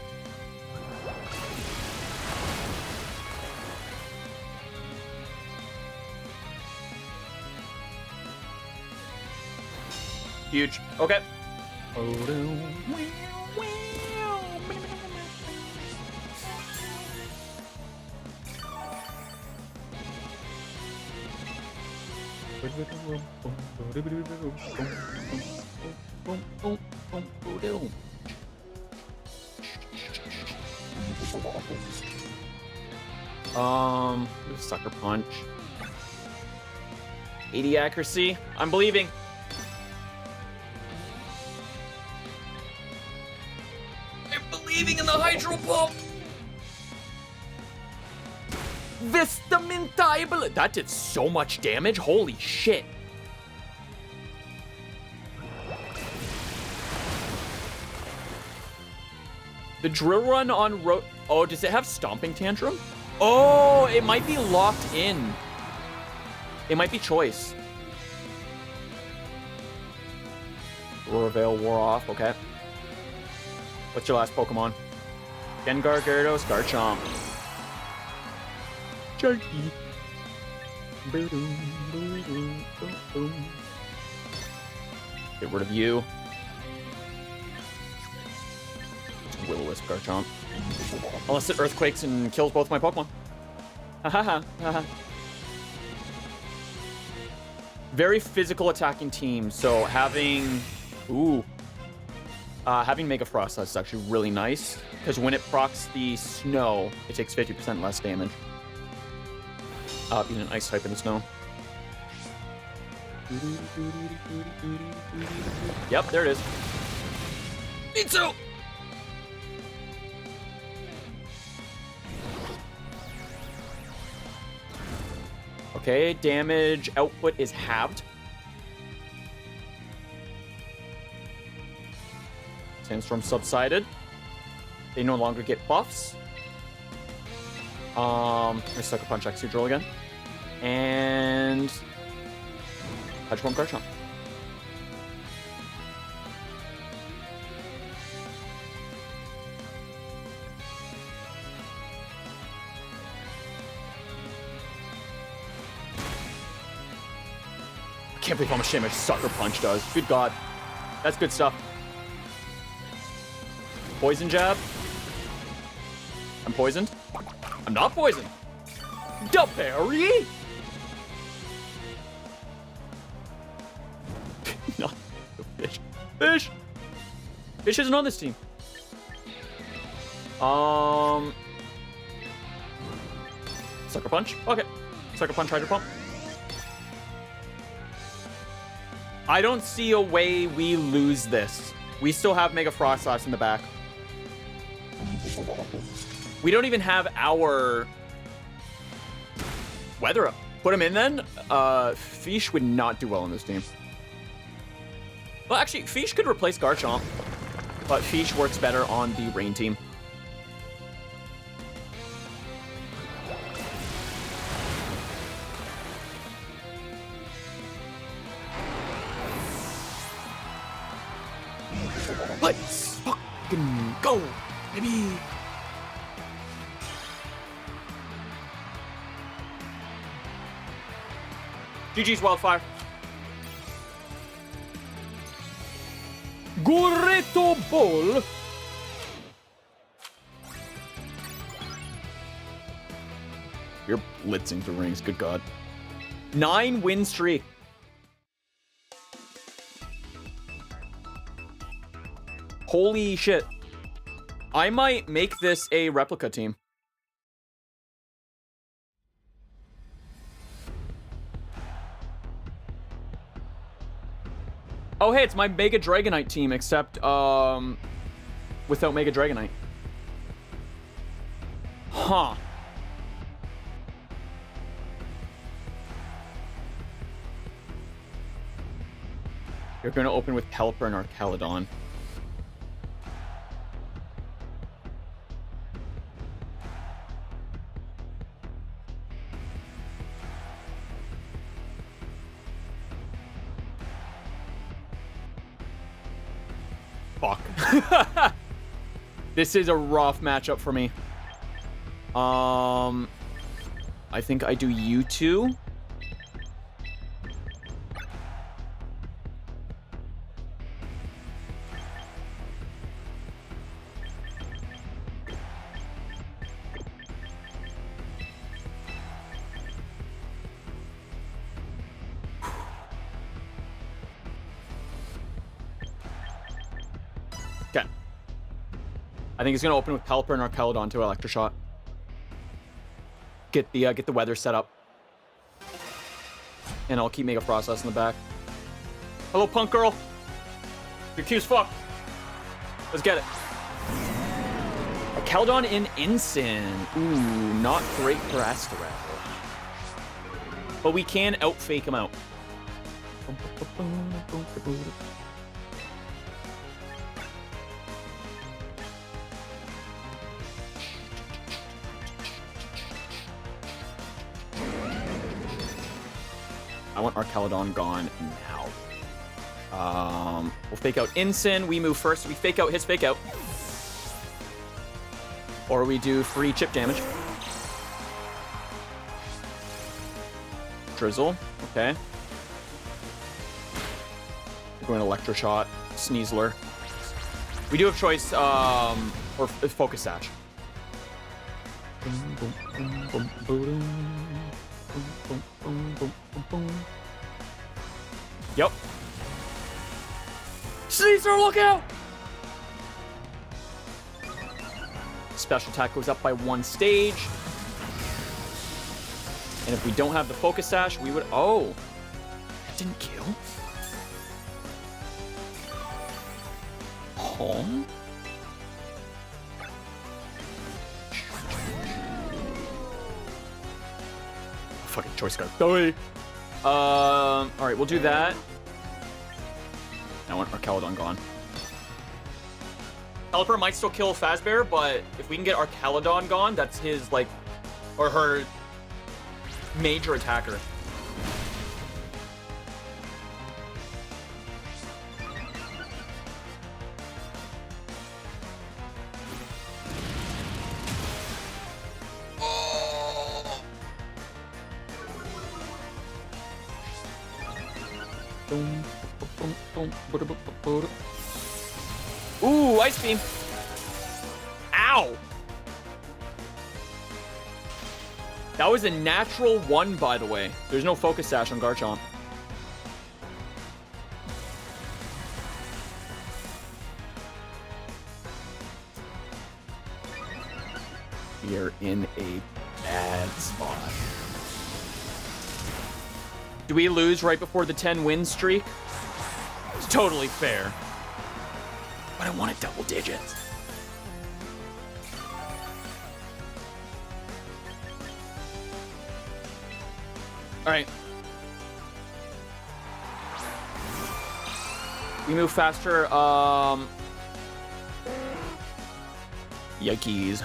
Huge. Okay. Sucker Punch. 80 accuracy. I'm believing. I'm believing in the Hydro Pump. Vestamentable. That did so much damage. Holy shit. The Drill Run on Oh, does it have Stomping Tantrum? Oh, it might be locked in. It might be choice. Aurora Veil wore off. Okay. What's your last Pokemon? Gengar, Gyarados, Garchomp. Jerky. Get rid of you. Will-O-Wisp Garchomp. Unless it earthquakes and kills both my Pokemon. Hahaha. Very physical attacking team, so having Mega Frost is actually really nice, because when it procs the snow, it takes 50% less damage. Being an ice type in the snow. Yep, there it is. Me too! Okay, damage output is halved. Sandstorm subsided. They no longer get buffs. Let's Sucker Punch Excadrill again. And Hydro Pump Garchomp. I can't believe how much damage Sucker Punch does. Good God. That's good stuff. Poison Jab. I'm poisoned. I'm not poisoned. Da Berry? Not the fish. Fish! Fish isn't on this team. Sucker Punch? Okay. Sucker Punch, Hydro Pump. I don't see a way we lose this. We still have Mega Frost Slash in the back. We don't even have our Weather Up. Put him in then. Fish would not do well on this team. Well, actually, Fish could replace Garchomp, but Fish works better on the Rain team. Let's fucking go, baby. GG's Wildfire. Goreto Ball. You're blitzing through rings, good God. 9 win streak. Holy shit. I might make this a replica team. Oh, hey, it's my Mega Dragonite team, except, without Mega Dragonite. Huh. You're going to open with Pelipper and Archelodon. Fuck. This is a rough matchup for me. I think I do you two. Okay. I think he's gonna open with Pelipper and Archelodon to Electroshock. Get the weather set up. And I'll keep Mega Process in the back. Hello, punk girl. Your Q's fucked. Let's get it. Archelodon in Ensign. Ooh, not great for Astaral. But we can out-fake him out. I want Archelodon gone now. We'll fake out Ensign. We move first. We fake out his fake out. Or we do free chip damage. Drizzle. Okay. We're going Electroshot. Sneasler. We do have choice, or Focus Sash. Yep. Sneasler, look out! Special attack goes up by 1 stage. And if we don't have the Focus Sash, we would... Oh. That didn't kill? Home? Fucking choice card. Sorry. Alright, we'll do that. I want Archelodon gone. Pelipper might still kill Fazbear, but if we can get Archelodon gone, that's his, like, or her major attacker. Ooh, Ice Beam. Ow. That was a natural 1, by the way. There's no Focus Sash on Garchomp. We are in a bad spot. Do we lose right before the 10-win streak? It's totally fair. But I want it double digits. All right. We move faster. Yikes.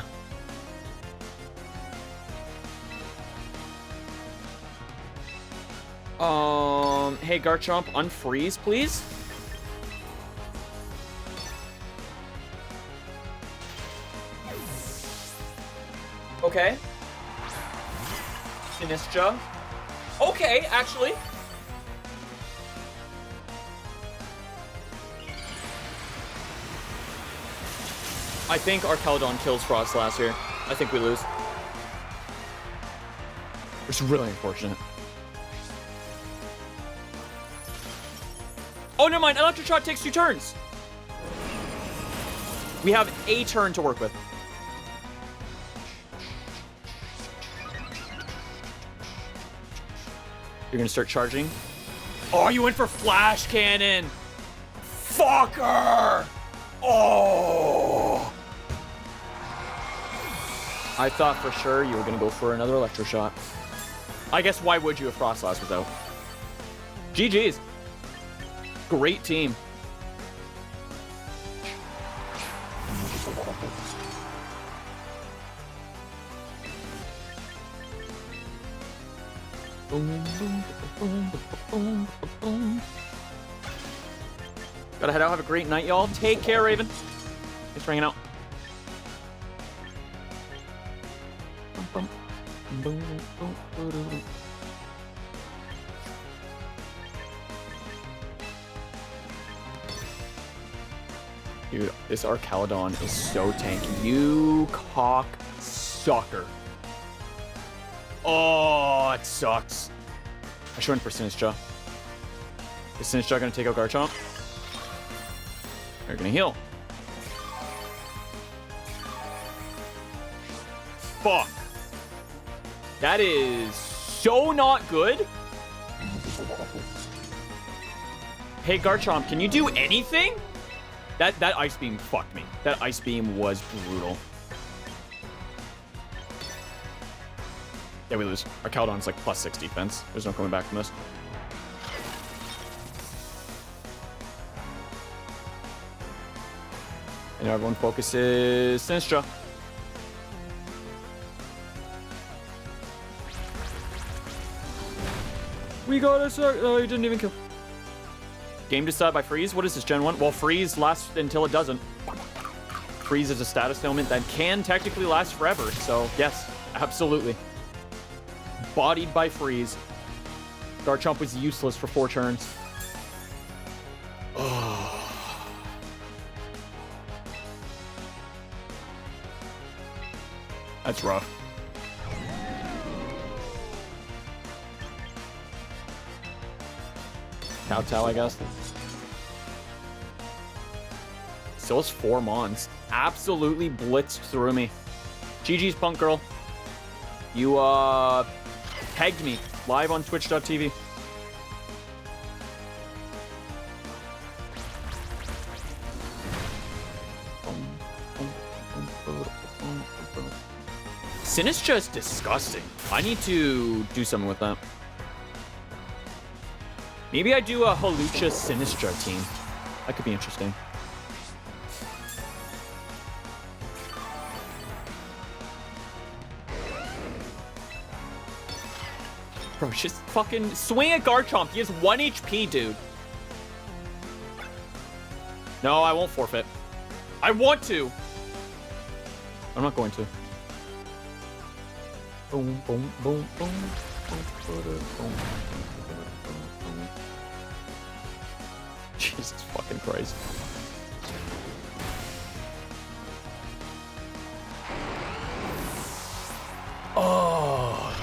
Hey, Garchomp, unfreeze, please. Okay. Sinistra. Okay, actually. I think Archelodon kills Frost last year. I think we lose. It's really unfortunate. Oh, never mind. Electroshot takes 2 turns. We have a turn to work with. You're gonna start charging. Oh, you went for Flash Cannon. Fucker. Oh. I thought for sure you were gonna go for another Electroshot. I guess why would you if Frost Blast was out? GG's. Great team. Gotta head out. Have a great night, y'all. Take care, Raven. Thanks for hanging out. Dude, this Arcalodon is so tanky. You cock sucker. Oh, it sucks. I should went for Sinistcha. Is Sinistcha gonna take out Garchomp? They're gonna heal. Fuck. That is so not good. Hey, Garchomp, can you do anything? That Ice Beam fucked me. That Ice Beam was brutal. Yeah, we lose. Our Caldon's like +6 defense. There's no coming back from this. And everyone focuses Sinistcha. We got a suck. Oh, he didn't even kill. Game decided by Freeze. What is this, Gen 1? Well, Freeze lasts until it doesn't. Freeze is a status ailment that can technically last forever. So, yes, absolutely. Bodied by Freeze. Garchomp was useless for 4 turns. Oh. That's rough. Kowtow, I guess. Still has 4 Mons. Absolutely blitzed through me. GG's, Punk Girl. You, pegged me live on twitch.tv. Sinistcha is disgusting. I need to do something with that. Maybe I do a Hawlucha Sinistcha team. That could be interesting. Bro, just fucking swing at Garchomp. He has 1 HP, dude. No, I won't forfeit. I want to. I'm not going to. Boom, boom, boom, boom. Jesus fucking Christ. Oh,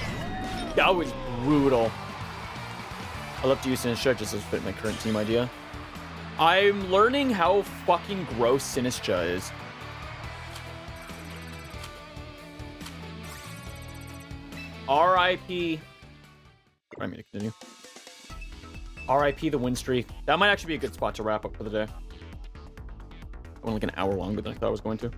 that was brutal. I love to use Sinistcha just to fit my current team idea. I'm learning how fucking gross Sinistcha is. R.I.P. I'm gonna continue. R.I.P. the win streak. That might actually be a good spot to wrap up for the day. I went like an hour longer than I thought I was going to.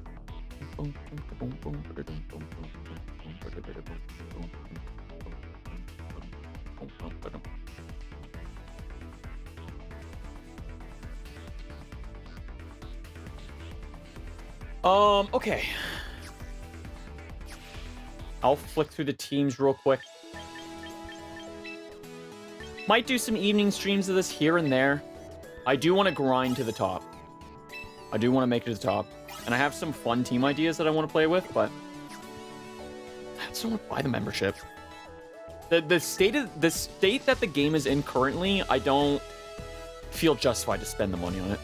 Okay. I'll flick through the teams real quick. Might do some evening streams of this here and there. I do want to grind to the top. I do want to make it to the top. And I have some fun team ideas that I want to play with, but I just don't want to buy the membership. The state that the game is in currently, I don't feel justified to spend the money on it.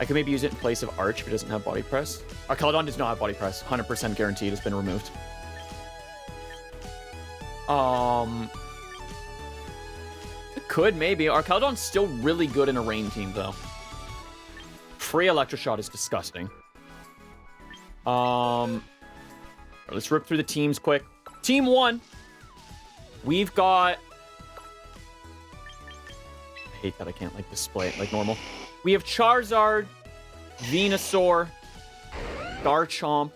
I could maybe use it in place of Arch if it doesn't have body press. Arcalodon does not have body press. 100% guaranteed it's been removed. It could, maybe. Arcalodon's still really good in a rain team, though. Free Electroshot is disgusting. Let's rip through the teams quick. Team 1. We've got... I hate that I can't, like, display it like normal. We have Charizard, Venusaur, Garchomp,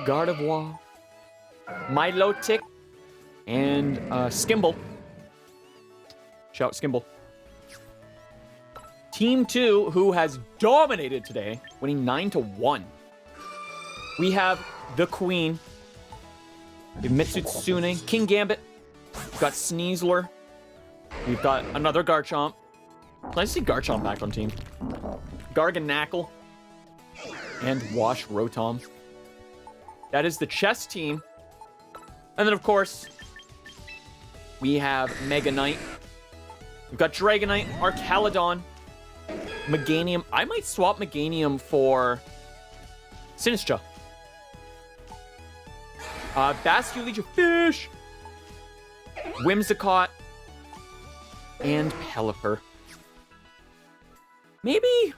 Gardevoir, Milotic, and Skimble. Shout Skimble. Team 2, who has dominated today, winning 9-1. We have the Queen. We have Mitsutsune, King Gambit. We've got Sneasler. We've got another Garchomp. Nice to see Garchomp back on team. Garganackle. And Wash Rotom. That is the chess team. And then, of course, we have Mega Knight. We've got Dragonite, Archaludon, Meganium. I might swap Meganium for Sinistcha. Basculegion Fish, Whimsicott, and Pelipper. Maybe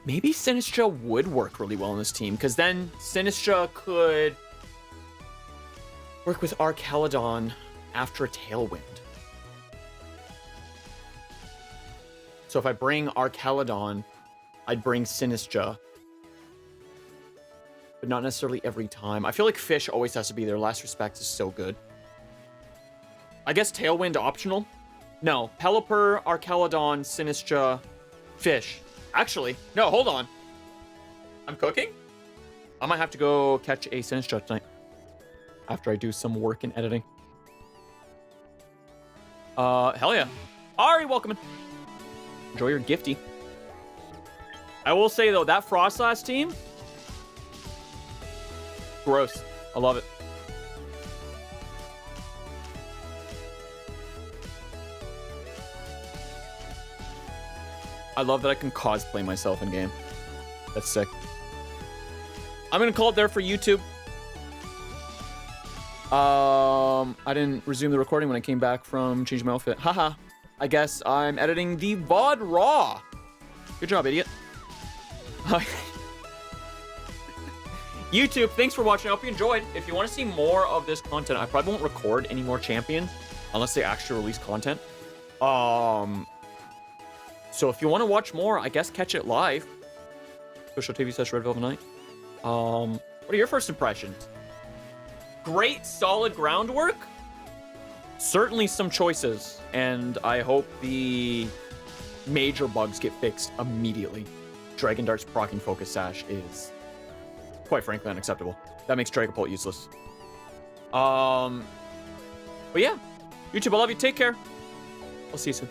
Sinistcha would work really well in this team, because then Sinistcha could work with Archaludon after a Tailwind. So if I bring Archaludon, I'd bring Sinistcha. But not necessarily every time. I feel like Fish always has to be there. Last Respect is so good. I guess Tailwind optional? No. Pelipper, Archaludon, Sinistcha, Fish. Actually, no, hold on. I'm cooking? I might have to go catch a Sinistcha tonight. After I do some work in editing. Hell yeah. Ari, welcome in. Enjoy your gifty. I will say, though, that Frostlass team... gross. I love it. I love that I can cosplay myself in game. That's sick. I'm gonna call it there for YouTube. I didn't resume the recording when I came back from changing my outfit. Haha. I guess I'm editing the VOD raw. Good job, idiot. YouTube, thanks for watching. I hope you enjoyed. If you want to see more of this content, I probably won't record any more champions unless they actually release content. So if you want to watch more, I guess catch it live. Twitch.tv/Red Velvet Knight. What are your first impressions? Great, solid groundwork. Certainly some choices, and I hope the major bugs get fixed immediately. Dragon Dart's proccing Focus Sash is, quite frankly, unacceptable. That makes Dragapult useless. But yeah, YouTube, I love you. Take care. I'll see you soon.